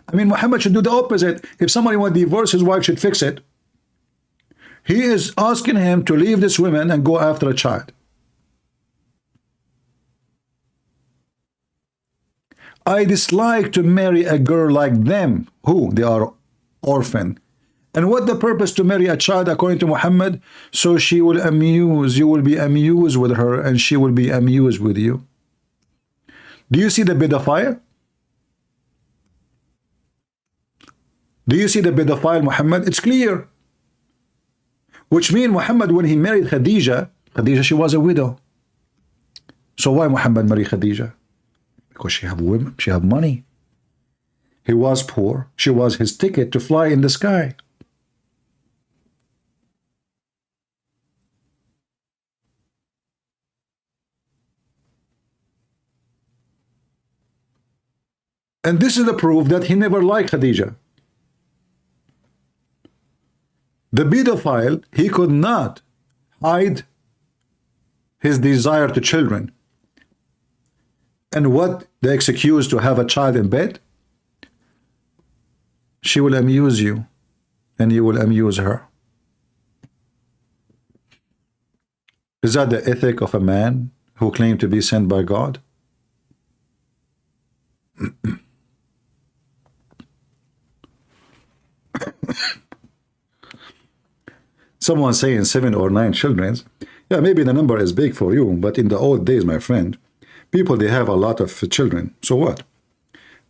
I mean, Muhammad should do the opposite. If somebody wants to divorce, his wife should fix it. He is asking him to leave this woman and go after a child. I dislike to marry a girl like them. Who? They are orphan. And what the purpose to marry a child according to Muhammad? So she will amuse, you will be amused with her, and she will be amused with you. Do you see the pedophile? Do you see the pedophile Muhammad? It's clear. Which means Muhammad, when he married Khadija, she was a widow. So why Muhammad married Khadija? Because she have women, she have money. He was poor. She was his ticket to fly in the sky. And this is the proof that he never liked Khadija. The pedophile, he could not hide his desire to children. And what the excuse to have a child in bed? She will amuse you, and you will amuse her. Is that the ethic of a man who claimed to be sent by God? Someone saying 7 or 9 children. Yeah, maybe the number is big for you, but in the old days, my friend, people, they have a lot of children. So what?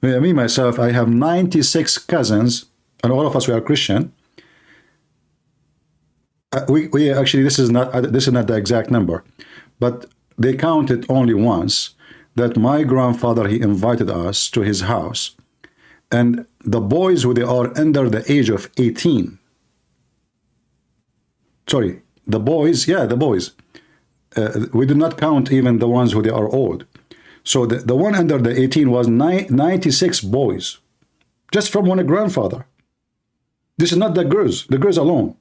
Me, myself, I have 96 cousins, and all of us, we are Christian. We actually, this is not the exact number, but they counted only once that my grandfather, he invited us to his house, and the boys who they are under the age of 18. Sorry, the boys, yeah, the boys. We do not count even the ones who they are old. So the one under the 18 was 96 boys, just from one grandfather. This is not the girls alone.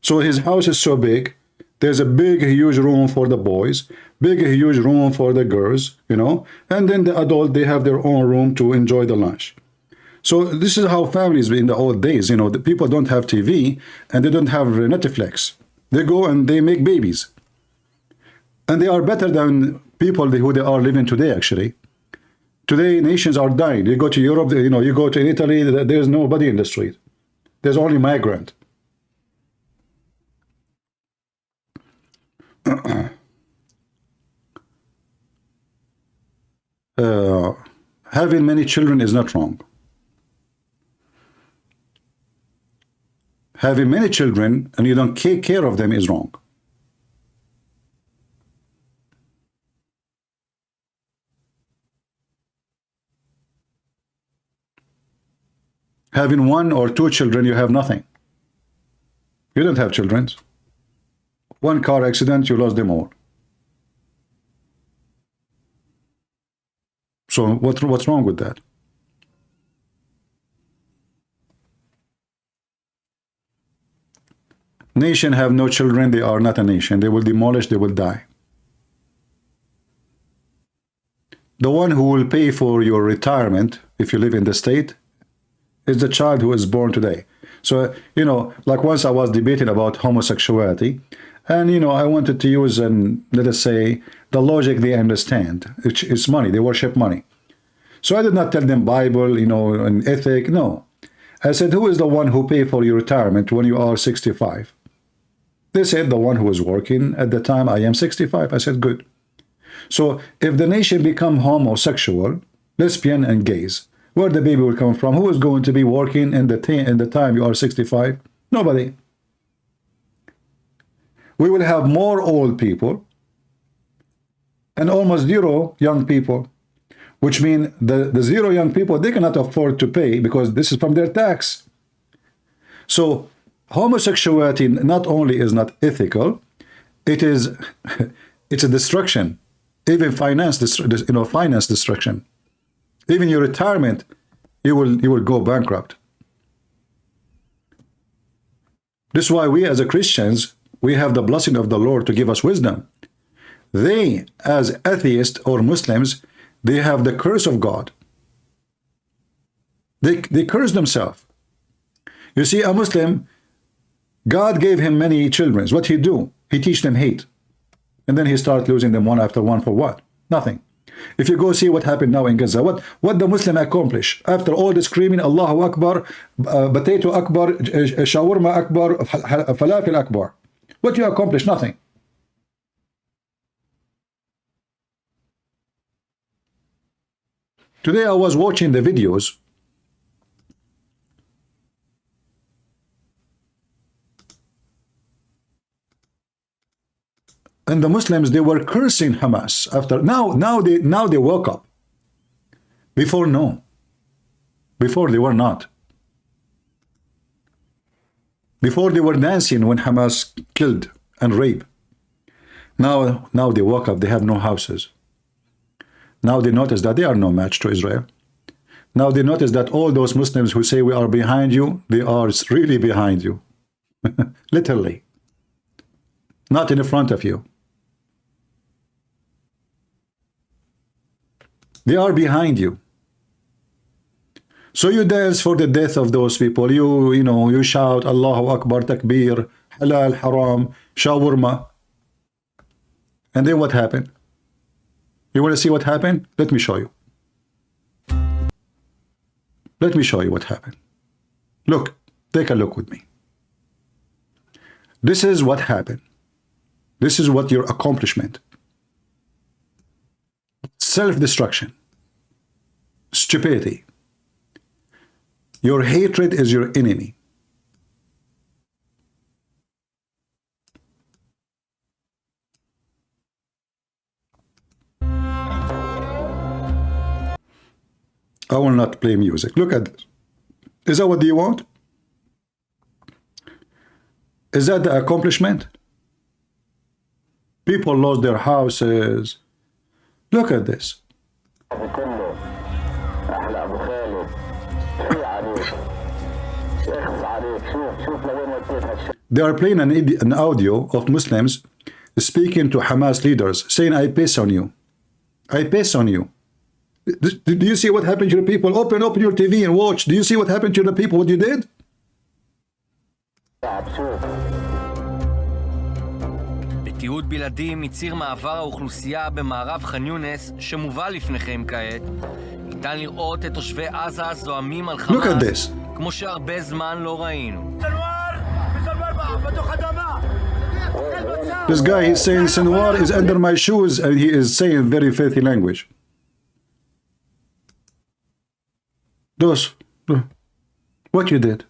So his house is so big. There's a big, huge room for the boys, big, huge room for the girls, you know, and then the adult, they have their own room to enjoy the lunch. So this is how families in the old days, you know, the people don't have TV and they don't have Netflix. They go and they make babies. And they are better than people who they are living today, actually. Today, nations are dying. You go to Europe, you know, you go to Italy, there's nobody in the street. There's only migrant. Having many children is not wrong. Having many children and you don't take care of them is wrong. Having 1 or 2 children, you have nothing. You don't have children. One car accident, you lost them all. So what's wrong with that? Nation have no children, they are not a nation. They will demolish, they will die. The one who will pay for your retirement, if you live in the state, is the child who is born today. So, you know, like once I was debating about homosexuality, and, you know, I wanted to use, let us say, the logic they understand. It's money. They worship money. So I did not tell them Bible, you know, and ethic. No. I said, who is the one who pay for your retirement when you are 65? They said, the one who is working at the time I am 65. I said, good. So if the nation become homosexual, lesbian and gays, where the baby will come from? Who is going to be working in the time you are 65? Nobody. We will have more old people and almost 0 young people, which means the 0 young people, they cannot afford to pay because this is from their tax. So homosexuality not only is not ethical, it's a destruction, even finance destruction. Even your retirement, you will go bankrupt. This is why we as a Christians, we have the blessing of the Lord to give us wisdom. They, as atheists or Muslims, they have the curse of God. They curse themselves. You see, a Muslim, God gave him many children. What he do? He teach them hate. And then he start losing them one after one for what? Nothing. If you go see what happened now in Gaza, what the Muslim accomplish after all the screaming, Allahu Akbar, potato Akbar, shawarma Akbar, falafel Akbar. What you accomplish? Nothing. Today I was watching the videos. And the Muslims, they were cursing Hamas after now they woke up. Before, no. Before they were not. Before they were dancing when Hamas killed and raped. Now they woke up, they have no houses. Now they notice that they are no match to Israel. Now they notice that all those Muslims who say we are behind you, they are really behind you. Literally. Not in front of you. They are behind you. So you dance for the death of those people. You know, you shout Allahu Akbar, Takbir, Halal, Haram, Shawarma. And then what happened? You want to see what happened? Let me show you. Let me show you what happened. Look, take a look with me. This is what happened. This is what your accomplishment. Self-destruction. Stupidity. Your hatred is your enemy. I will not play music. Look at this. Is that what you want? Is that the accomplishment? People lost their houses. Look at this. They are playing an audio of Muslims speaking to Hamas leaders, saying, I piss on you. I piss on you. Do you see what happened to the people? Open your TV and watch. Do you see what happened to the people, what you did? בתיעוד בלעדי מציר מעבר האוכלוסייה במערב ח'אן יונס שמובא לפניכם כעת, ניתן לראות את תושבי עזה זועמים על חמאס כמו שהרבה זמן לא ראינו. This guy is saying Sinwar is under my shoes, and he is saying very filthy language. Those, what you did?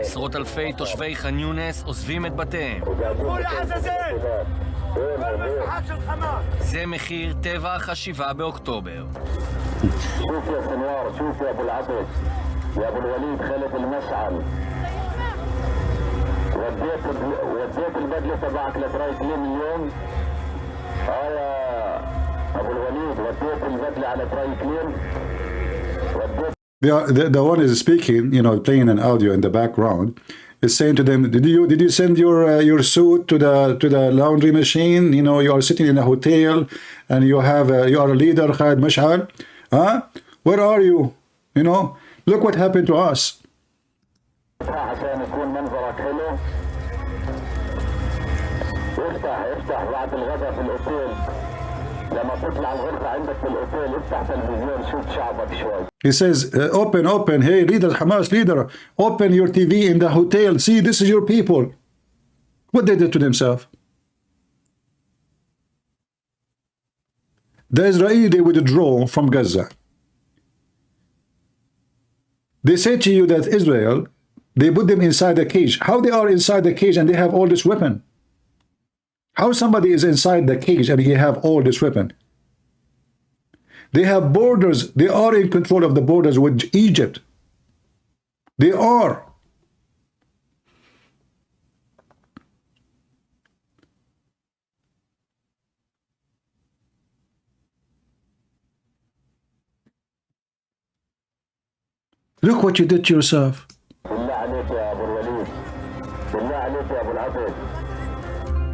עשרות אלפי תושבי ח'אן יונס עוזבים את בתיהם. זה מחיר טבח ה-7 באוקטובר. شوف يا سنوار، شوف يا ابو العطش، يا ابو الوليد خالد المشعل. وديت البدله تبعك لتراي كلين اليوم. يا ابو الوليد وديت البدله على تراي كلين. The one is speaking, you know, playing an audio in the background, is saying to them, did you send your suit to the laundry machine? You know, you are sitting in a hotel and you are a leader, Khalid Mash'al. Huh? Where are you? You know, look what happened to us. He says, open, hey leader, Hamas leader, open your TV in the hotel. See, this is your people. What they did to themselves. The Israeli, they withdraw from Gaza. They say to you that Israel, they put them inside the cage. How they are inside the cage and they have all this weapon? How somebody is inside the cage and he have all this weapon? They have borders. They are in control of the borders with Egypt. They are. Look what you did to yourself.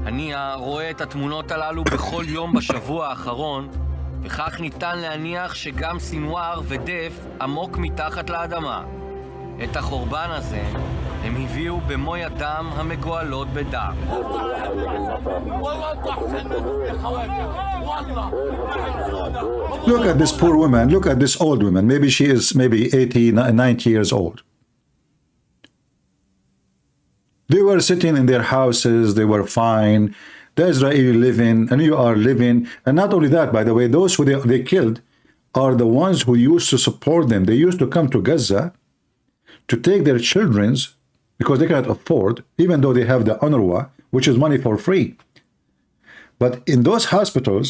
אני רואה את התמונות הללו בכל יום בשבוע האחרון, וכך ניתן להניח שגם סינואר ודף עמוק מתחת לאדמה. את החורבן הזה הם הביאו במו ידם המגואלות בדם. Look at this poor woman. Look at this old woman. Maybe she is 80, 90 years old. They were sitting in their houses. They were fine. The Israeli living, and you are living. And not only that, by the way, those who they killed are the ones who used to support them. They used to come to Gaza to take their children's, because they cannot afford, even though they have the UNRWA, which is money for free. But in those hospitals,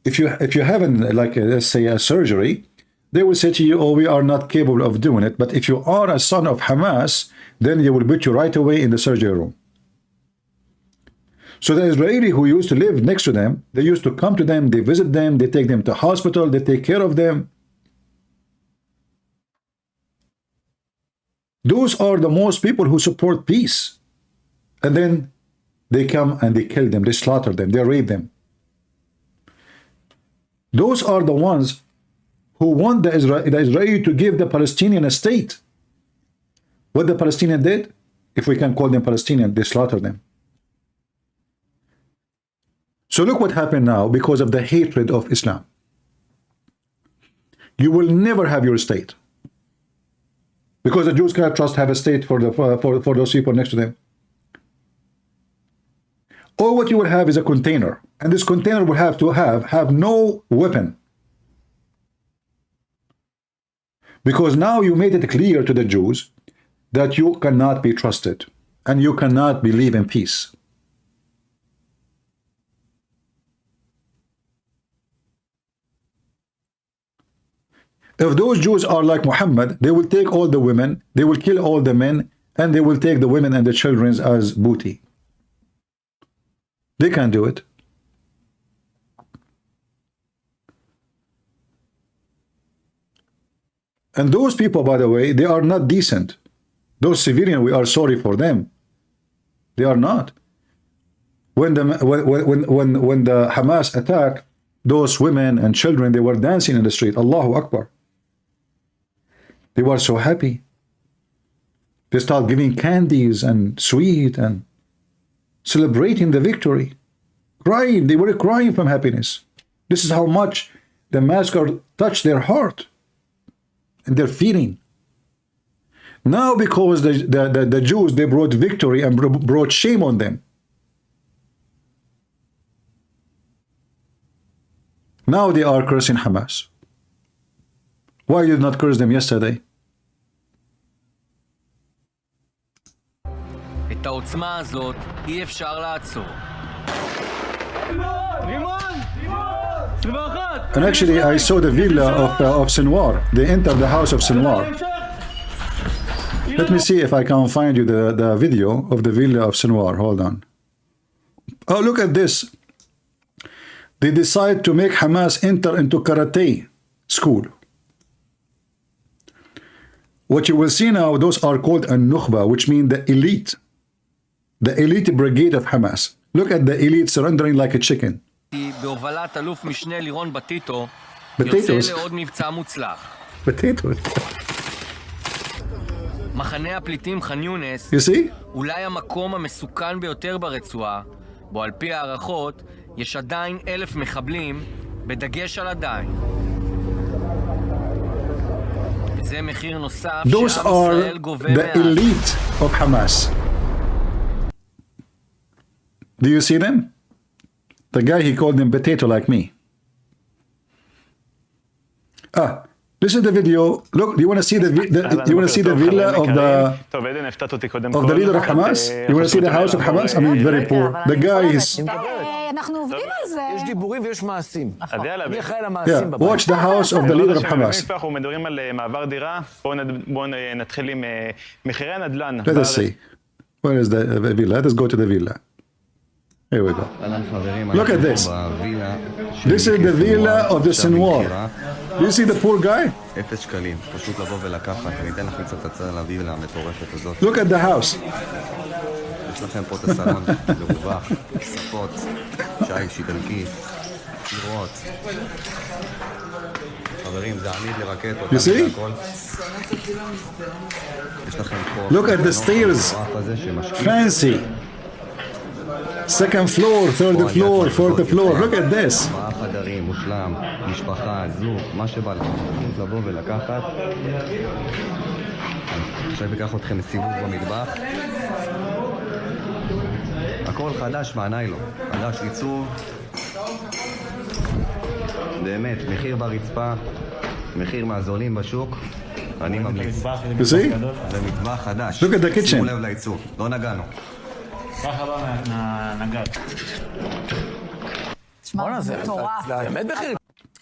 if you have let's say a surgery, they will say to you, oh, we are not capable of doing it. But if you are a son of Hamas, then they will put you right away in the surgery room. So the Israeli who used to live next to them, they used to come to them, they visit them, they take them to hospital, they take care of them. Those are the most people who support peace. And then they come and they kill them, they slaughter them, they rape them. Those are the ones who want the Israeli to give the Palestinian a state. What the Palestinian did, if we can call them Palestinian, they slaughtered them. So look what happened now because of the hatred of Islam. You will never have your state. Because the Jews cannot trust have a state for those people next to them. All what you will have is a container. And this container will have to have no weapon. Because now you made it clear to the Jews that you cannot be trusted. And you cannot believe in peace. If those Jews are like Muhammad, they will take all the women, they will kill all the men, and they will take the women and the children as booty. They can't do it. And those people, by the way, they are not decent. Those civilians, we are sorry for them. They are not. When the Hamas attacked, those women and children, they were dancing in the street. Allahu Akbar. They were so happy. They started giving candies and sweet and celebrating the victory. Crying. They were crying from happiness. This is how much the massacre touched their heart and their feeling. Now because the Jews, they brought victory and brought shame on them. Now they are cursing Hamas. Why did you not curse them yesterday? את העוצמה הזאת אי אפשר לעצור. And actually I saw the villa of Sinwar. They entered the house of Sinwar. Let me see if I can find you the video of the villa of Sinwar. Hold on. Oh, look at this. They decide to make Hamas enter into karate school. What you will see now, those are called a Nukhba, which mean the elite. The elite brigade of Hamas. Look at the elite surrendering like a chicken. בהובלת אלוף משנה לירון בטיטו, Potatoes. יוצא לעוד מבצע מוצלח. Potatoes. מחנה הפליטים ח'אן יונס, You see? אולי המקום המסוכן ביותר ברצועה, בו על פי הערכות יש עדיין 1,000 מחבלים, בדגש על עדיין. זה מחיר נוסף שעם ישראל גובה Those are the elite of Hamas. Do you see them? The guy, he called them potato like me. This is the video. Look, do you want to see the villa of the leader of Hamas? You want to see the house of Hamas? I mean, very poor. The guy is... Yeah, watch the house of the leader of Hamas. Let us see. Where is the villa? Let us go to the villa. Here we go. Look at this. This is the villa of the Sinwar. Do you see the poor guy? Look at the house. You see? Look at the stairs. Fancy. Second floor, third floor, fourth floor. Look at this. הכל חדש מהניילון, חדש עיצוב, באמת, מחיר ברצפה, מחיר מהזולים בשוק, אני ממליץ. You see? זה מטבח חדש. Look at the kitchen. שימו לב לעיצוב, לא נגענו.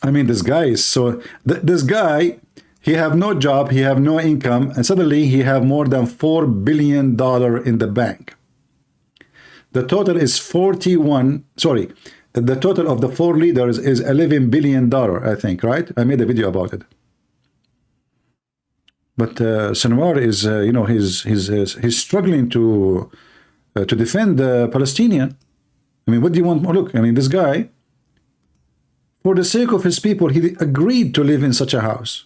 I mean, this guy is so... This guy, he have no job, he have no income, and suddenly he have more than $4 billion in the bank. The total is 41... Sorry, the total of the four leaders is $11 billion, I think, right? I made a video about it. But Sinwar is, he's struggling to defend the Palestinian. I mean, what do you want more? Look, I mean, this guy, for the sake of his people, he agreed to live in such a house.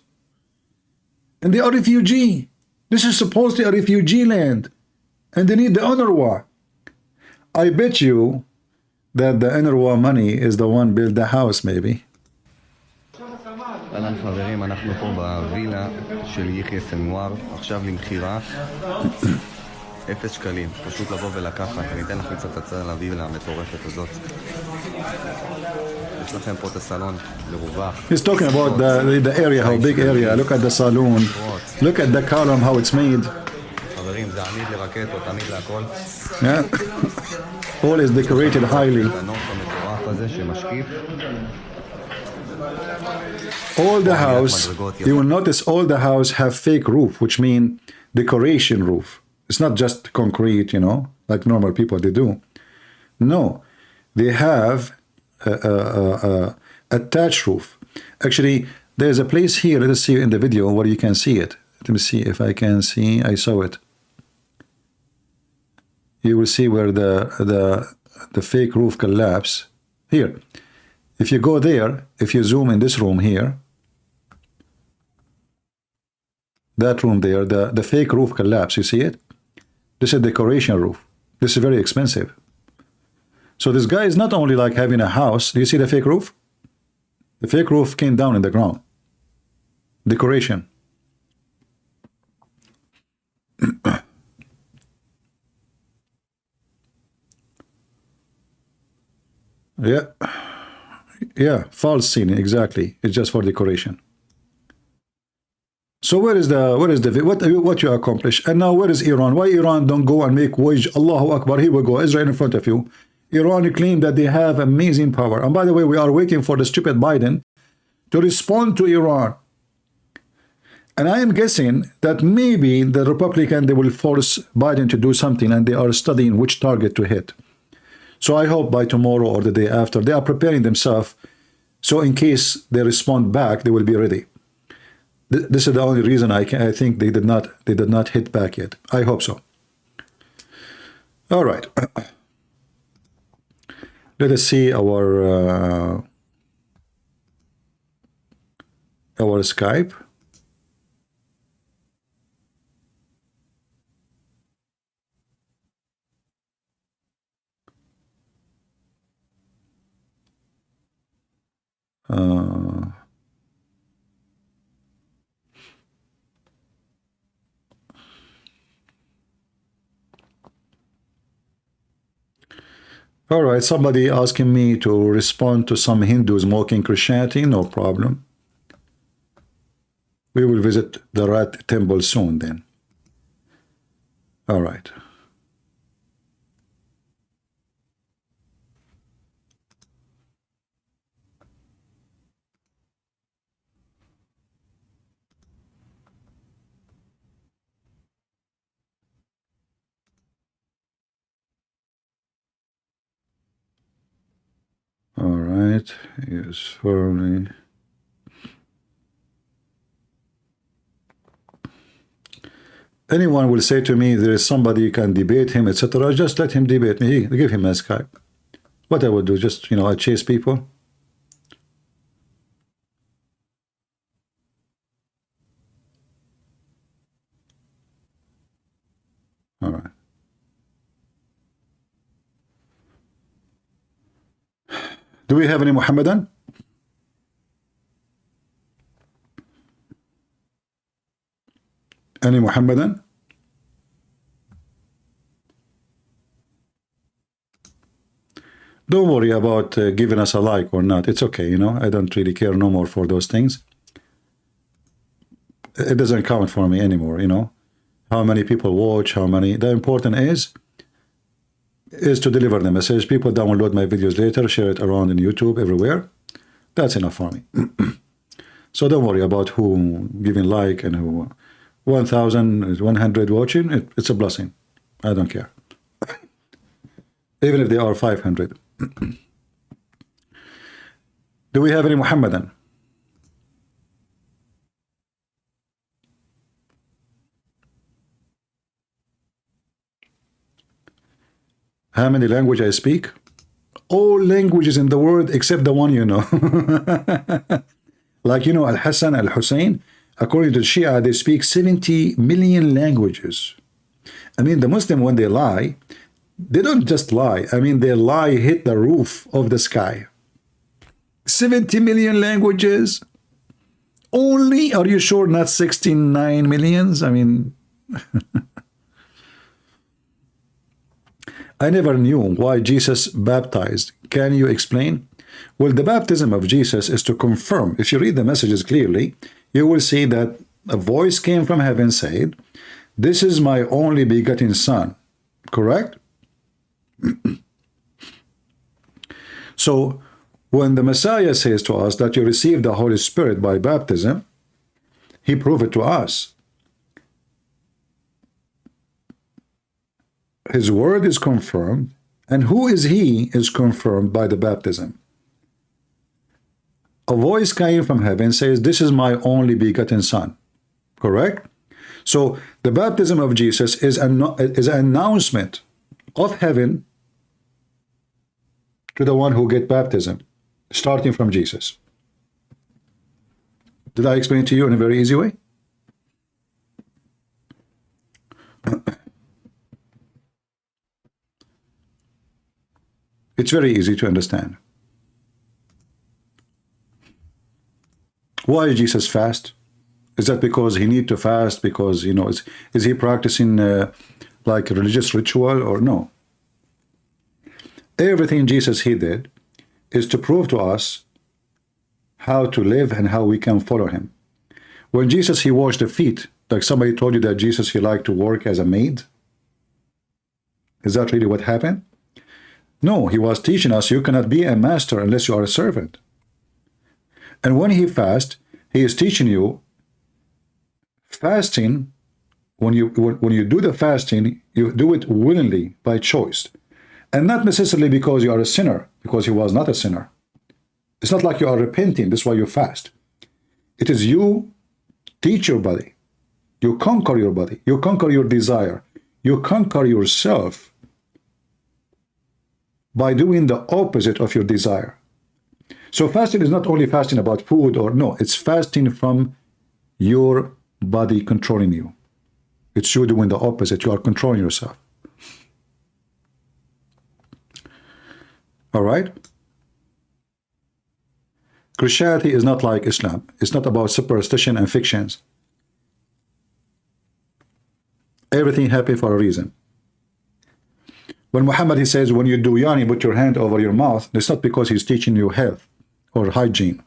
And they are refugee. This is supposedly a refugee land. And they need the UNRWA. I bet you that the UNRWA money is the one build the house, maybe. אהלן חברים, אנחנו פה בווילה של יחיא סנואר, עכשיו למכירה 0 שקלים, פשוט לבוא ולקחת, אני אתן לכם קצת הצעה על הווילה המטורפת הזאת. יש לכם פה את הסלון מרווח. He's talking about the area, how big area. Look at the saloon. Look at the column, how it's made. חברים, זה עמיד לרקטות, עמיד להכל. Yeah. All is decorated highly. הנוף המטורף הזה שמשקיף. All the house, you will notice all the house have fake roof, which mean decoration roof. It's not just concrete, like normal people they do. No, they have attached roof. Actually, there's a place here, let us see in the video where you can see it. Let me see if I can see, I saw it. You will see where the fake roof collapse. Here. If you go there, if you zoom in this room here, that room there, the fake roof collapse, you see it? This is a decoration roof. This is very expensive. So this guy is not only like having a house. Do you see the fake roof? The fake roof came down in the ground. Decoration. Yeah. Yeah, false ceiling, exactly. It's just for decoration. So what what you accomplish? And now where is Iran? Why Iran don't go and make wage? Allahu Akbar, here we go, Israel in front of you. Iran claim that they have amazing power. And by the way, we are waiting for the stupid Biden to respond to Iran. And I am guessing that maybe the Republican, they will force Biden to do something, and they are studying which target to hit. So I hope by tomorrow or the day after, they are preparing themselves. So in case they respond back, they will be ready. This is the only reason I think they did not hit back yet. I hope so. All right. Let us see our Skype. All right, somebody asking me to respond to some Hindus mocking Christianity. No problem. We will visit the Rat Temple soon then. All right. All right, yes, for me. Anyone will say to me, there is somebody you can debate him, etc. Just let him debate me. Give him a Skype. What I would do, just, I chase people. All right. Do we have any Muhammadan? Any Muhammadan? Don't worry about giving us a like or not. It's okay, I don't really care no more for those things. It doesn't count for me anymore, How many people watch, how many. The important is to deliver the message. People download my videos later, share it around in YouTube, everywhere. That's enough for me. So don't worry about who giving like and who 1,100 watching. It's a blessing. I don't care. Even if they are 500. Do we have any Muhammadan? How many languages I speak? All languages in the world except the one you know. Like, you know, Al-Hassan, Al-Hussein, according to Shia, they speak 70 million languages. I mean, the Muslim, when they lie, they don't just lie. I mean, their lie hit the roof of the sky. 70 million languages. Only, are you sure not 69 millions? I mean, I never knew why Jesus baptized. Can you explain? Well, the baptism of Jesus is to confirm. If you read the messages clearly, you will see that a voice came from heaven said, "This is my only begotten son." Correct? So, when the Messiah says to us that you receive the Holy Spirit by baptism, he proved it to us. His word is confirmed, and who is he is confirmed by the baptism. A voice came from heaven says, "This is my only begotten son." Correct? So the baptism of Jesus is an announcement of heaven to the one who get baptism, starting from Jesus. Did I explain it to you in a very easy way? It's very easy to understand. Why is Jesus fast? Is that because he need to fast because, you know, is he practicing like a religious ritual or no? Everything Jesus he did is to prove to us how to live and how we can follow him. When Jesus, he washed the feet, like somebody told you that Jesus, he liked to work as a maid. Is that really what happened? No, he was teaching us you cannot be a master unless you are a servant. And when he fasts, he is teaching you fasting. When you do the fasting, you do it willingly by choice. And not necessarily because you are a sinner, because he was not a sinner. It's not like you are repenting, that's why you fast. It is you teach your body. You conquer your body. You conquer your desire. You conquer yourself by doing the opposite of your desire. So fasting is not only fasting about food or no, it's fasting from your body controlling you. It's you doing the opposite. You are controlling yourself. All right? Christianity is not like Islam. It's not about superstition and fictions. Everything happened for a reason. When Muhammad, he says, when you do yani, put your hand over your mouth, it's not because he's teaching you health or hygiene.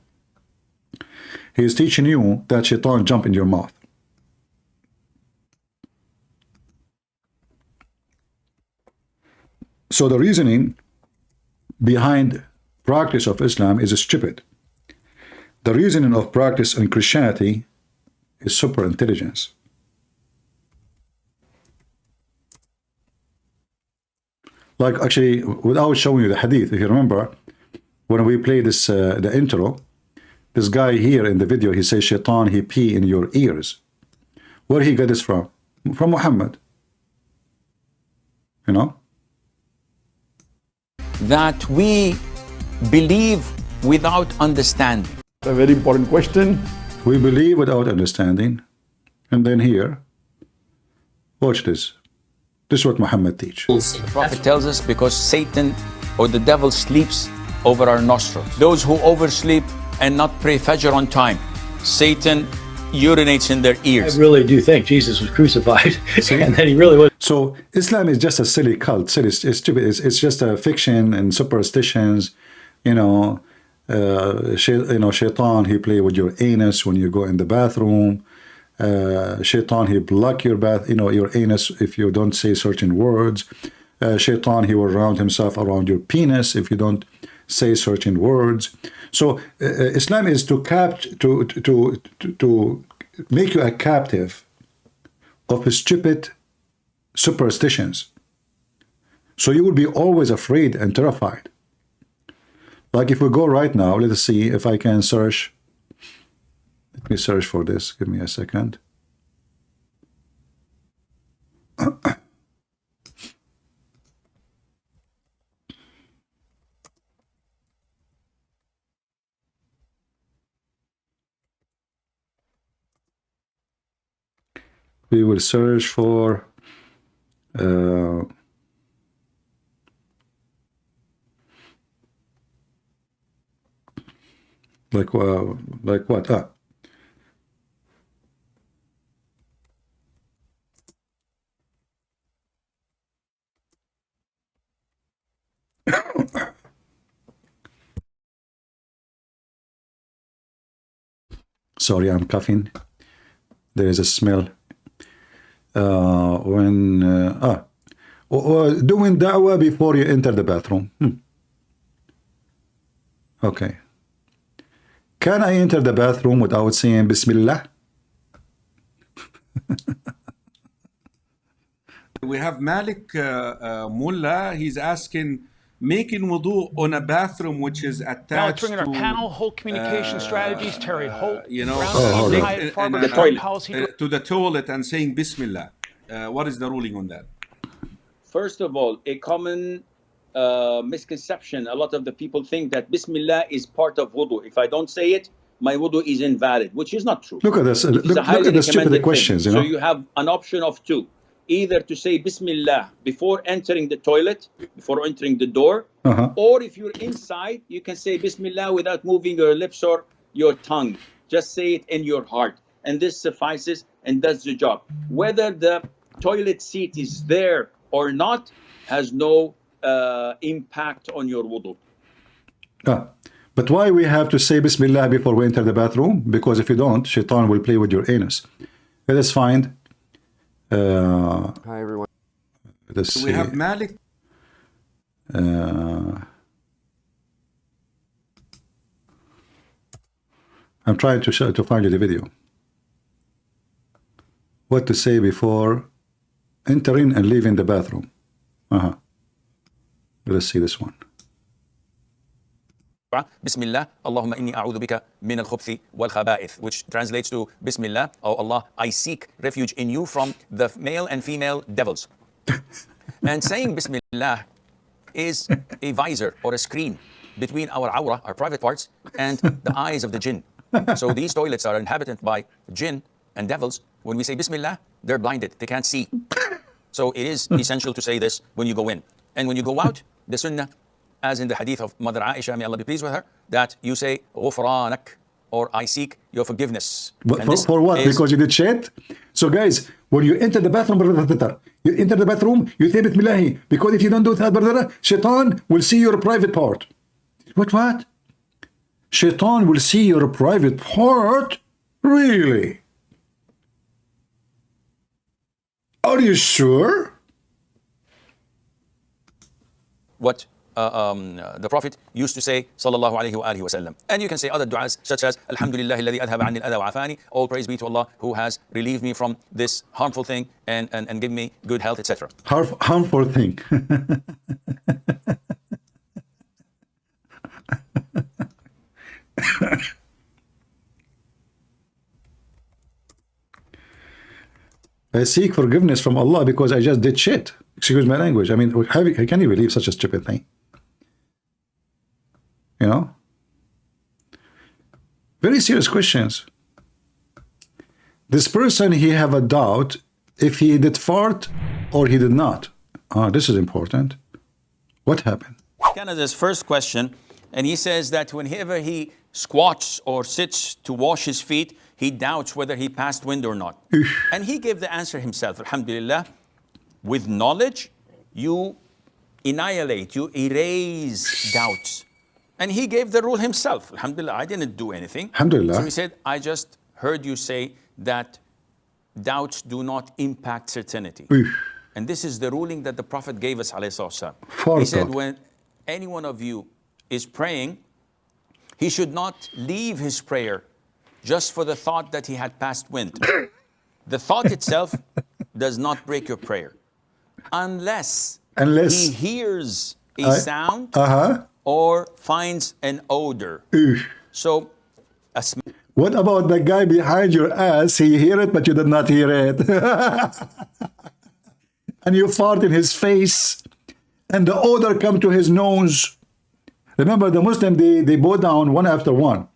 He is teaching you that shaitan jump in your mouth. So the reasoning behind practice of Islam is stupid. The reasoning of practice in Christianity is super intelligence. Like actually, without showing you the hadith, if you remember, when we play this, the intro, this guy here in the video, he says, Shaitan, he pee in your ears. Where he got this from? From Muhammad. You know? That we believe without understanding. A very important question. We believe without understanding. And then here, watch this. This is what Muhammad teaches. The Prophet tells us because Satan or the devil sleeps over our nostrils. Those who oversleep and not pray Fajr on time, Satan urinates in their ears. I really do think Jesus was crucified and that he really was. So Islam is just a silly cult. Silly, it's stupid. It's just a fiction and superstitions. You know, Shaitan, he play with your anus when you go in the bathroom. Shaitan, he block your your anus if you don't say certain words. Shaitan, he will round himself around your penis if you don't say certain words. So Islam is to make you a captive of stupid superstitions. So you will be always afraid and terrified. Like if we go right now, let us see if I can search. Let me search for this. Give me a second. We will search for like what? Sorry, I'm coughing. There is a smell. Doing da'wah before you enter the bathroom. Okay. Can I enter the bathroom without saying Bismillah? We have Malik Mullah. He's asking, making wudu on a bathroom which is attached now let's bring in our to, panel, Holt Communication Strategies, Terry Holt, you know, to the toilet and saying Bismillah. What is the ruling on that? First of all, a common misconception, a lot of the people think that Bismillah is part of wudu. If I don't say it, my wudu is invalid, which is not true. Look at this. Look at the stupid questions, you know. So you have an option of two. Either to say Bismillah before entering the toilet, before entering the door, or if you're inside, you can say Bismillah without moving your lips or your tongue. Just say it in your heart. And this suffices and does the job. Whether the toilet seat is there or not has no impact on your wudu. But why we have to say Bismillah before we enter the bathroom? Because if you don't, Shaitan will play with your anus. Let us find. Hi everyone. We have Malik. I'm trying to find you the video. What to say before entering and leaving the bathroom. Let's see this one. Bismillah, Allahumma inni a'udhu bika min al-khubthi wal-khaba'ith, which translates to Bismillah, oh Allah, I seek refuge in you from the male and female devils. And saying Bismillah is a visor or a screen between our awrah, our private parts, and the eyes of the jinn. So these toilets are inhabited by jinn and devils. When we say Bismillah, they're blinded, they can't see. So it is essential to say this when you go in. And when you go out, the sunnah, as in the hadith of Mother Aisha, may Allah be pleased with her, that you say Ghufranak, or I seek your forgiveness. For what? Because you did shit? So guys, when you enter the bathroom, you say Bismillah, because if you don't do that, Shaitan will see your private part. What? Shaitan will see your private part? Really? Are you sure? What the Prophet used to say, sallallahu alayhi wa alihi wa sallam. And you can say other du'as such as Alhamdulillah alladhi adhaba anni al-adha wa afani. All praise be to Allah who has relieved me from this harmful thing and give me good health, etc. Harmful thing. I seek forgiveness from Allah because I just did shit. Excuse my language. I mean, can you believe such a stupid thing? You know? Very serious questions. This person, he have a doubt if he did fart or he did not. This is important. What happened? Canada's first question, and he says that whenever he squats or sits to wash his feet, he doubts whether he passed wind or not. And he gave the answer himself, alhamdulillah. With knowledge, you annihilate, you erase doubts. And he gave the rule himself. Alhamdulillah, I didn't do anything. Alhamdulillah. So he said, I just heard you say that doubts do not impact certainty. And this is the ruling that the Prophet gave us, alayhi salatu. He said, when any one of you is praying, he should not leave his prayer just for the thought that he had passed wind. The thought itself does not break your prayer. Unless he hears a sound or finds an odor. So, what about the guy behind your ass? He hear it, but you did not hear it. And you fart in his face, and the odor come to his nose. Remember, the Muslim, they bow down one after one.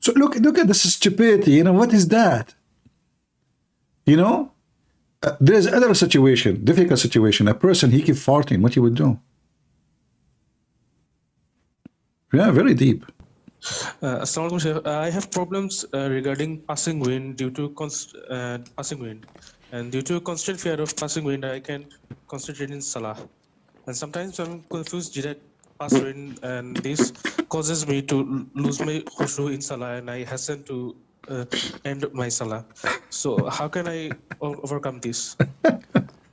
So look at this stupidity. You know, what is that? You know? There's other situation, difficult situation. A person, he keep farting, what he would do? Yeah, very deep. Assalamualaikum, Sheikh. I have problems regarding passing wind due to passing wind. And due to constant fear of passing wind, I can't concentrate in Salah. And sometimes I'm confused, did I pass wind? And this causes me to lose my khushu in Salah, and I hasten to end my Salah. So how can I overcome this?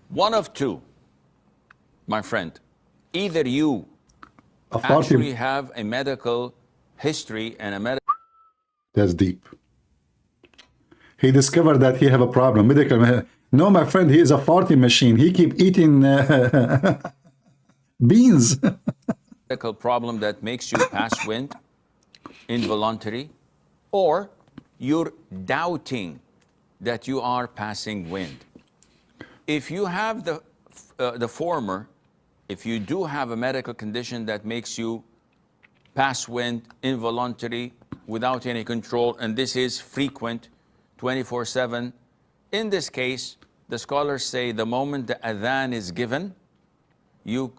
One of two, my friend. Either you actually have a medical history and a medical... That's deep. He discovered that he have a problem. Medical... No, my friend, he is a farting machine. He keep eating beans. medical problem that makes you pass wind, involuntary, or you're doubting that you are passing wind. If you have the former, if you do have a medical condition that makes you pass wind involuntary without any control, and this is frequent 24/7, in this case, the scholars say the moment the adhan is given, you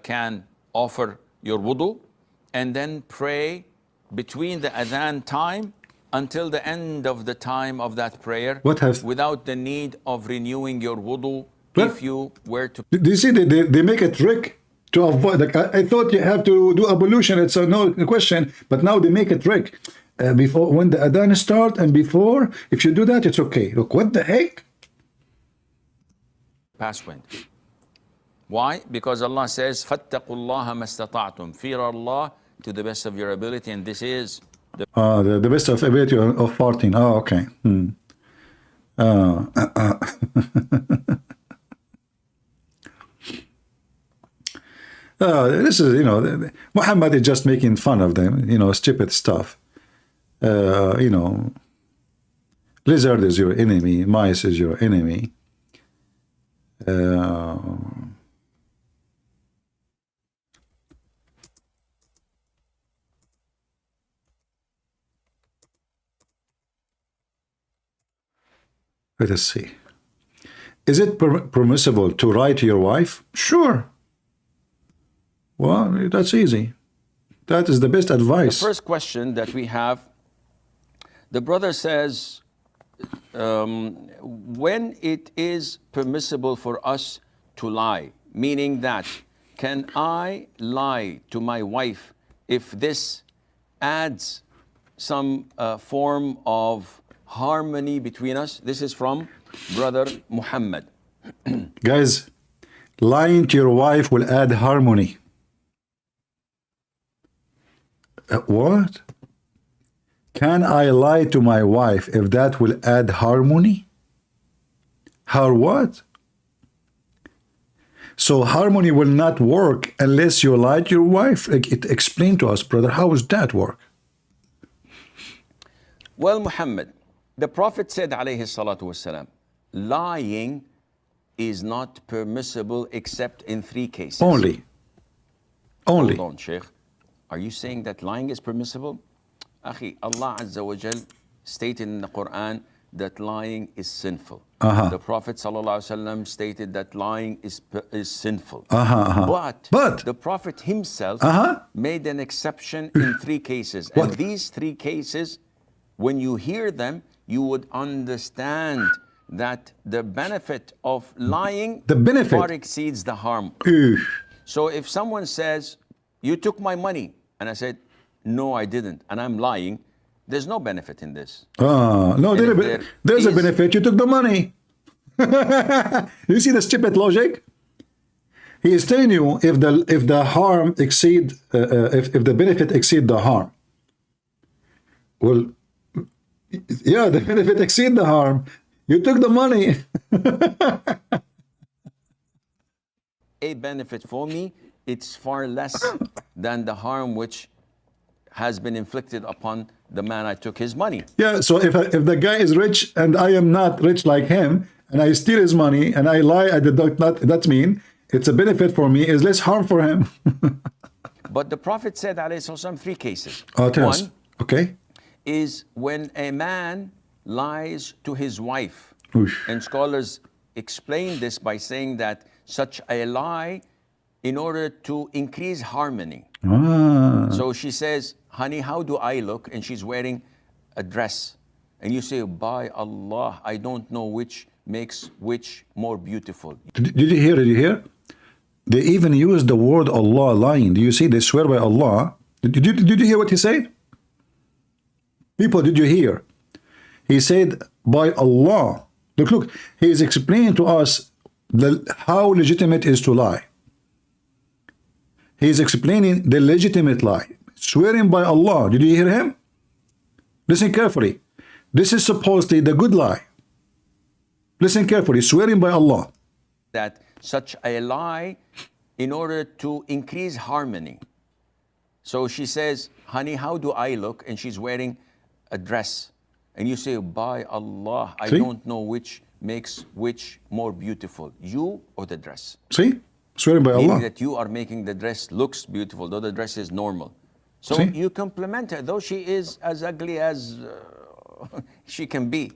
can offer your wudu and then pray between the adhan time until the end of the time of that prayer without the need of renewing your wudu if you were to... Do you see, they make a trick to avoid... Like, I thought you have to do ablution, it's a no question, but now they make a trick. Before, when the adhan start and before, if you do that, it's okay. Look, what the heck? Pass wind. Why? Because Allah says, فَاتَّقُوا اللَّهَ مَا اسْتَطَعْتُمْ. Fear Allah to the best of your ability, and this is the best of ability of farting. Oh, okay. This is, you know, Muhammad is just making fun of them, you know, stupid stuff. You know, lizard is your enemy, mice is your enemy. Let us see. Is it permissible to write to your wife? Sure. Well, that's easy. That is the best advice. The first question that we have, the brother says, when it is permissible for us to lie, meaning that, can I lie to my wife if this adds some form of harmony between us? This is from brother Muhammad. Guys, lying to your wife will add harmony. What? Can I lie to my wife if that will add harmony? How what? So harmony will not work unless you lie to your wife? Explain to us, brother, how does that work? Well, Muhammad, the Prophet said, alayhi salatu wasalam, lying is not permissible except in 3 cases. Only. Hold on, Sheikh. Are you saying that lying is permissible? Akhi, Allah Azza wa Jal stated in the Quran that lying is sinful. The Prophet sallallahu alaihi wasallam stated that lying is sinful. But the Prophet himself made an exception in 3 cases. And these 3 cases, when you hear them, you would understand that the benefit of lying far exceeds the harm. So if someone says, you took my money, and I said, no, I didn't, and I'm lying, there's no benefit in this. No, there's a benefit. You took the money. You see the stupid logic? He is telling you if the harm exceed if the benefit exceed the harm. Well, yeah, the benefit exceed the harm. You took the money. A benefit for me, it's far less than the harm which has been inflicted upon the man I took his money. Yeah, so if the guy is rich and I am not rich like him, and I steal his money and I lie, that mean it's a benefit for me, is less harm for him. But the Prophet said, alayhi sallam, 3 cases. Tell us. Okay. Is when a man lies to his wife And scholars explain this by saying that such a lie in order to increase harmony. So she says, honey, how do I look? And she's wearing a dress. And you say, by Allah, I don't know which makes which more beautiful. Did you hear? Did you hear? They even use the word Allah lying. Do you see? They swear by Allah. Did you hear what he said? People, did you hear? He said, by Allah. Look, he is explaining to us how legitimate is to lie. He is explaining the legitimate lie. Swearing by Allah. Did you hear him? Listen carefully. This is supposedly the good lie. Listen carefully. Swearing by Allah. That such a lie in order to increase harmony. So she says, honey, how do I look? And she's wearing a dress. And you say, by Allah, I don't know which makes which more beautiful, you or the dress. See? Swearing by Meaning Allah. that you are making the dress looks beautiful, though the dress is normal. So you compliment her, though she is as ugly as she can be.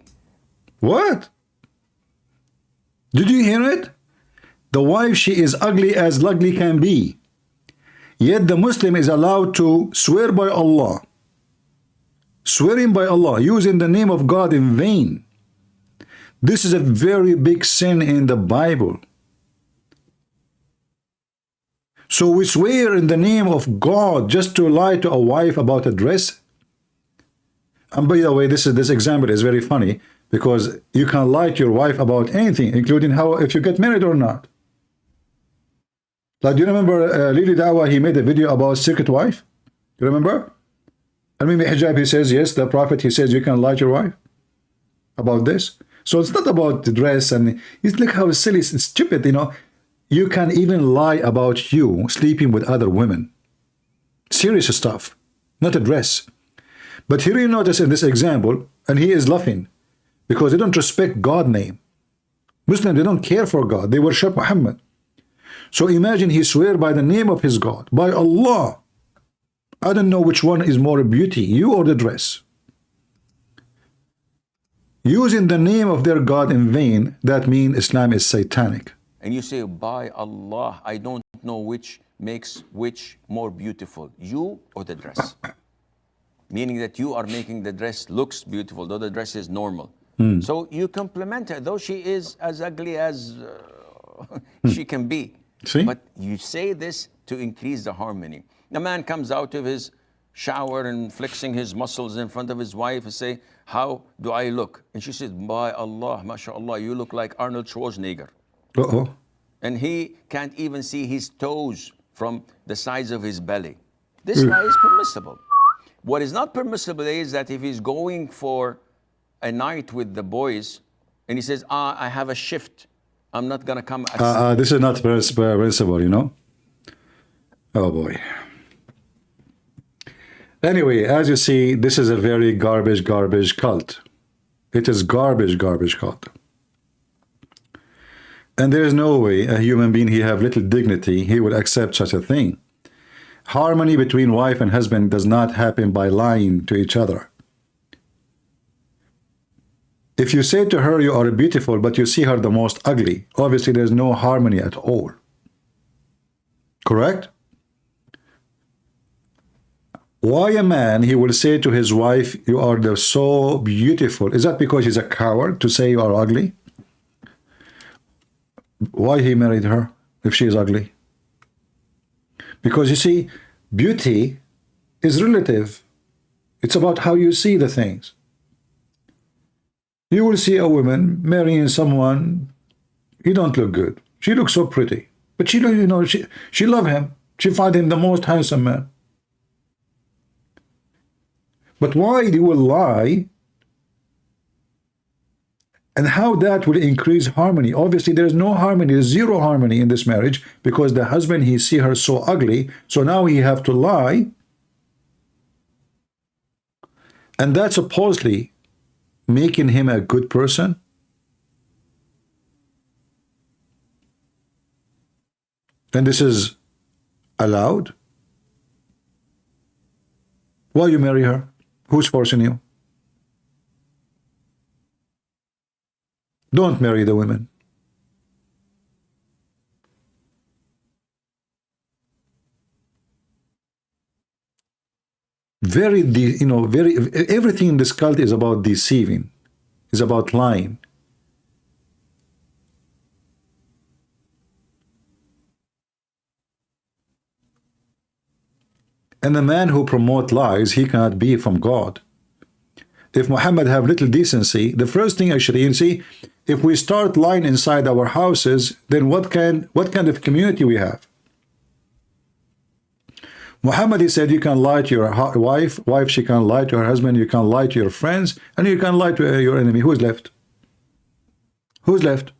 What? Did you hear it? The wife, she is ugly as ugly can be. Yet the Muslim is allowed to swear by Allah. Swearing by Allah, using the name of God in vain. This is a very big sin in the Bible. So we swear in the name of God just to lie to a wife about a dress. And by the way, this example is very funny because you can lie to your wife about anything, including how if you get married or not. Like, do you remember Lily Dawah? He made a video about secret wife. Do you remember? I mean, Hijab, he says, yes, the Prophet, he says, you can lie to your wife about this. So it's not about the dress, and it's like how silly, it's stupid, you know. You can even lie about you sleeping with other women. Serious stuff, not a dress. But here you notice in this example, and he is laughing because they don't respect God's name. Muslims, they don't care for God. They worship Muhammad. So imagine he swear by the name of his God, by Allah. I don't know which one is more beauty, you or the dress. Using the name of their God in vain, that means Islam is satanic. And you say, by Allah, I don't know which makes which more beautiful, you or the dress. Meaning that you are making the dress looks beautiful, though the dress is normal. So you compliment her, though she is as ugly as she can be. See? But you say this to increase the harmony. The man comes out of his shower and flexing his muscles in front of his wife and say, how do I look? And she says, by Allah, mashallah, you look like Arnold Schwarzenegger. Uh-oh. And he can't even see his toes from the size of his belly. This lie is permissible. What is not permissible is that if he's going for a night with the boys and he says, I have a shift, I'm not going to come. This is not permissible, you know. Oh boy. Anyway, as you see, this is a very garbage cult. It is garbage cult. And there is no way a human being, he have little dignity, he would accept such a thing. Harmony between wife and husband does not happen by lying to each other. If you say to her you are beautiful, but you see her the most ugly, obviously there's no harmony at all. Correct? Why a man, he will say to his wife, you are so beautiful? Is that because he's a coward to say you are ugly? Why he married her if she is ugly? Because you see, beauty is relative. It's about how you see the things. You will see a woman marrying someone, he don't look good. She looks so pretty. But she, you know, she love him. She find him the most handsome man. But why you will lie? And how that will increase harmony? Obviously, there is no harmony. There's zero harmony in this marriage because the husband, he see her so ugly. So now he have to lie. And that's supposedly making him a good person. And this is allowed. Why you marry her? Who's forcing you? Don't marry the women. Very, everything in this cult is about deceiving, is about lying. And the man who promotes lies, he cannot be from God. If Muhammad have little decency, the first thing actually, you see, if we start lying inside our houses, then what kind of community we have? Muhammad, he said, you can lie to your wife, she can lie to her husband, you can lie to your friends, and you can lie to your enemy. Who's left? Who's left?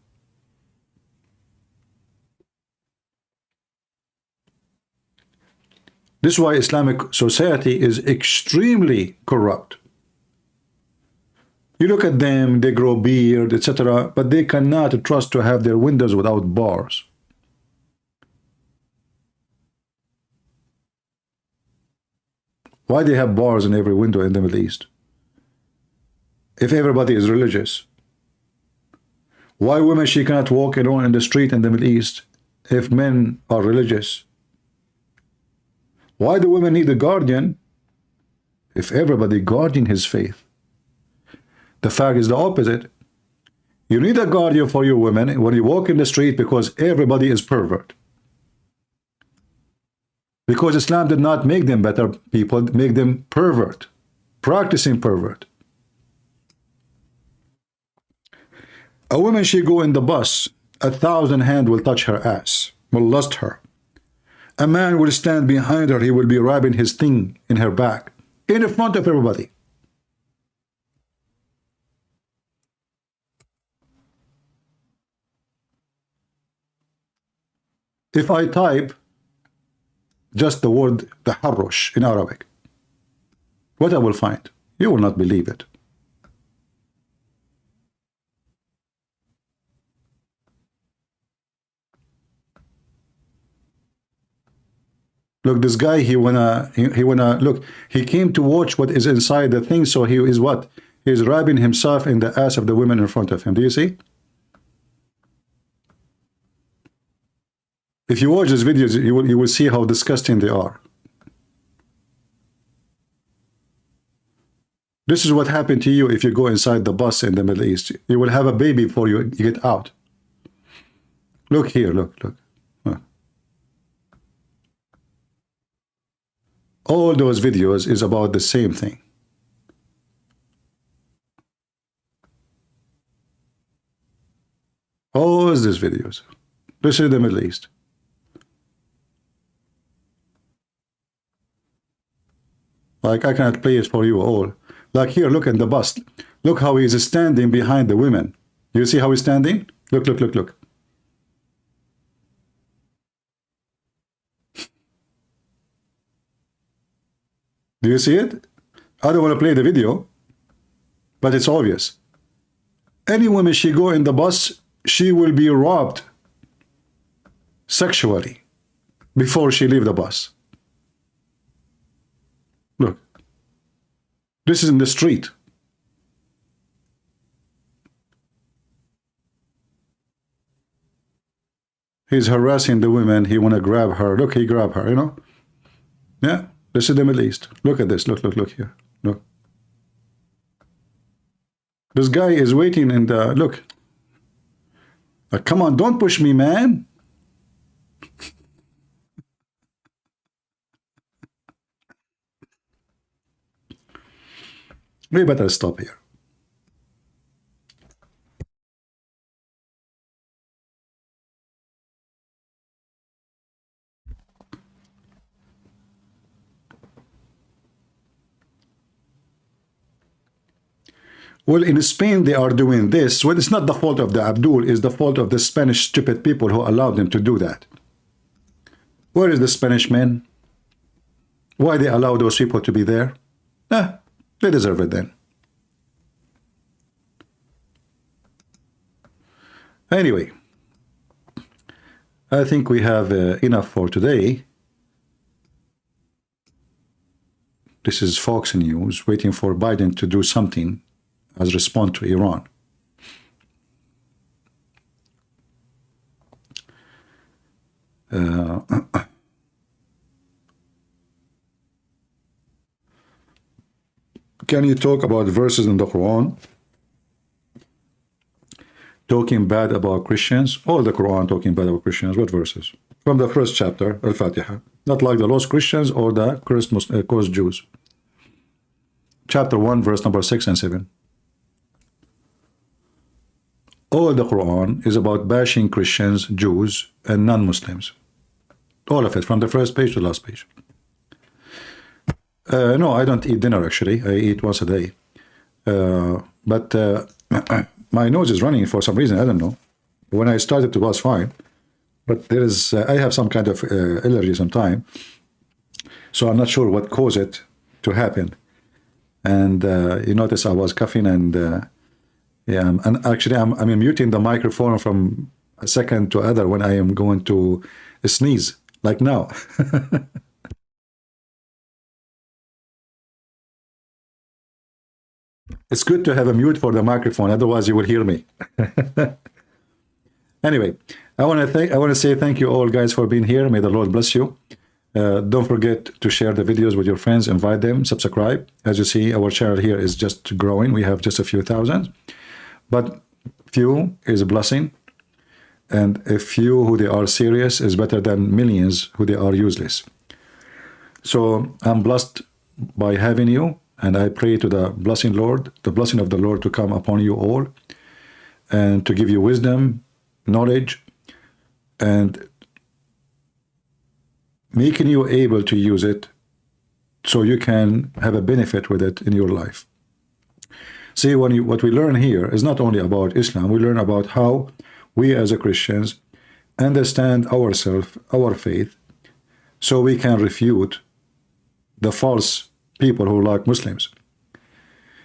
This is why Islamic society is extremely corrupt. You look at them, they grow beard, etc., but they cannot trust to have their windows without bars. Why they have bars in every window in the Middle East? If everybody is religious. Why women, she cannot walk alone in the street in the Middle East if men are religious? Why do women need a guardian if everybody guarding his faith? The fact is the opposite. You need a guardian for your women when you walk in the street because everybody is pervert. Because Islam did not make them better people, make them pervert, practicing pervert. A woman, she go in the bus, 1,000 hands will touch her ass, will lust her. A man will stand behind her, he will be rubbing his thing in her back, in front of everybody. If I type just the word taharrush in Arabic, what I will find? You will not believe it. Look, this guy, he wanna look, he came to watch what is inside the thing, so he is what? He's rubbing himself in the ass of the women in front of him. Do you see? If you watch these videos, you will see how disgusting they are. This is what happened to you if you go inside the bus in the Middle East. You will have a baby before you get out. Look here, look. All those videos is about the same thing. All these videos. This is the Middle East. Like, I cannot play it for you all. Like here, look at the bus. Look how he is standing behind the women. You see how he's standing? Look. Do you see it? I don't want to play the video, but it's obvious. Any woman, she go in the bus, she will be robbed sexually before she leave the bus. Look. This is in the street. He's harassing the women. He want to grab her. Look, he grabbed her, you know? Yeah. This is the Middle East. Look at this. Look here. Look. This guy is waiting in the... Look. Come on, don't push me, man. We better stop here. Well, in Spain, they are doing this. Well, it's not the fault of the Abdul, it's the fault of the Spanish stupid people who allowed them to do that. Where is the Spanish men? Why they allow those people to be there? They deserve it then. Anyway, I think we have enough for today. This is Fox News waiting for Biden to do something as response to Iran. Can you talk about verses in the Quran talking bad about Christians? All the Quran talking bad about Christians. What verses? From the first chapter, Al-Fatiha. Not like the lost Christians or the cursed Jews. Chapter 1, verse number 6 and 7. All the Quran is about bashing Christians, Jews, and non-Muslims. All of it, from the first page to the last page. No, I don't eat dinner actually. I eat once a day. But my nose is running for some reason. I don't know. When I started, it was fine. But there is, I have some kind of allergy sometimes. So I'm not sure what caused it to happen. And you notice I was coughing and yeah, and actually I'm muting the microphone from a second to other when I am going to sneeze, like now. It's good to have a mute for the microphone, otherwise you will hear me. Anyway, I want to say thank you all guys for being here. May the Lord bless you. Don't forget to share the videos with your friends, invite them, subscribe. As you see, our channel here is just growing. We have just a few thousand, but few is a blessing, and a few who they are serious is better than millions who they are useless. So I'm blessed by having you, and I pray to the blessing Lord, the blessing of the Lord to come upon you all, and to give you wisdom, knowledge, and making you able to use it so you can have a benefit with it in your life. See, what we learn here is not only about Islam, we learn about how we as a Christians understand ourselves, our faith, so we can refute the false people who like Muslims.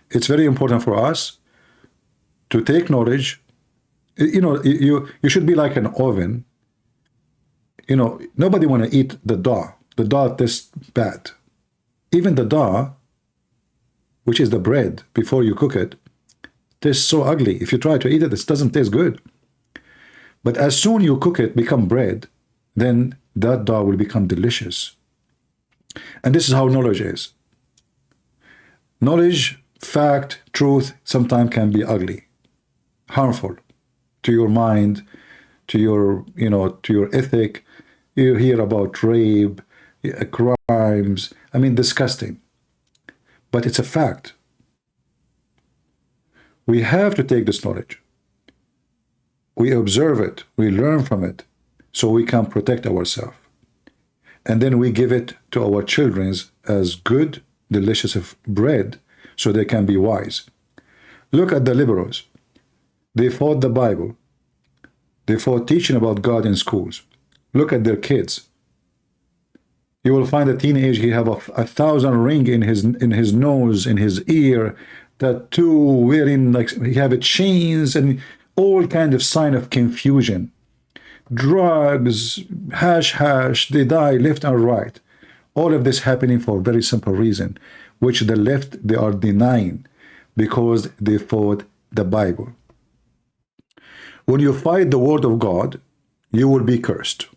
It's very important for us to take knowledge. You know, you should be like an oven. You know, nobody want to eat the dawah. The dawah tastes bad. Even the dawah, which is the bread before you cook it, tastes so ugly. If you try to eat it, it doesn't taste good. But as soon you cook it, become bread, then that dawah will become delicious. And this is how knowledge is. Knowledge, fact, truth, sometimes can be ugly, harmful to your mind, to your, you know, to your ethic. You hear about rape, crimes, I mean, disgusting. But it's a fact. We have to take this knowledge. We observe it, we learn from it, so we can protect ourselves. And then we give it to our children as good, delicious bread, so they can be wise. Look at the liberals. They fought the Bible. They fought teaching about God in schools. Look at their kids. You will find a teenager, he have 1,000 ring in his nose, in his ear, tattoo, wearing, like, he have a chains and all kind of sign of confusion. Drugs, hash, they die left and right. All of this happening for a very simple reason, which the left, they are denying because they fought the Bible. When you fight the word of God, you will be cursed.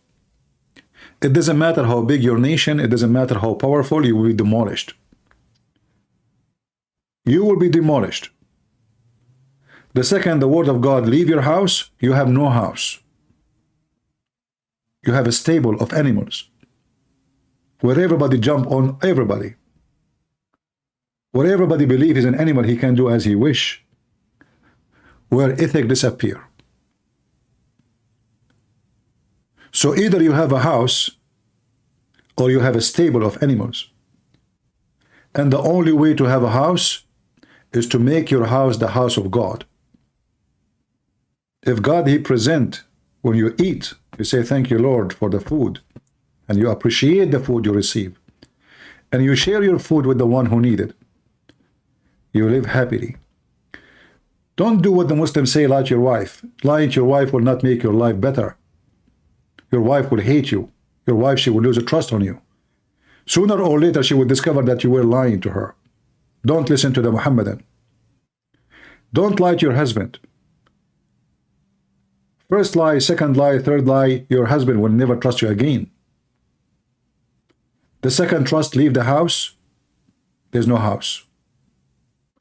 It doesn't matter how big your nation, it doesn't matter how powerful, you will be demolished. You will be demolished. The second the word of God leave your house, you have no house. You have a stable of animals where everybody jump on everybody. Where everybody believes is an animal, he can do as he wish. Where ethics disappear. So either you have a house or you have a stable of animals. And the only way to have a house is to make your house the house of God. If God, he present, when you eat, you say, thank you, Lord, for the food. And you appreciate the food you receive. And you share your food with the one who needs it. You live happily. Don't do what the Muslims say, lie to your wife. Lying to your wife will not make your life better. Your wife will hate you. Your wife, she will lose a trust on you. Sooner or later, she will discover that you were lying to her. Don't listen to the Muhammadan. Don't lie to your husband. First lie, second lie, third lie, your husband will never trust you again. The second trust, leave the house, there's no house.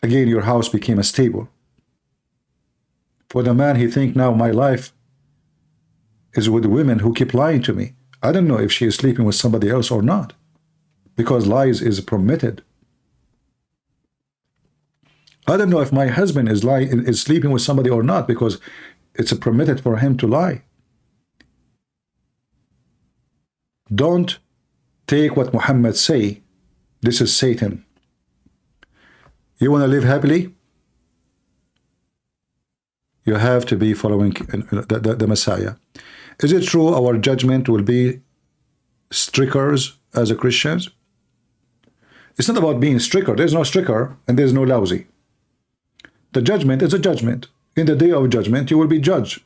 Again, your house became a stable. For the man, he think now my life is with women who keep lying to me. I don't know if she is sleeping with somebody else or not, because lies is permitted. I don't know if my husband is sleeping with somebody or not, because it's permitted for him to lie. Don't take what Muhammad say. This is Satan. You want to live happily? You have to be following the Messiah. Is it true our judgment will be stricter as a Christians? It's not about being stricter. There's no stricter and there's no lousy. The judgment is a judgment. In the day of judgment, you will be judged.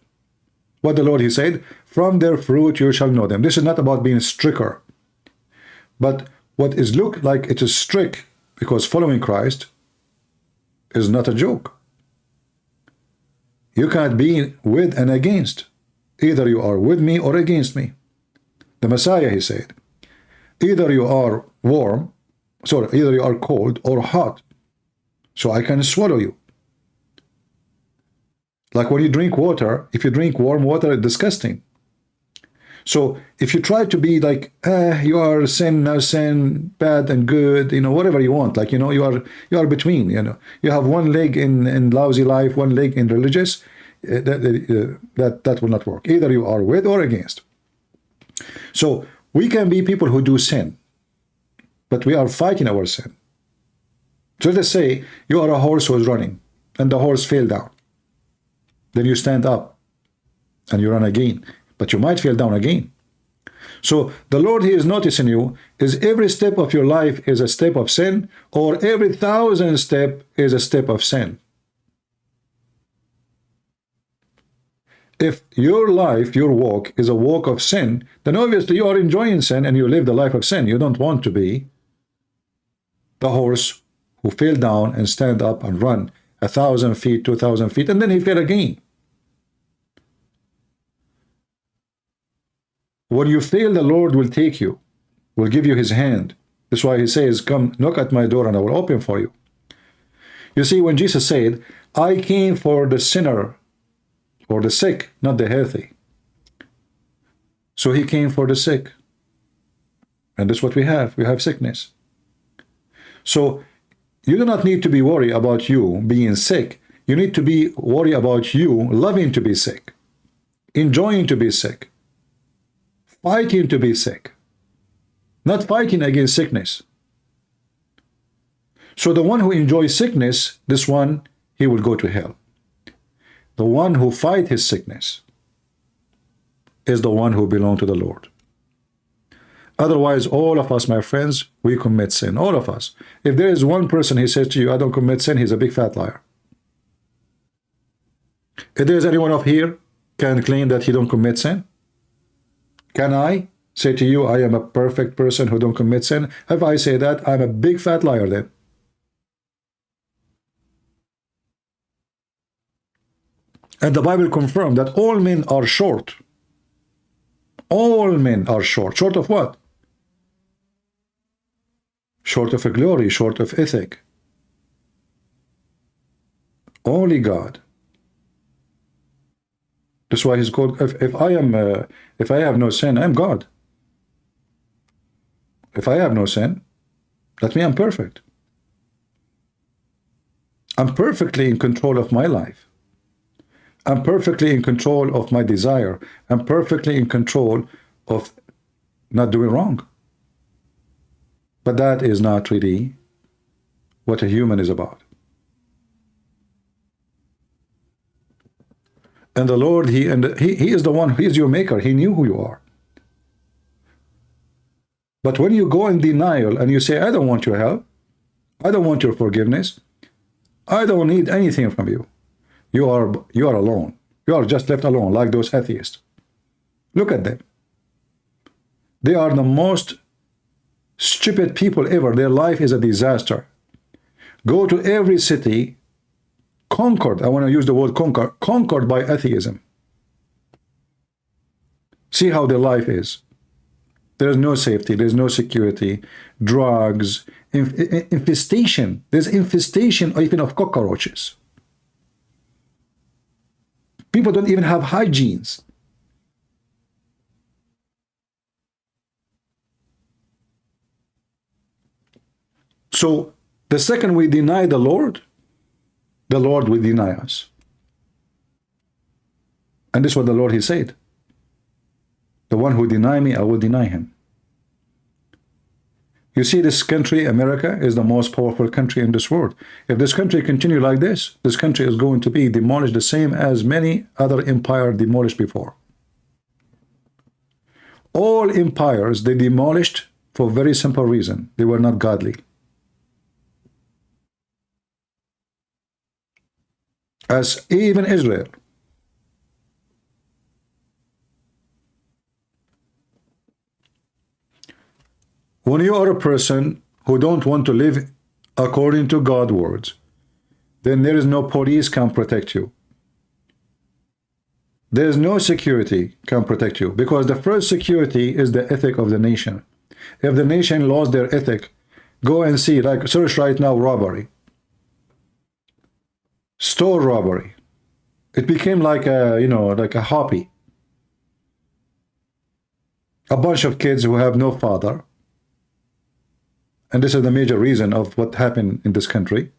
What the Lord, he said, from their fruit you shall know them. This is not about being stricter. But what is look like it is strict, because following Christ is not a joke. You can't be with and against. Either you are with me or against me. The Messiah, he said, either you are warm, either you are cold or hot, so I can swallow you. Like when you drink water, if you drink warm water, it's disgusting. So if you try to be like, you are sin, no sin, bad and good, whatever you want, like, you are between, you have one leg in lousy life, one leg in religious, that will not work. Either you are with or against. So we can be people who do sin, but we are fighting our sin. So let's say you are a horse who is running and the horse fell down. Then you stand up and you run again, but you might fall down again. So the Lord, he is noticing you, is every step of your life is a step of sin, or every 1,000 step is a step of sin. If your life, your walk is a walk of sin, then obviously you are enjoying sin and you live the life of sin. You don't want to be the horse who fell down and stand up and run 1,000 feet, 2,000 feet, and then he fell again. When you fail, the Lord will take you, will give you his hand. That's why he says, come, knock at my door and I will open for you. You see, when Jesus said, I came for the sinner or the sick, not the healthy. So he came for the sick. And that's what we have. We have sickness. So you do not need to be worried about you being sick. You need to be worried about you loving to be sick, enjoying to be sick, fighting to be sick, not fighting against sickness. So the one who enjoys sickness, this one, he will go to hell. The one who fights his sickness is the one who belongs to the Lord. Otherwise, all of us, my friends, we commit sin. All of us. If there is one person, he says to you, I don't commit sin, he's a big fat liar. If there is anyone up here can claim that he don't commit sin, can I say to you, I am a perfect person who don't commit sin? If I say that, I'm a big fat liar then. And the Bible confirmed that all men are short. All men are short. Short of what? Short of a glory, short of ethic. Only God. That's why he's called, if I have no sin, I'm God. If I have no sin, that means I'm perfect. I'm perfectly in control of my life. I'm perfectly in control of my desire. I'm perfectly in control of not doing wrong. But that is not really what a human is about. And the Lord, he is the one, he is your maker. He knew who you are. But when you go in denial and you say, I don't want your help, I don't want your forgiveness, I don't need anything from you. You are alone. You are just left alone, like those atheists. Look at them. They are the most stupid people ever. Their life is a disaster. Go to every city, conquered, I want to use the word conquered by atheism. See how their life is. There's no safety, there's no security, drugs, infestation. There's infestation even of cockroaches. People don't even have hygienes. So the second we deny the Lord will deny us. And this is what the Lord, he said. The one who deny me, I will deny him. You see, this country, America, is the most powerful country in this world. If this country continue like this country is going to be demolished the same as many other empires demolished before. All empires, they demolished for a very simple reason. They were not godly. As even Israel. When you are a person who don't want to live according to God's words, then there is no police can protect you. There is no security can protect you, because the first security is the ethic of the nation. If the nation lost their ethic, go and see, like search right now, robbery. Store robbery. It became like a, like a hobby. A bunch of kids who have no father. And this is the major reason of what happened in this country.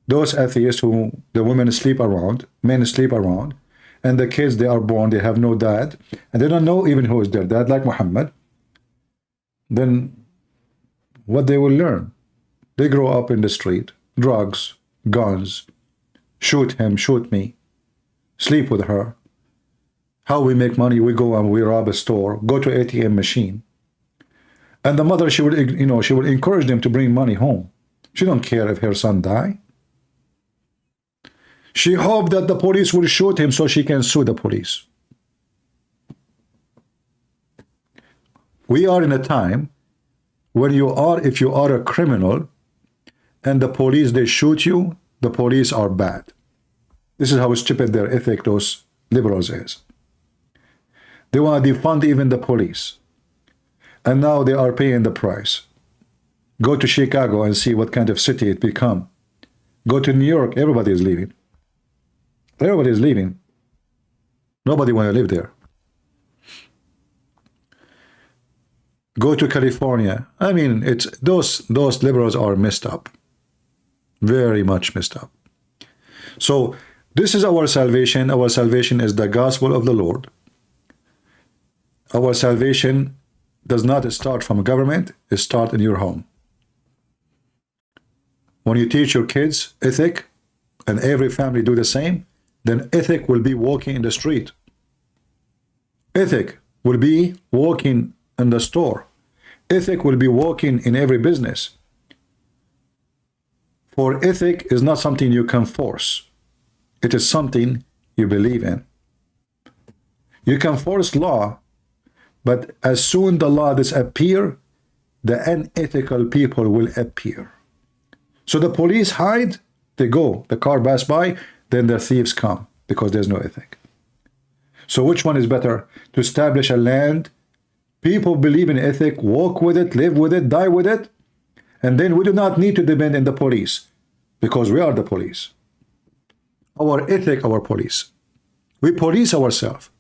Those atheists who the women sleep around, men sleep around, and the kids, they are born, they have no dad, and they don't know even who is their dad, like Muhammad. Then what they will learn? They grow up in the street, drugs, guns, shoot him, shoot me, sleep with her. How we make money? We go and we rob a store, go to ATM machine. And the mother, she would, she would encourage them to bring money home. She don't care if her son die. She hoped that the police will shoot him so she can sue the police. We are in a time when if you are a criminal and the police, they shoot you, the police are bad. This is how stupid their ethic, those liberals, is. They want to defund even the police. And now they are paying the price. Go to Chicago and see what kind of city it become. Go to New York, everybody is leaving. Everybody is leaving. Nobody want to live there. Go to California. I mean, it's those liberals are messed up. Very much messed up. So this is our salvation. Our salvation is the gospel of the Lord. Our salvation does not start from government, it starts in your home. When you teach your kids ethic, and every family do the same, then ethic will be walking in the street. Ethic will be walking in the store. Ethic will be walking in every business. For ethic is not something you can force. It is something you believe in. You can force law, but as soon the law disappear, the unethical people will appear. So the police hide, they go, the car pass by, then the thieves come, because there's no ethic. So which one is better? To establish a land, people believe in ethic, walk with it, live with it, die with it, and then we do not need to depend on the police, because we are the police. Our ethic, our police. We police ourselves.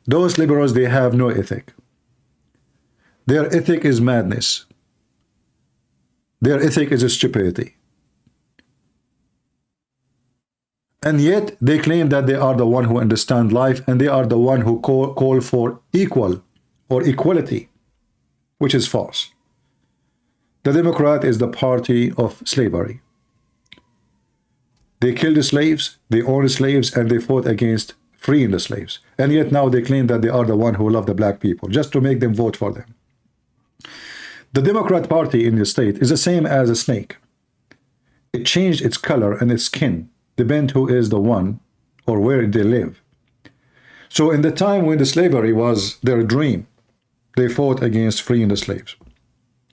Those liberals, they have no ethic. Their ethic is madness. Their ethic is stupidity. And yet they claim that they are the one who understand life, and they are the one who call for equal or equality, which is false. The Democrat is the party of slavery. They killed the slaves, they owned slaves, and they fought against freeing the slaves. And yet now they claim that they are the one who love the black people, just to make them vote for them. The Democrat Party in the state is the same as a snake. It changed its color and its skin, depend who is the one or where they live. So in the time when the slavery was their dream, they fought against freeing the slaves.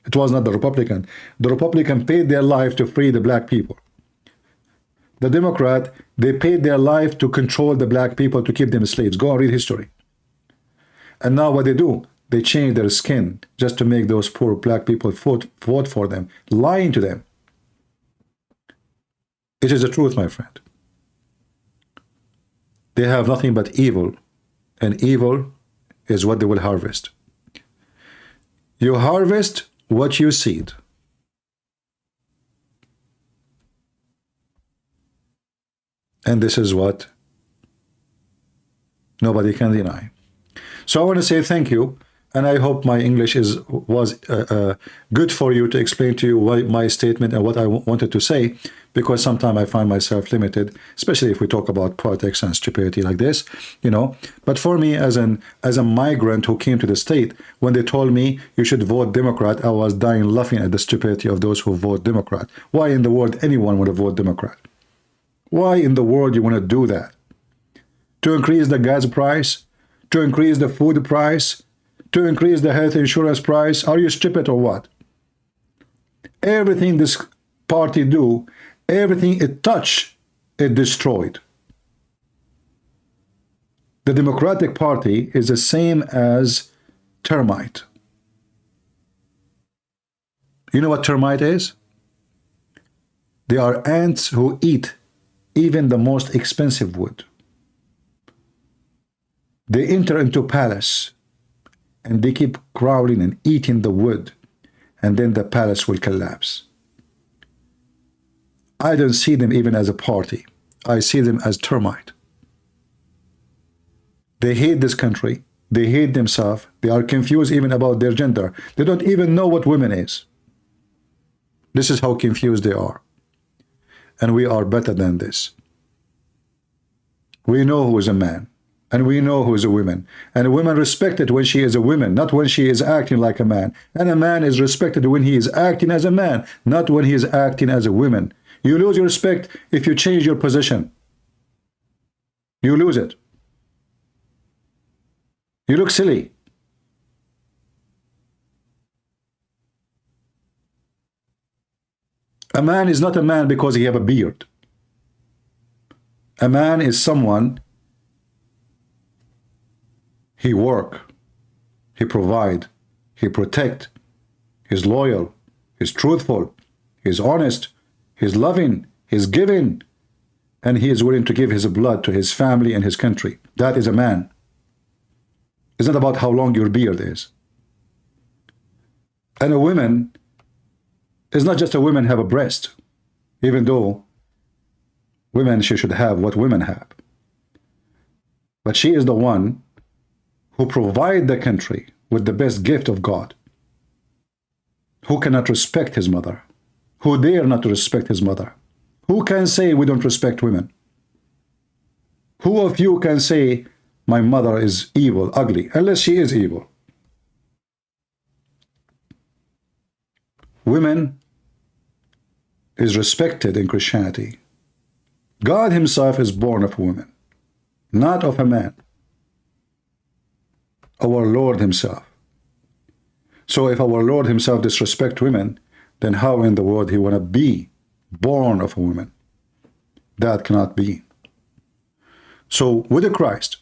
It was not the Republican. The Republican paid their life to free the black people. The Democrat, they paid their life to control the black people, to keep them slaves. Go and read history. And now what they do, they change their skin just to make those poor black people vote for them, lying to them. It is the truth, my friend. They have nothing but evil, and evil is what they will harvest. You harvest what you seed. And this is what nobody can deny. So I want to say thank you, and I hope my English was good for you to explain to you my statement and what I wanted to say, because sometimes I find myself limited, especially if we talk about politics and stupidity like this, you know. But for me, as a migrant who came to the state, when they told me you should vote Democrat, I was dying laughing at the stupidity of those who vote Democrat. Why in the world anyone would vote Democrat? Why in the world you want to do that? To increase the gas price? To increase the food price? To increase the health insurance price? Are you stupid or what? Everything this party do, everything it touch, it destroyed. The Democratic Party is the same as termite. You know what termite is? They are ants who eat even the most expensive wood. They enter into palace and they keep crawling and eating the wood, and then the palace will collapse. I don't see them even as a party. I see them as termite. They hate this country. They hate themselves. They are confused even about their gender. They don't even know what women is. This is how confused they are. And we are better than this. We know who is a man, and we know who is a woman. And a woman respected when she is a woman, not when she is acting like a man. And a man is respected when he is acting as a man, not when he is acting as a woman. You lose your respect if you change your position. You lose it. You look silly. A man is not a man because he have a beard. A man is someone, he work, he provide, he protect, he's loyal, he's truthful, he's honest, he's loving, he's giving, and he is willing to give his blood to his family and his country. That is a man. It's not about how long your beard is. And a woman is not just a woman have a breast, even though women, she should have what women have. But she is the one who provide the country with the best gift of God. Who cannot respect his mother? Who dare not to respect his mother? Who can say we don't respect women? Who of you can say my mother is evil, ugly, unless she is evil? Women is respected in Christianity. God himself is born of woman, not of a man. Our Lord himself. So if our Lord himself disrespect women, then how in the world he want to be born of a woman? That cannot be. So with the Christ,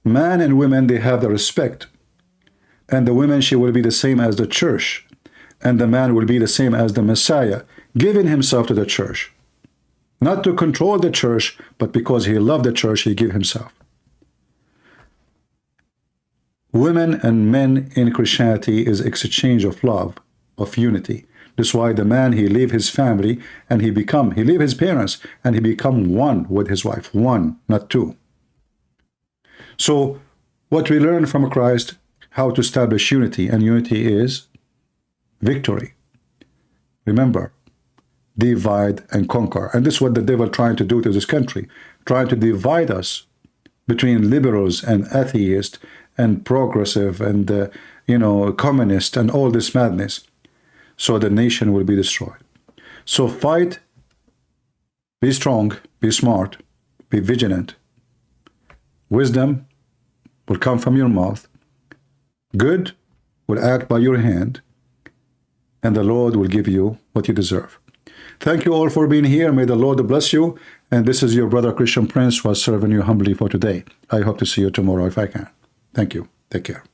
man and women, they have the respect. And the woman, she will be the same as the church. And the man will be the same as the Messiah, giving himself to the church. Not to control the church, but because he loved the church, he gave himself. Women and men in Christianity is exchange of love, of unity. That's why the man, he leave his family and he leave his parents and he become one with his wife. One, not two. So what we learn from Christ, how to establish unity, and unity is victory. Remember, divide and conquer. And this is what the devil trying to do to this country, trying to divide us between liberals and atheists and progressive and, communist and all this madness. So the nation will be destroyed. So fight, be strong, be smart, be vigilant. Wisdom will come from your mouth. Good will act by your hand. And the Lord will give you what you deserve. Thank you all for being here. May the Lord bless you. And this is your brother Christian Prince who was serving you humbly for today. I hope to see you tomorrow if I can. Thank you. Take care.